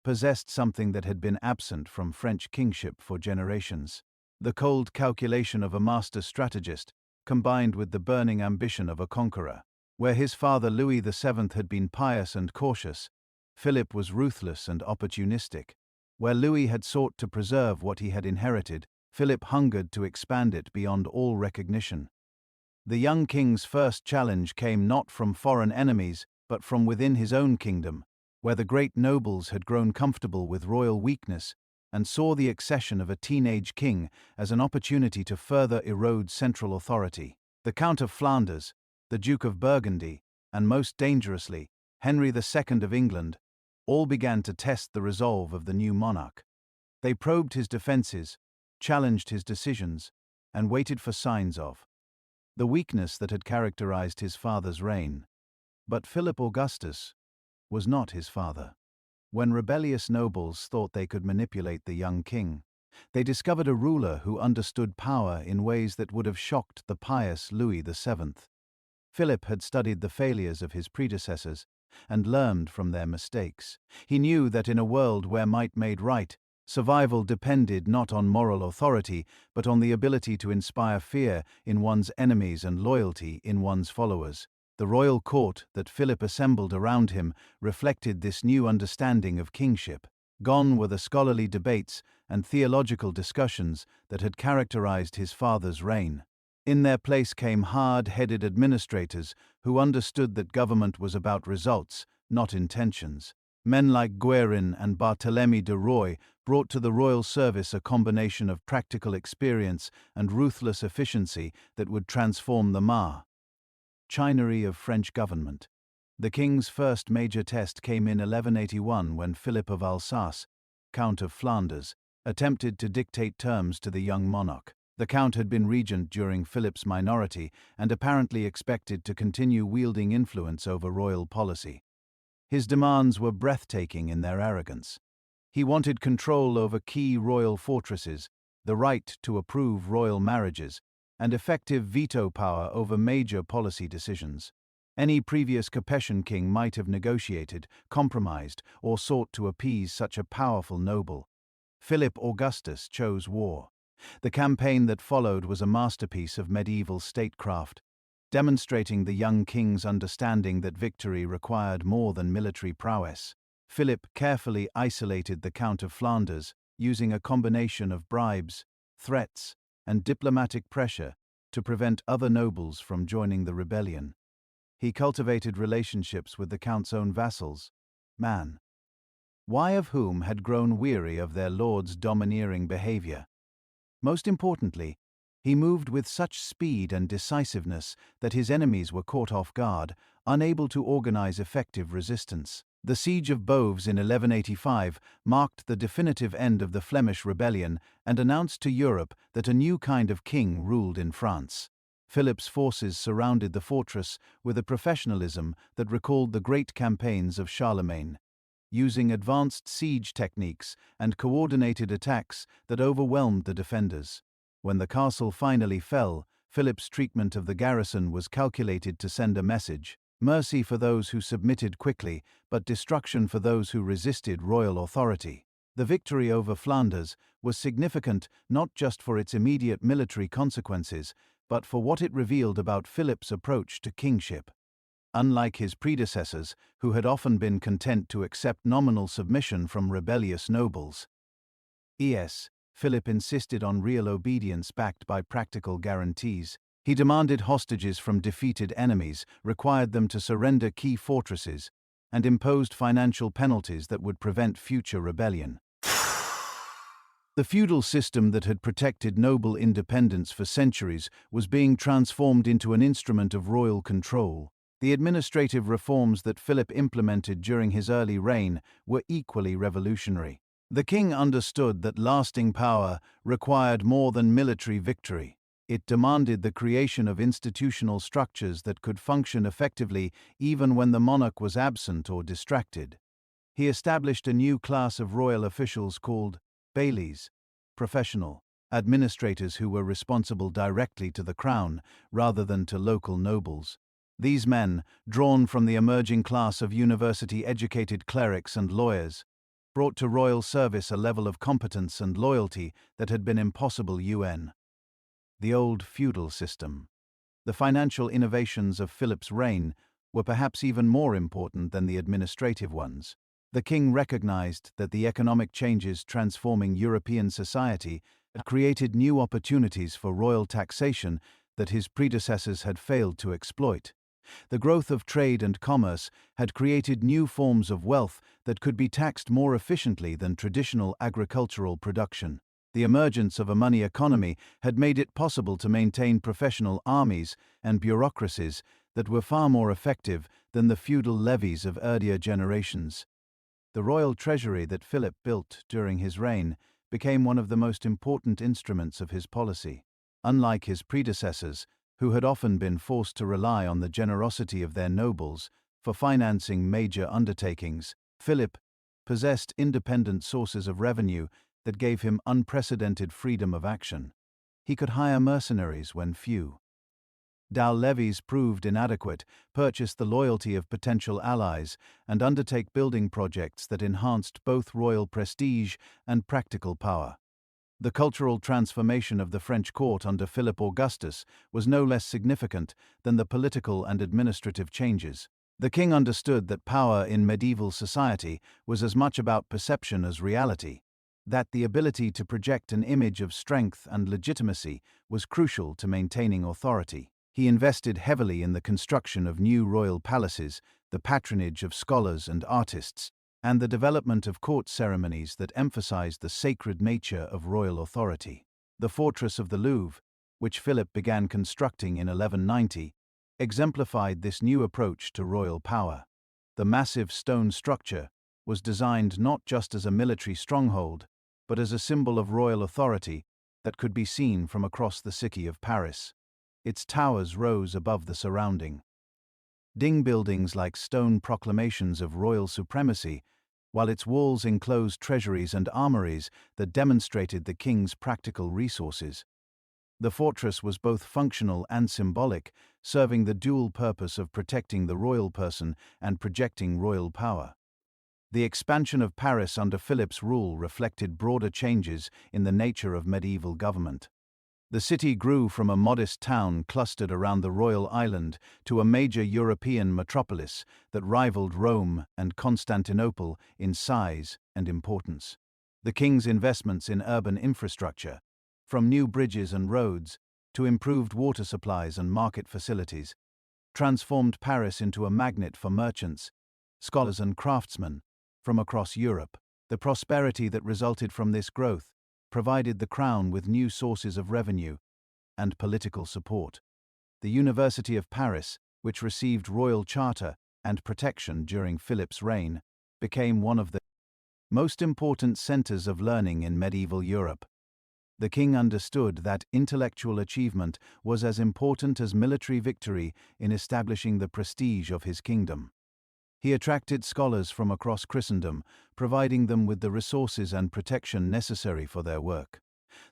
possessed something that had been absent from French kingship for generations: the cold calculation of a master strategist, combined with the burning ambition of a conqueror. Where his father Louis VII had been pious and cautious, Philip was ruthless and opportunistic. Where Louis had sought to preserve what he had inherited, Philip hungered to expand it beyond all recognition. The young king's first challenge came not from foreign enemies, but from within his own kingdom, where the great nobles had grown comfortable with royal weakness and saw the accession of a teenage king as an opportunity to further erode central authority. The Count of Flanders, the Duke of Burgundy, and most dangerously, Henry II of England, all began to test the resolve of the new monarch. They probed his defenses, challenged his decisions, and waited for signs of the weakness that had characterized his father's reign. But Philip Augustus was not his father. When rebellious nobles thought they could manipulate the young king, they discovered a ruler who understood power in ways that would have shocked the pious Louis VII. Philip had studied the failures of his predecessors and learned from their mistakes. He knew that in a world where might made right, survival depended not on moral authority, but on the ability to inspire fear in one's enemies and loyalty in one's followers. The royal court that Philip assembled around him reflected this new understanding of kingship. Gone were the scholarly debates and theological discussions that had characterized his father's reign. In their place came hard-headed administrators who understood that government was about results, not intentions. Men like Guérin and Barthélemy de Roy brought to the royal service a combination of practical experience and ruthless efficiency that would transform the machinery of French government. The king's first major test came in 1181 when Philip of Alsace, Count of Flanders, attempted to dictate terms to the young monarch. The count had been regent during Philip's minority and apparently expected to continue wielding influence over royal policy. His demands were breathtaking in their arrogance. He wanted control over key royal fortresses, the right to approve royal marriages, and effective veto power over major policy decisions. Any previous Capetian king might have negotiated, compromised, or sought to appease such a powerful noble. Philip Augustus chose war. The campaign that followed was a masterpiece of medieval statecraft, demonstrating the young king's understanding that victory required more than military prowess. Philip carefully isolated the Count of Flanders, using a combination of bribes, threats, and diplomatic pressure to prevent other nobles from joining the rebellion. He cultivated relationships with the Count's own vassals, why of whom had grown weary of their lord's domineering behavior. Most importantly, he moved with such speed and decisiveness that his enemies were caught off guard, unable to organize effective resistance. The Siege of Boves in 1185 marked the definitive end of the Flemish rebellion and announced to Europe that a new kind of king ruled in France. Philip's forces surrounded the fortress with a professionalism that recalled the great campaigns of Charlemagne. using advanced siege techniques and coordinated attacks that overwhelmed the defenders. When the castle finally fell, Philip's treatment of the garrison was calculated to send a message: mercy for those who submitted quickly, but destruction for those who resisted royal authority. The victory over Flanders was significant not just for its immediate military consequences, but for what it revealed about Philip's approach to kingship. Unlike his predecessors, who had often been content to accept nominal submission from rebellious nobles, Philip insisted on real obedience backed by practical guarantees. He demanded hostages from defeated enemies, required them to surrender key fortresses, and imposed financial penalties that would prevent future rebellion. The feudal system that had protected noble independence for centuries was being transformed into an instrument of royal control. The administrative reforms that Philip implemented during his early reign were equally revolutionary. The king understood that lasting power required more than military victory. It demanded the creation of institutional structures that could function effectively even when the monarch was absent or distracted. He established a new class of royal officials called bailies, professional administrators who were responsible directly to the crown rather than to local nobles. These men, drawn from the emerging class of university-educated clerics and lawyers, brought to royal service a level of competence and loyalty that had been impossible UN. The old feudal system. The financial innovations of Philip's reign were perhaps even more important than the administrative ones. The king recognized that the economic changes transforming European society had created new opportunities for royal taxation that his predecessors had failed to exploit. The growth of trade and commerce had created new forms of wealth that could be taxed more efficiently than traditional agricultural production. The emergence of a money economy had made it possible to maintain professional armies and bureaucracies that were far more effective than the feudal levies of earlier generations. The royal treasury that Philip built during his reign became one of the most important instruments of his policy. Unlike his predecessors, who had often been forced to rely on the generosity of their nobles for financing major undertakings, Philip possessed independent sources of revenue that gave him unprecedented freedom of action. He could hire mercenaries when few levies proved inadequate, purchase the loyalty of potential allies, and undertake building projects that enhanced both royal prestige and practical power. The cultural transformation of the French court under Philip Augustus was no less significant than the political and administrative changes. The king understood that power in medieval society was as much about perception as reality, that the ability to project an image of strength and legitimacy was crucial to maintaining authority. He invested heavily in the construction of new royal palaces, the patronage of scholars and artists, and the development of court ceremonies that emphasized the sacred nature of royal authority. The fortress of the Louvre, which Philip began constructing in 1190, exemplified this new approach to royal power. The massive stone structure was designed not just as a military stronghold, but as a symbol of royal authority that could be seen from across the city of Paris. Its towers rose above the surrounding buildings like stone proclamations of royal supremacy, while its walls enclosed treasuries and armories that demonstrated the king's practical resources. The fortress was both functional and symbolic, serving the dual purpose of protecting the royal person and projecting royal power. The expansion of Paris under Philip's rule reflected broader changes in the nature of medieval government. The city grew from a modest town clustered around the royal island to a major European metropolis that rivaled Rome and Constantinople in size and importance. The king's investments in urban infrastructure, from new bridges and roads to improved water supplies and market facilities, transformed Paris into a magnet for merchants, scholars and craftsmen from across Europe. The prosperity that resulted from this growth provided the crown with new sources of revenue and political support. The University of Paris, which received royal charter and protection during Philip's reign, became one of the most important centers of learning in medieval Europe. The king understood that intellectual achievement was as important as military victory in establishing the prestige of his kingdom. He attracted scholars from across Christendom, providing them with the resources and protection necessary for their work.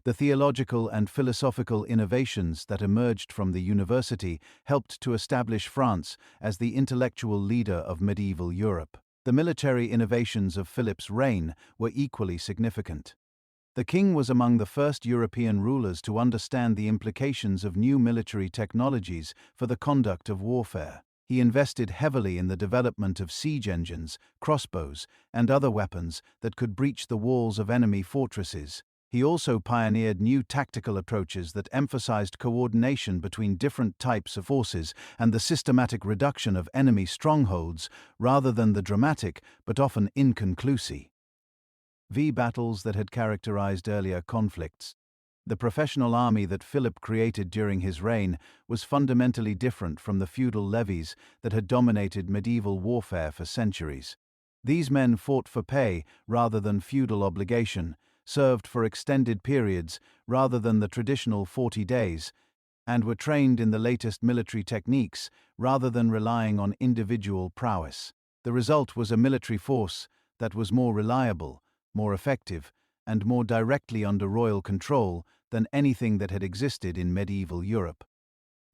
The theological and philosophical innovations that emerged from the university helped to establish France as the intellectual leader of medieval Europe. The military innovations of Philip's reign were equally significant. The king was among the first European rulers to understand the implications of new military technologies for the conduct of warfare. He invested heavily in the development of siege engines, crossbows, and other weapons that could breach the walls of enemy fortresses. He also pioneered new tactical approaches that emphasized coordination between different types of forces and the systematic reduction of enemy strongholds rather than the dramatic but often inconclusive battles that had characterized earlier conflicts. The professional army that Philip created during his reign was fundamentally different from the feudal levies that had dominated medieval warfare for centuries. These men fought for pay rather than feudal obligation, served for extended periods rather than the traditional 40 days, and were trained in the latest military techniques rather than relying on individual prowess. The result was a military force that was more reliable, more effective, and more directly under royal control than anything that had existed in medieval Europe.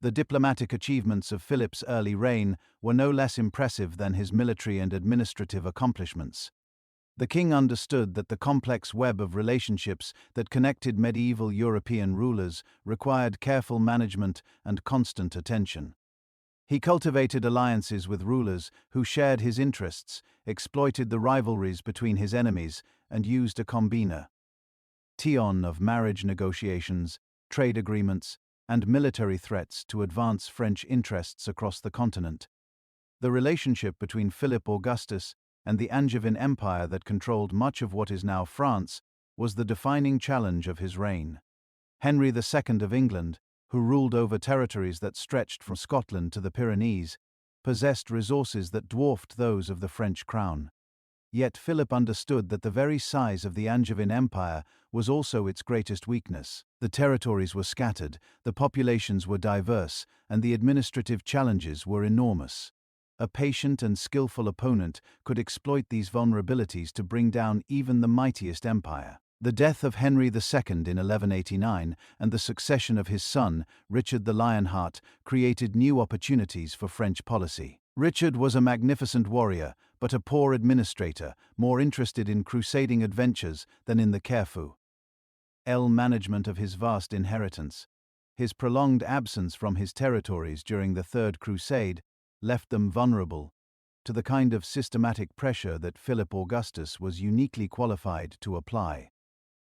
The diplomatic achievements of Philip's early reign were no less impressive than his military and administrative accomplishments. The king understood that the complex web of relationships that connected medieval European rulers required careful management and constant attention. He cultivated alliances with rulers who shared his interests, exploited the rivalries between his enemies, and used a combination of marriage negotiations, trade agreements, and military threats to advance French interests across the continent. The relationship between Philip Augustus and the Angevin Empire that controlled much of what is now France was the defining challenge of his reign. Henry II of England, who ruled over territories that stretched from Scotland to the Pyrenees, possessed resources that dwarfed those of the French crown. Yet Philip understood that the very size of the Angevin Empire was also its greatest weakness. The territories were scattered, the populations were diverse, and the administrative challenges were enormous. A patient and skillful opponent could exploit these vulnerabilities to bring down even the mightiest empire. The death of Henry II in 1189 and the succession of his son, Richard the Lionheart, created new opportunities for French policy. Richard was a magnificent warrior, but a poor administrator, more interested in crusading adventures than in the careful management of his vast inheritance. His prolonged absence from his territories during the Third Crusade left them vulnerable to the kind of systematic pressure that Philip Augustus was uniquely qualified to apply.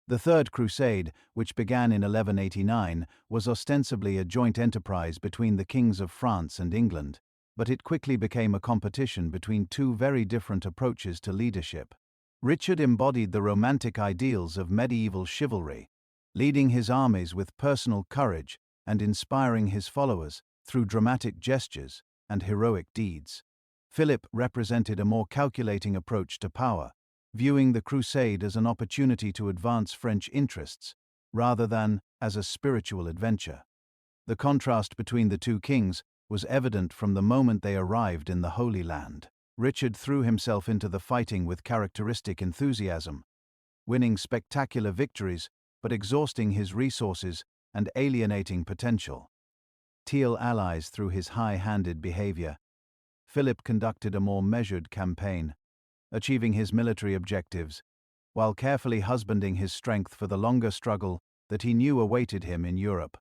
The Third Crusade, which began in 1189, was ostensibly a joint enterprise between the kings of France and England, but it quickly became a competition between two very different approaches to leadership. Richard embodied the romantic ideals of medieval chivalry, leading his armies with personal courage and inspiring his followers through dramatic gestures and heroic deeds. Philip represented a more calculating approach to power, viewing the crusade as an opportunity to advance French interests, rather than as a spiritual adventure. The contrast between the two kings was evident from the moment they arrived in the Holy Land. Richard threw himself into the fighting with characteristic enthusiasm, winning spectacular victories but exhausting his resources and alienating potential allies through his high-handed behavior. Philip conducted a more measured campaign, achieving his military objectives, while carefully husbanding his strength for the longer struggle that he knew awaited him in Europe.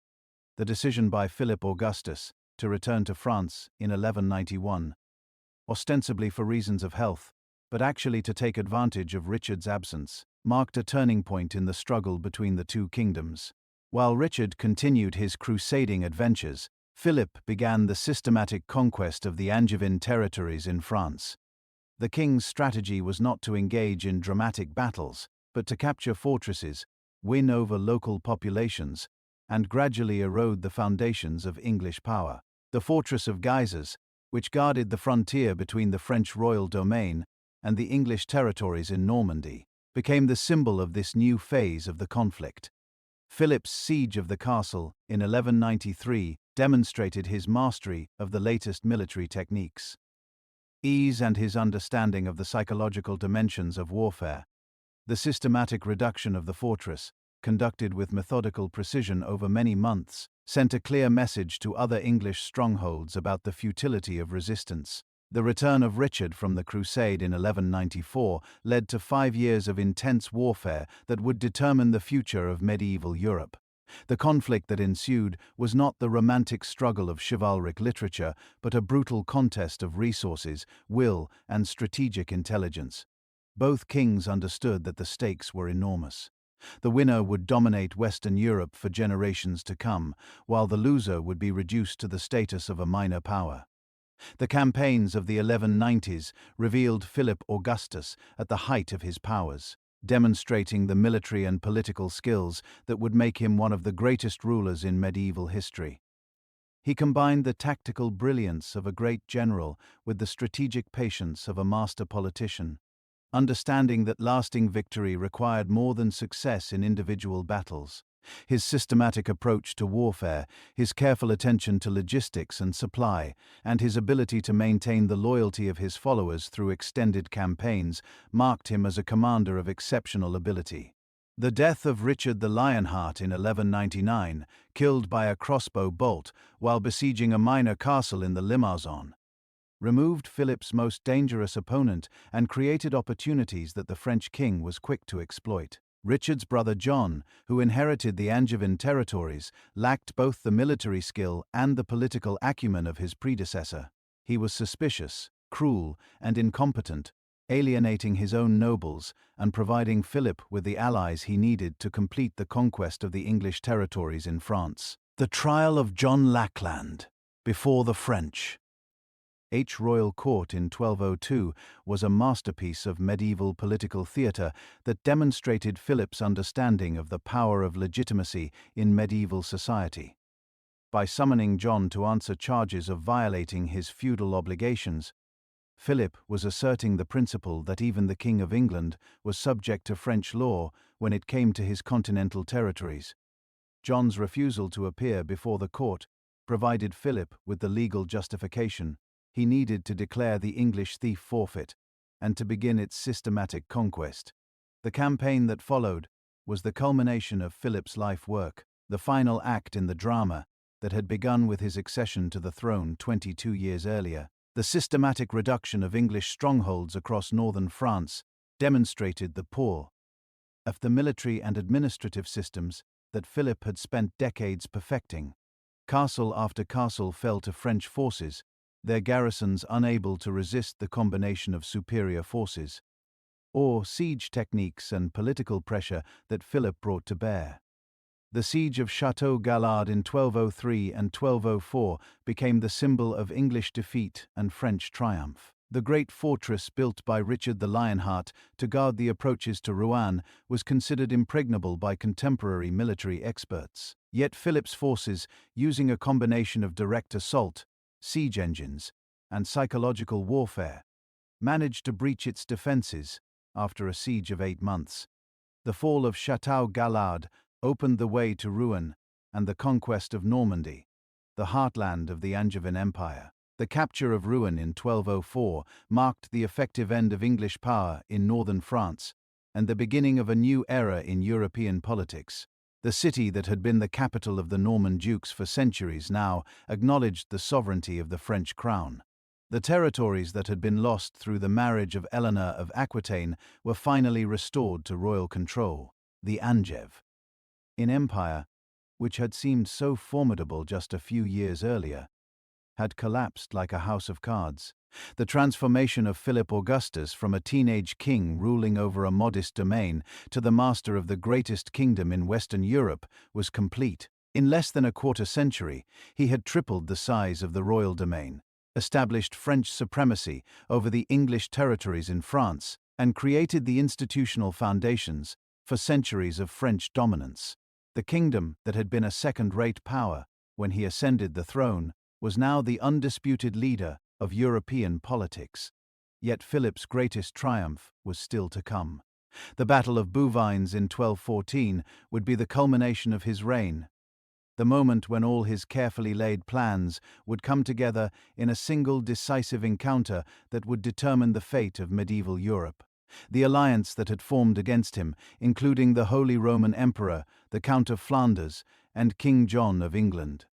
The decision by Philip Augustus to return to France in 1191, ostensibly for reasons of health, but actually to take advantage of Richard's absence, marked a turning point in the struggle between the two kingdoms. While Richard continued his crusading adventures, Philip began the systematic conquest of the Angevin territories in France. The king's strategy was not to engage in dramatic battles, but to capture fortresses, win over local populations, and gradually erode the foundations of English power. The fortress of Guisnes, which guarded the frontier between the French royal domain and the English territories in Normandy, became the symbol of this new phase of the conflict. Philip's siege of the castle in 1193 demonstrated his mastery of the latest military techniques. ease and his understanding of the psychological dimensions of warfare. The systematic reduction of the fortress, conducted with methodical precision over many months, sent a clear message to other English strongholds about the futility of resistance. The return of Richard from the crusade in 1194 led to 5 years of intense warfare that would determine the future of medieval Europe. The conflict that ensued was not the romantic struggle of chivalric literature, but a brutal contest of resources, will, and strategic intelligence. Both kings understood that the stakes were enormous. The winner would dominate Western Europe for generations to come, while the loser would be reduced to the status of a minor power. The campaigns of the 1190s revealed Philip Augustus at the height of his powers, demonstrating the military and political skills that would make him one of the greatest rulers in medieval history. He combined the tactical brilliance of a great general with the strategic patience of a master politician, understanding that lasting victory required more than success in individual battles. His systematic approach to warfare, his careful attention to logistics and supply, and his ability to maintain the loyalty of his followers through extended campaigns marked him as a commander of exceptional ability. The death of Richard the Lionheart in 1199, killed by a crossbow bolt while besieging a minor castle in the Limousin, removed Philip's most dangerous opponent and created opportunities that the French king was quick to exploit. Richard's brother John, who inherited the Angevin territories, lacked both the military skill and the political acumen of his predecessor. He was suspicious, cruel, and incompetent, alienating his own nobles and providing Philip with the allies he needed to complete the conquest of the English territories in France. The trial of John Lackland before the French. Royal Court in 1202 was a masterpiece of medieval political theatre that demonstrated Philip's understanding of the power of legitimacy in medieval society. By summoning John to answer charges of violating his feudal obligations, Philip was asserting the principle that even the King of England was subject to French law when it came to his continental territories. John's refusal to appear before the court provided Philip with the legal justification he needed to declare the English thief forfeit and to begin its systematic conquest. The campaign that followed was the culmination of Philip's life work, the final act in the drama that had begun with his accession to the throne 22 years earlier. The systematic reduction of English strongholds across northern France demonstrated the power of the military and administrative systems that Philip had spent decades perfecting. Castle after castle fell to French forces, their garrisons unable to resist the combination of superior forces, or siege techniques and political pressure that Philip brought to bear. The siege of Château Gallard in 1203 and 1204 became the symbol of English defeat and French triumph. The great fortress built by Richard the Lionheart to guard the approaches to Rouen was considered impregnable by contemporary military experts. Yet Philip's forces, using a combination of direct assault, siege engines, and psychological warfare, managed to breach its defenses after a siege of 8 months. The fall of Château Gallard opened the way to Rouen and the conquest of Normandy, the heartland of the Angevin Empire. The capture of Rouen in 1204 marked the effective end of English power in northern France and the beginning of a new era in European politics. The city that had been the capital of the Norman dukes for centuries now acknowledged the sovereignty of the French crown. The territories that had been lost through the marriage of Eleanor of Aquitaine were finally restored to royal control. The Angeve, an empire which had seemed so formidable just a few years earlier, had collapsed like a house of cards. The transformation of Philip Augustus from a teenage king ruling over a modest domain to the master of the greatest kingdom in Western Europe was complete. In less than a quarter century, he had tripled the size of the royal domain, established French supremacy over the English territories in France, and created the institutional foundations for centuries of French dominance. The kingdom that had been a second-rate power when he ascended the throne was now the undisputed leader of European politics. Yet Philip's greatest triumph was still to come. The Battle of Bouvines in 1214 would be the culmination of his reign. the moment when all his carefully laid plans would come together in a single decisive encounter that would determine the fate of medieval Europe. The alliance that had formed against him, including the Holy Roman Emperor, the Count of Flanders, and King John of England,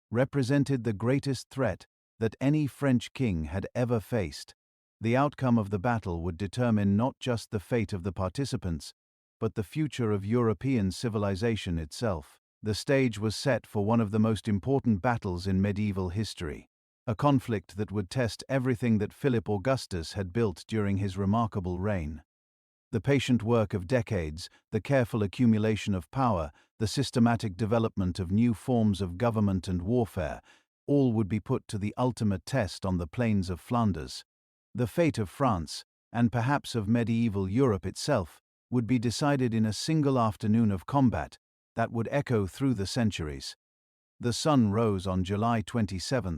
represented the greatest threat that any French king had ever faced. The outcome of the battle would determine not just the fate of the participants, but the future of European civilization itself. The stage was set for one of the most important battles in medieval history, a conflict that would test everything that Philip Augustus had built during his remarkable reign. The patient work of decades, the careful accumulation of power, the systematic development of new forms of government and warfare, all would be put to the ultimate test on the plains of Flanders. The fate of France, and perhaps of medieval Europe itself, would be decided in a single afternoon of combat that would echo through the centuries. The sun rose on July 27,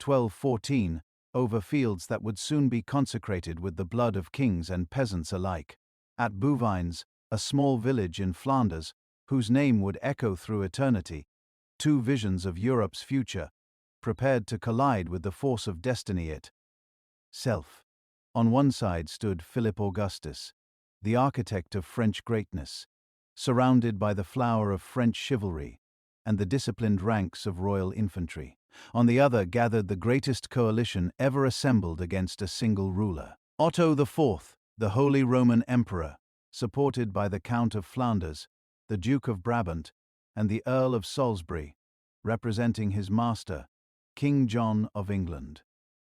1214, over fields that would soon be consecrated with the blood of kings and peasants alike. At Bouvines, a small village in Flanders, whose name would echo through eternity, two visions of Europe's future prepared to collide with the force of destiny itself. On one side stood Philip Augustus, the architect of French greatness, surrounded by the flower of French chivalry and the disciplined ranks of royal infantry. On the other gathered the greatest coalition ever assembled against a single ruler. Otto IV, the Holy Roman Emperor, supported by the Count of Flanders, the Duke of Brabant, and the Earl of Salisbury, representing his master, King John of England.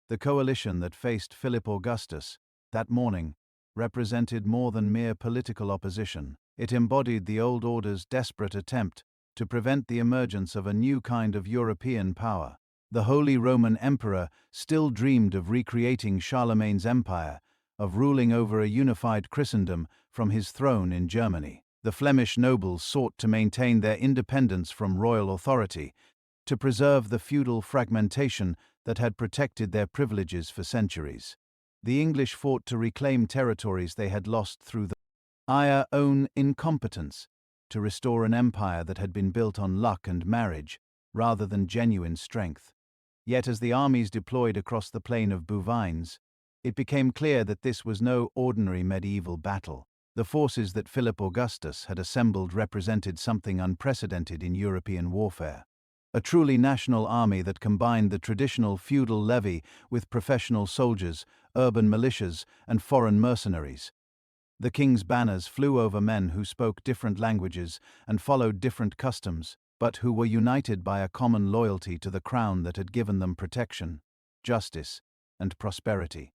The coalition that faced Philip Augustus that morning represented more than mere political opposition. It embodied the old order's desperate attempt to prevent the emergence of a new kind of European power. The Holy Roman Emperor still dreamed of recreating Charlemagne's empire, of ruling over a unified Christendom from his throne in Germany. The Flemish nobles sought to maintain their independence from royal authority, to preserve the feudal fragmentation that had protected their privileges for centuries. The English fought to reclaim territories they had lost through their own incompetence, to restore an empire that had been built on luck and marriage, rather than genuine strength. Yet as the armies deployed across the plain of Bouvines, it became clear that this was no ordinary medieval battle. The forces that Philip Augustus had assembled represented something unprecedented in European warfare. A truly national army that combined the traditional feudal levy with professional soldiers, urban militias, and foreign mercenaries. The king's banners flew over men who spoke different languages and followed different customs, but who were united by a common loyalty to the crown that had given them protection, justice, and prosperity.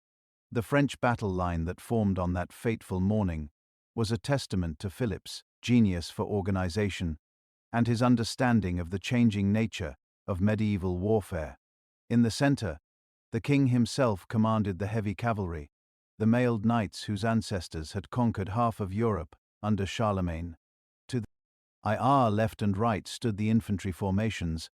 The French battle line that formed on that fateful morning was a testament to Philip's genius for organization and his understanding of the changing nature of medieval warfare. In the center, the king himself commanded the heavy cavalry, the mailed knights whose ancestors had conquered half of Europe under Charlemagne. To the left and right stood the infantry formations,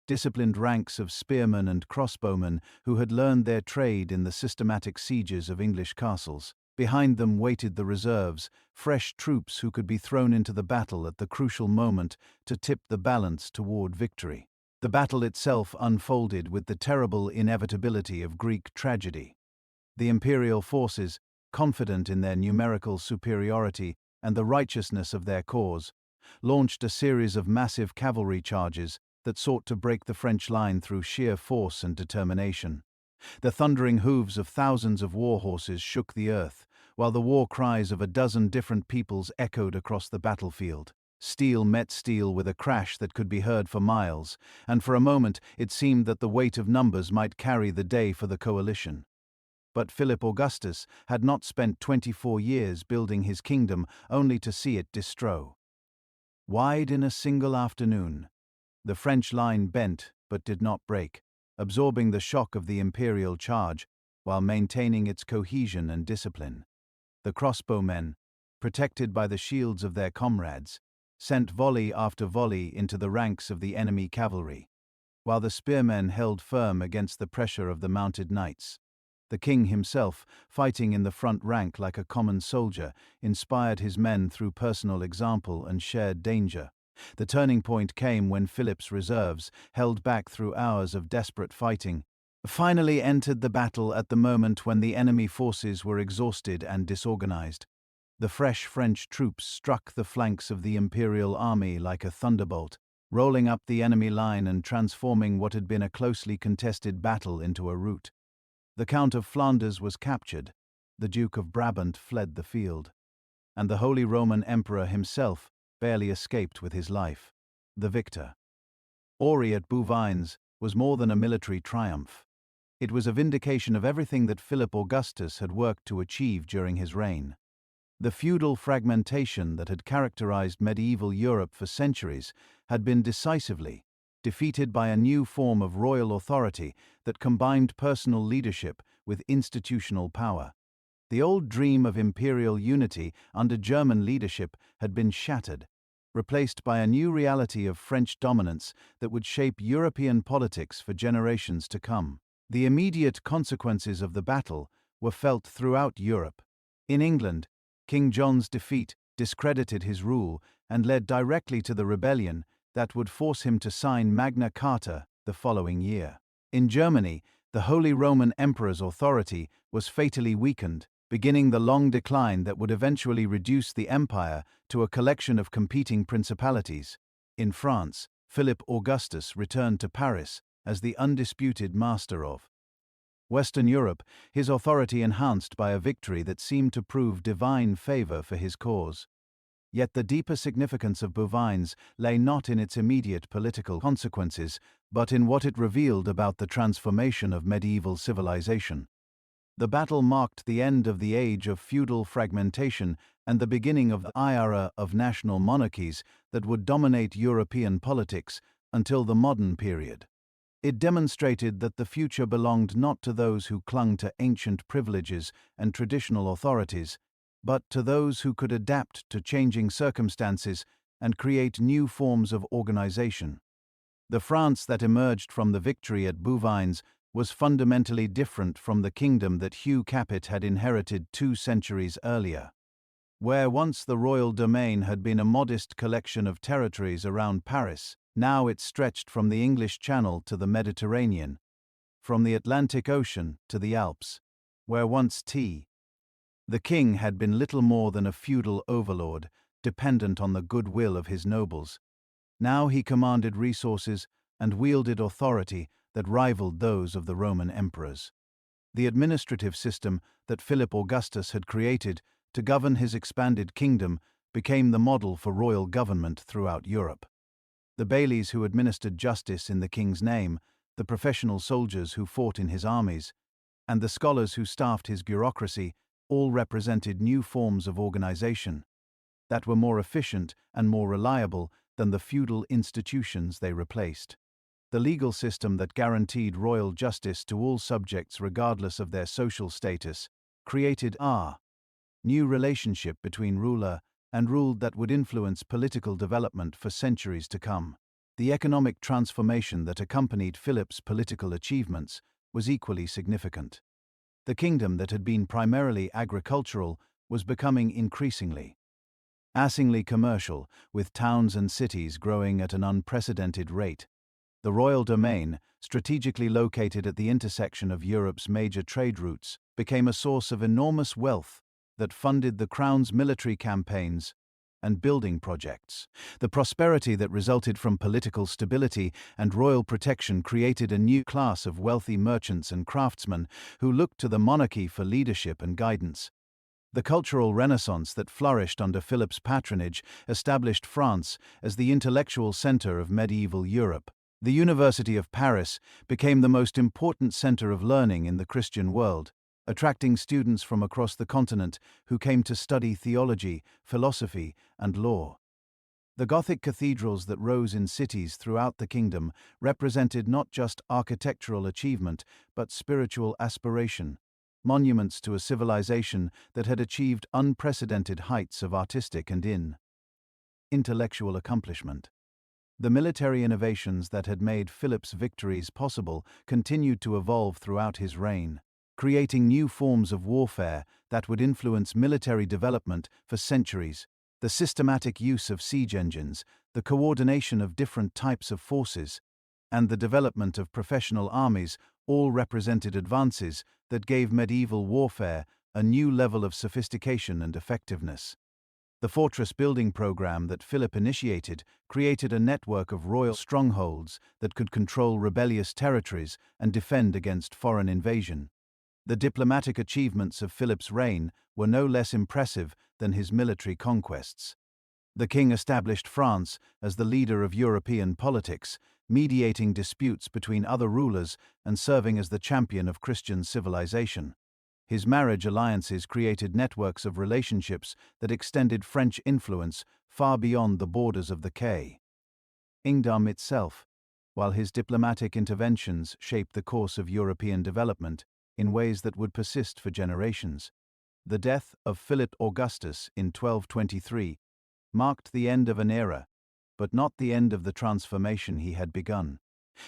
disciplined ranks of spearmen and crossbowmen who had learned their trade in the systematic sieges of English castles. Behind them waited the reserves, fresh troops who could be thrown into the battle at the crucial moment to tip the balance toward victory. The battle itself unfolded with the terrible inevitability of Greek tragedy. The imperial forces, confident in their numerical superiority and the righteousness of their cause, launched a series of massive cavalry charges that sought to break the French line through sheer force and determination. The thundering hooves of thousands of war horses shook the earth, while the war cries of a dozen different peoples echoed across the battlefield. Steel met steel with a crash that could be heard for miles, and for a moment it seemed that the weight of numbers might carry the day for the coalition. But Philip Augustus had not spent 24 years building his kingdom only to see it destroy. Wide in a single afternoon, the French line bent but did not break, absorbing the shock of the imperial charge while maintaining its cohesion and discipline. The crossbowmen, protected by the shields of their comrades, sent volley after volley into the ranks of the enemy cavalry, while the spearmen held firm against the pressure of the mounted knights. The king himself, fighting in the front rank like a common soldier, inspired his men through personal example and shared danger. The turning point came when Philip's reserves, held back through hours of desperate fighting, finally entered the battle at the moment when the enemy forces were exhausted and disorganized. The fresh French troops struck the flanks of the imperial army like a thunderbolt, rolling up the enemy line and transforming what had been a closely contested battle into a rout. The Count of Flanders was captured, the Duke of Brabant fled the field, and the Holy Roman Emperor himself barely escaped with his life, the victor. Ori at Bouvines was more than a military triumph. It was a vindication of everything that Philip Augustus had worked to achieve during his reign. The feudal fragmentation that had characterized medieval Europe for centuries had been decisively defeated by a new form of royal authority that combined personal leadership with institutional power. The old dream of imperial unity under German leadership had been shattered, replaced by a new reality of French dominance that would shape European politics for generations to come. The immediate consequences of the battle were felt throughout Europe. In England, King John's defeat discredited his rule and led directly to the rebellion that would force him to sign Magna Carta the following year. In Germany, the Holy Roman Emperor's authority was fatally weakened, beginning the long decline that would eventually reduce the empire to a collection of competing principalities. In France, Philip Augustus returned to Paris as the undisputed master of Western Europe, his authority enhanced by a victory that seemed to prove divine favor for his cause. Yet the deeper significance of Bouvines lay not in its immediate political consequences, but in what it revealed about the transformation of medieval civilization. The battle marked the end of the age of feudal fragmentation and the beginning of the era of national monarchies that would dominate European politics until the modern period. It demonstrated that the future belonged not to those who clung to ancient privileges and traditional authorities, but to those who could adapt to changing circumstances and create new forms of organization. The France that emerged from the victory at Bouvines was fundamentally different from the kingdom that Hugh Capet had inherited 2 centuries earlier. Where once the royal domain had been a modest collection of territories around Paris, now it stretched from the English Channel to the Mediterranean, from the Atlantic Ocean to the Alps. Where once the king had been little more than a feudal overlord, dependent on the goodwill of his nobles. Now he commanded resources and wielded authority that rivaled those of the Roman emperors. The administrative system that Philip Augustus had created to govern his expanded kingdom became the model for royal government throughout Europe. The bailies who administered justice in the king's name, the professional soldiers who fought in his armies, and the scholars who staffed his bureaucracy all represented new forms of organization that were more efficient and more reliable than the feudal institutions they replaced. The legal system that guaranteed royal justice to all subjects regardless of their social status created a new relationship between ruler and ruled that would influence political development for centuries to come. The economic transformation that accompanied Philip's political achievements was equally significant. The kingdom that had been primarily agricultural was becoming increasingly commercial, with towns and cities growing at an unprecedented rate. The royal domain, strategically located at the intersection of Europe's major trade routes, became a source of enormous wealth that funded the crown's military campaigns and building projects. The prosperity that resulted from political stability and royal protection created a new class of wealthy merchants and craftsmen who looked to the monarchy for leadership and guidance. The cultural renaissance that flourished under Philip's patronage established France as the intellectual center of medieval Europe. The University of Paris became the most important center of learning in the Christian world, attracting students from across the continent who came to study theology, philosophy, and law. The Gothic cathedrals that rose in cities throughout the kingdom represented not just architectural achievement but spiritual aspiration, monuments to a civilization that had achieved unprecedented heights of artistic and intellectual accomplishment. The military innovations that had made Philip's victories possible continued to evolve throughout his reign, creating new forms of warfare that would influence military development for centuries. The systematic use of siege engines, the coordination of different types of forces, and the development of professional armies all represented advances that gave medieval warfare a new level of sophistication and effectiveness. The fortress building program that Philip initiated created a network of royal strongholds that could control rebellious territories and defend against foreign invasion. The diplomatic achievements of Philip's reign were no less impressive than his military conquests. The king established France as the leader of European politics, mediating disputes between other rulers and serving as the champion of Christian civilization. His marriage alliances created networks of relationships that extended French influence far beyond the borders of the kingdom itself, while his diplomatic interventions shaped the course of European development in ways that would persist for generations. The death of Philip Augustus in 1223 marked the end of an era, but not the end of the transformation he had begun.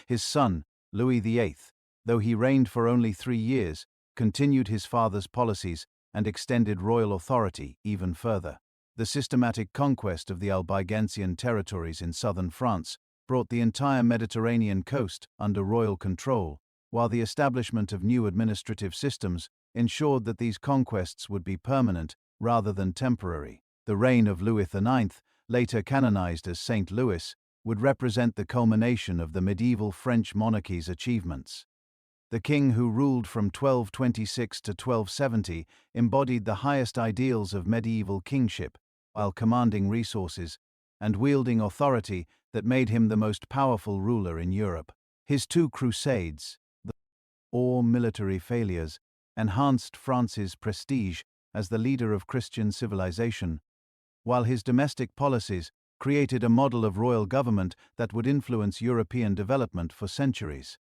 His son, Louis VIII, though he reigned for only 3 years, continued his father's policies and extended royal authority even further. The systematic conquest of the Albigensian territories in southern France brought the entire Mediterranean coast under royal control, while the establishment of new administrative systems ensured that these conquests would be permanent rather than temporary. The reign of Louis IX, later canonized as Saint Louis, would represent the culmination of the medieval French monarchy's achievements. The king who ruled from 1226 to 1270 embodied the highest ideals of medieval kingship, while commanding resources and wielding authority that made him the most powerful ruler in Europe. His 2 crusades, or military failures, enhanced France's prestige as the leader of Christian civilization, while his domestic policies created a model of royal government that would influence European development for centuries.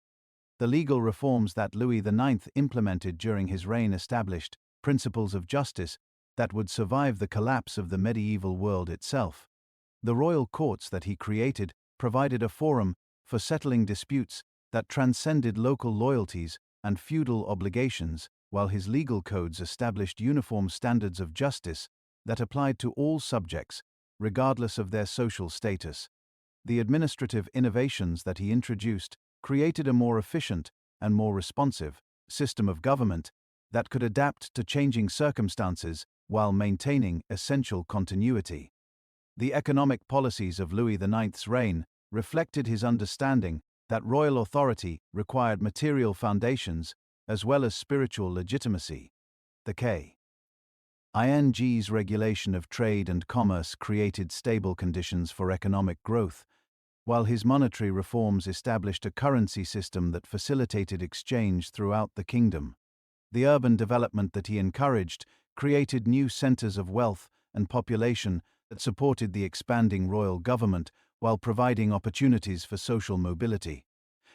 The legal reforms that Louis IX implemented during his reign established principles of justice that would survive the collapse of the medieval world itself. The royal courts that he created provided a forum for settling disputes that transcended local loyalties and feudal obligations, while his legal codes established uniform standards of justice that applied to all subjects, regardless of their social status. The administrative innovations that he introduced created a more efficient and more responsive system of government that could adapt to changing circumstances while maintaining essential continuity. The economic policies of Louis IX's reign reflected his understanding that royal authority required material foundations as well as spiritual legitimacy. The king's regulation of trade and commerce created stable conditions for economic growth, while his monetary reforms established a currency system that facilitated exchange throughout the kingdom. The urban development that he encouraged created new centers of wealth and population that supported the expanding royal government while providing opportunities for social mobility.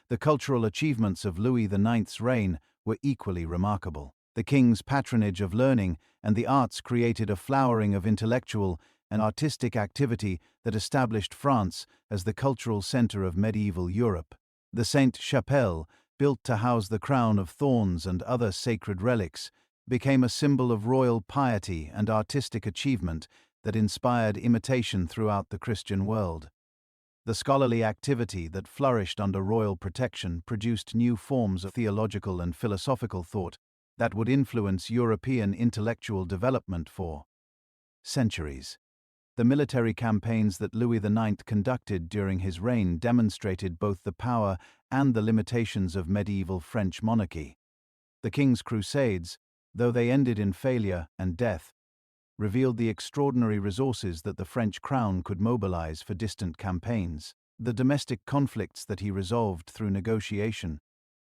The cultural achievements of Louis IX's reign were equally remarkable. The king's patronage of learning and the arts created a flowering of intellectual and artistic activity that established France as the cultural center of medieval Europe. The Sainte-Chapelle, built to house the crown of thorns and other sacred relics, became a symbol of royal piety and artistic achievement that inspired imitation throughout the Christian world. The scholarly activity that flourished under royal protection produced new forms of theological and philosophical thought that would influence European intellectual development for centuries. The military campaigns that Louis IX conducted during his reign demonstrated both the power and the limitations of medieval French monarchy. The king's crusades, though they ended in failure and death, revealed the extraordinary resources that the French crown could mobilize for distant campaigns. The domestic conflicts that he resolved through negotiation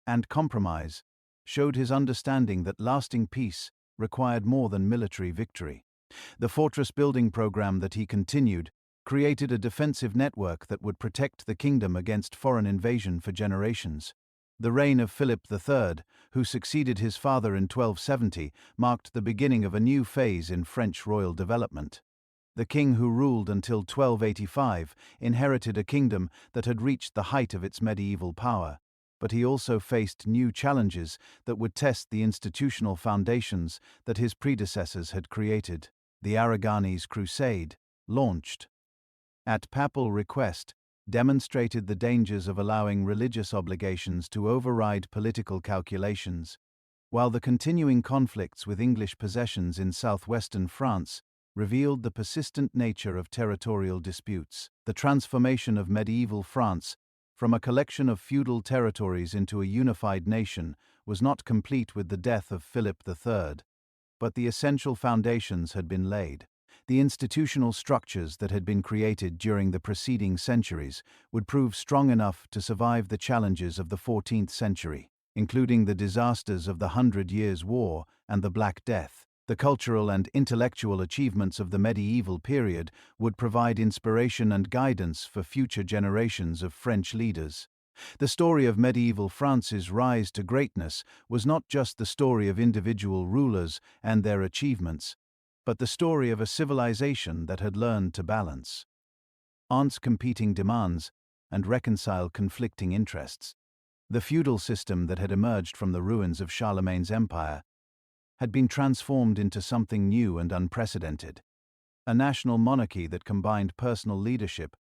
and compromise showed his understanding that lasting peace required more than military victory. The fortress building program that he continued created a defensive network that would protect the kingdom against foreign invasion for generations. The reign of Philip III, who succeeded his father in 1270, marked the beginning of a new phase in French royal development. The king who ruled until 1285 inherited a kingdom that had reached the height of its medieval power, but he also faced new challenges that would test the institutional foundations that his predecessors had created. The Aragonese Crusade, launched at papal request, demonstrated the dangers of allowing religious obligations to override political calculations, while the continuing conflicts with English possessions in southwestern France revealed the persistent nature of territorial disputes. The transformation of medieval France from a collection of feudal territories into a unified nation was not complete with the death of Philip III, but the essential foundations had been laid. The institutional structures that had been created during the preceding centuries would prove strong enough to survive the challenges of the 14th century, including the disasters of the Hundred Years' War and the Black Death. The cultural and intellectual achievements of the medieval period would provide inspiration and guidance for future generations of French leaders. The story of medieval France's rise to greatness was not just the story of individual rulers and their achievements, but the story of a civilization that had learned to balance competing demands and reconcile conflicting interests. The feudal system that had emerged from the ruins of Charlemagne's empire had been transformed into something new and unprecedented. A national monarchy that combined personal leadership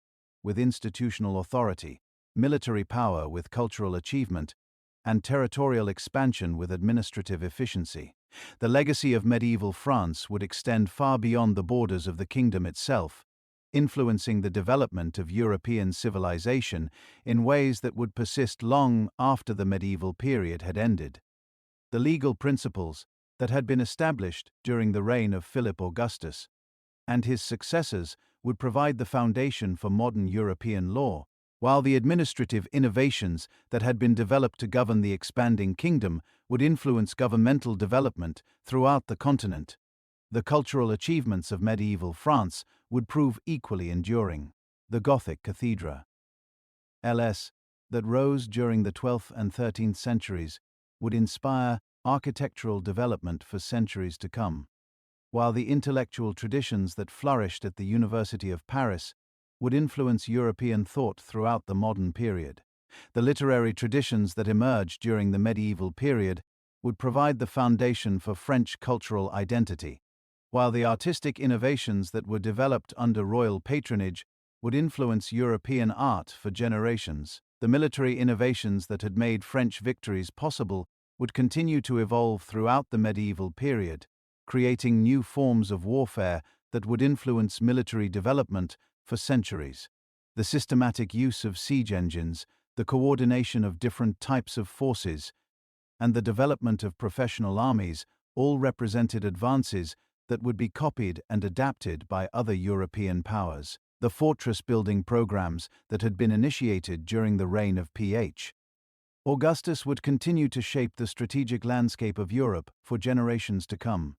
with institutional authority, military power with cultural achievement, and territorial expansion with administrative efficiency. The legacy of medieval France would extend far beyond the borders of the kingdom itself, influencing the development of European civilization in ways that would persist long after the medieval period had ended. The legal principles that had been established during the reign of Philip Augustus and his successors would provide the foundation for modern European law, while the administrative innovations that had been developed to govern the expanding kingdom would influence governmental development throughout the continent. The cultural achievements of medieval France would prove equally enduring. The Gothic cathedrals that rose during the 12th and 13th centuries would inspire architectural development for centuries to come, while the intellectual traditions that flourished at the University of Paris would influence European thought throughout the modern period. The literary traditions that emerged during the medieval period would provide the foundation for French cultural identity, while the artistic innovations that were developed under royal patronage would influence European art for generations. The military innovations that had made French victories possible would continue to evolve throughout the medieval period, creating new forms of warfare that would influence military development for centuries. The systematic use of siege engines, the coordination of different types of forces, and the development of professional armies all represented advances that would be copied and adapted by other European powers. The fortress-building programs that had been initiated during the reign of P.H. Augustus would continue to shape the strategic landscape of Europe for generations to come.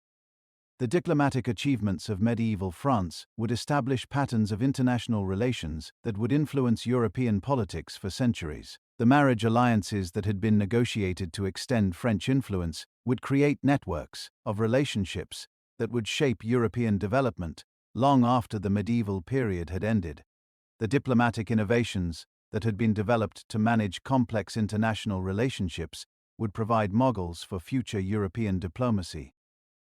The diplomatic achievements of medieval France would establish patterns of international relations that would influence European politics for centuries. The marriage alliances that had been negotiated to extend French influence would create networks of relationships that would shape European development long after the medieval period had ended. The diplomatic innovations that had been developed to manage complex international relationships would provide models for future European diplomacy.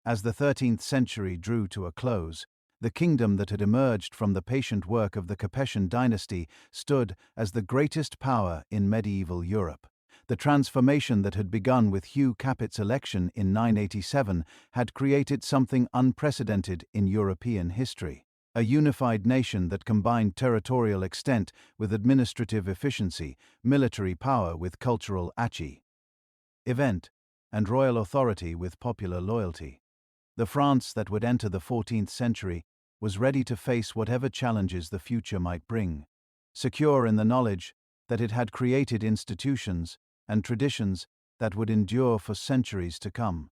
As the 13th century drew to a close, the kingdom that had emerged from the patient work of the Capetian dynasty stood as the greatest power in medieval Europe. The transformation that had begun with Hugh Capet's election in 987 had created something unprecedented in European history. A unified nation that combined territorial extent with administrative efficiency, military power with cultural event, and royal authority with popular loyalty. The France that would enter the 14th century was ready to face whatever challenges the future might bring, secure in the knowledge that it had created institutions and traditions that would endure for centuries to come.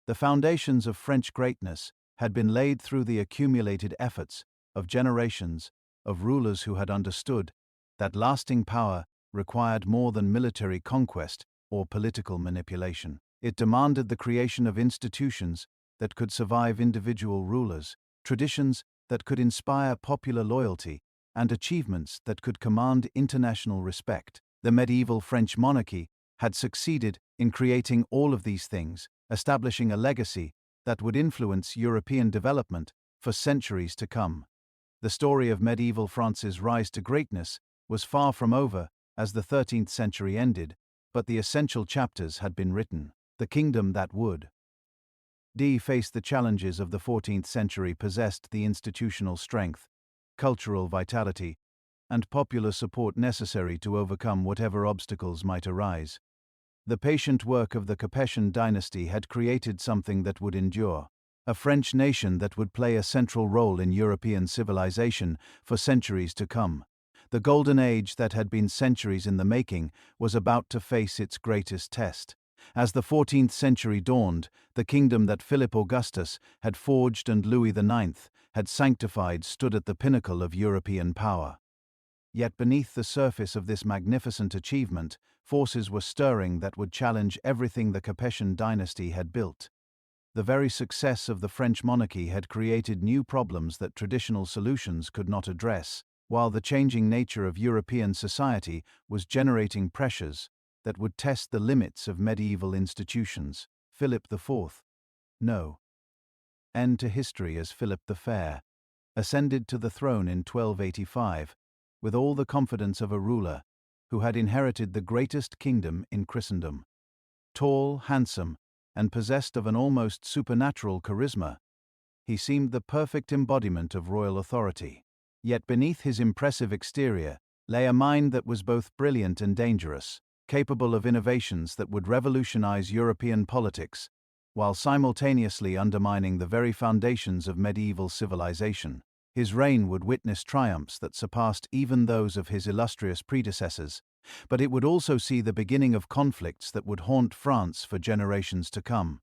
The foundations of French greatness had been laid through the accumulated efforts of generations of rulers who had understood that lasting power required more than military conquest or political manipulation. It demanded the creation of institutions that could survive individual rulers, traditions that could inspire popular loyalty, and achievements that could command international respect. The medieval French monarchy had succeeded in creating all of these things, establishing a legacy that would influence European development for centuries to come. The story of medieval France's rise to greatness was far from over as the 13th century ended, but the essential chapters had been written. The kingdom that would face the challenges of the 14th century possessed the institutional strength, cultural vitality, and popular support necessary to overcome whatever obstacles might arise. The patient work of the Capetian dynasty had created something that would endure, a French nation that would play a central role in European civilization for centuries to come. The golden age that had been centuries in the making was about to face its greatest test. As the 14th century dawned, the kingdom that Philip Augustus had forged and Louis IX had sanctified stood at the pinnacle of European power. Yet beneath the surface of this magnificent achievement, forces were stirring that would challenge everything the Capetian dynasty had built. The very success of the French monarchy had created new problems that traditional solutions could not address, while the changing nature of European society was generating pressures that would test the limits of medieval institutions. Philip IV, no end to history as Philip the Fair, ascended to the throne in 1285, with all the confidence of a ruler who had inherited the greatest kingdom in Christendom. Tall, handsome, and possessed of an almost supernatural charisma, he seemed the perfect embodiment of royal authority. Yet beneath his impressive exterior lay a mind that was both brilliant and dangerous, capable of innovations that would revolutionize European politics, while simultaneously undermining the very foundations of medieval civilization. His reign would witness triumphs that surpassed even those of his illustrious predecessors, but it would also see the beginning of conflicts that would haunt France for generations to come.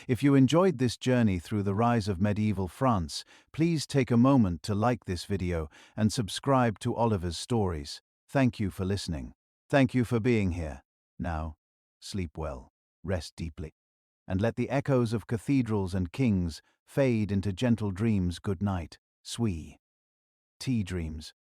If you enjoyed this journey through the rise of medieval France, please take a moment to like this video and subscribe to Oliver's Stories. Thank you for listening. Thank you for being here. Now, sleep well, rest deeply, and let the echoes of cathedrals and kings fade into gentle dreams. Good night, sweet tea dreams.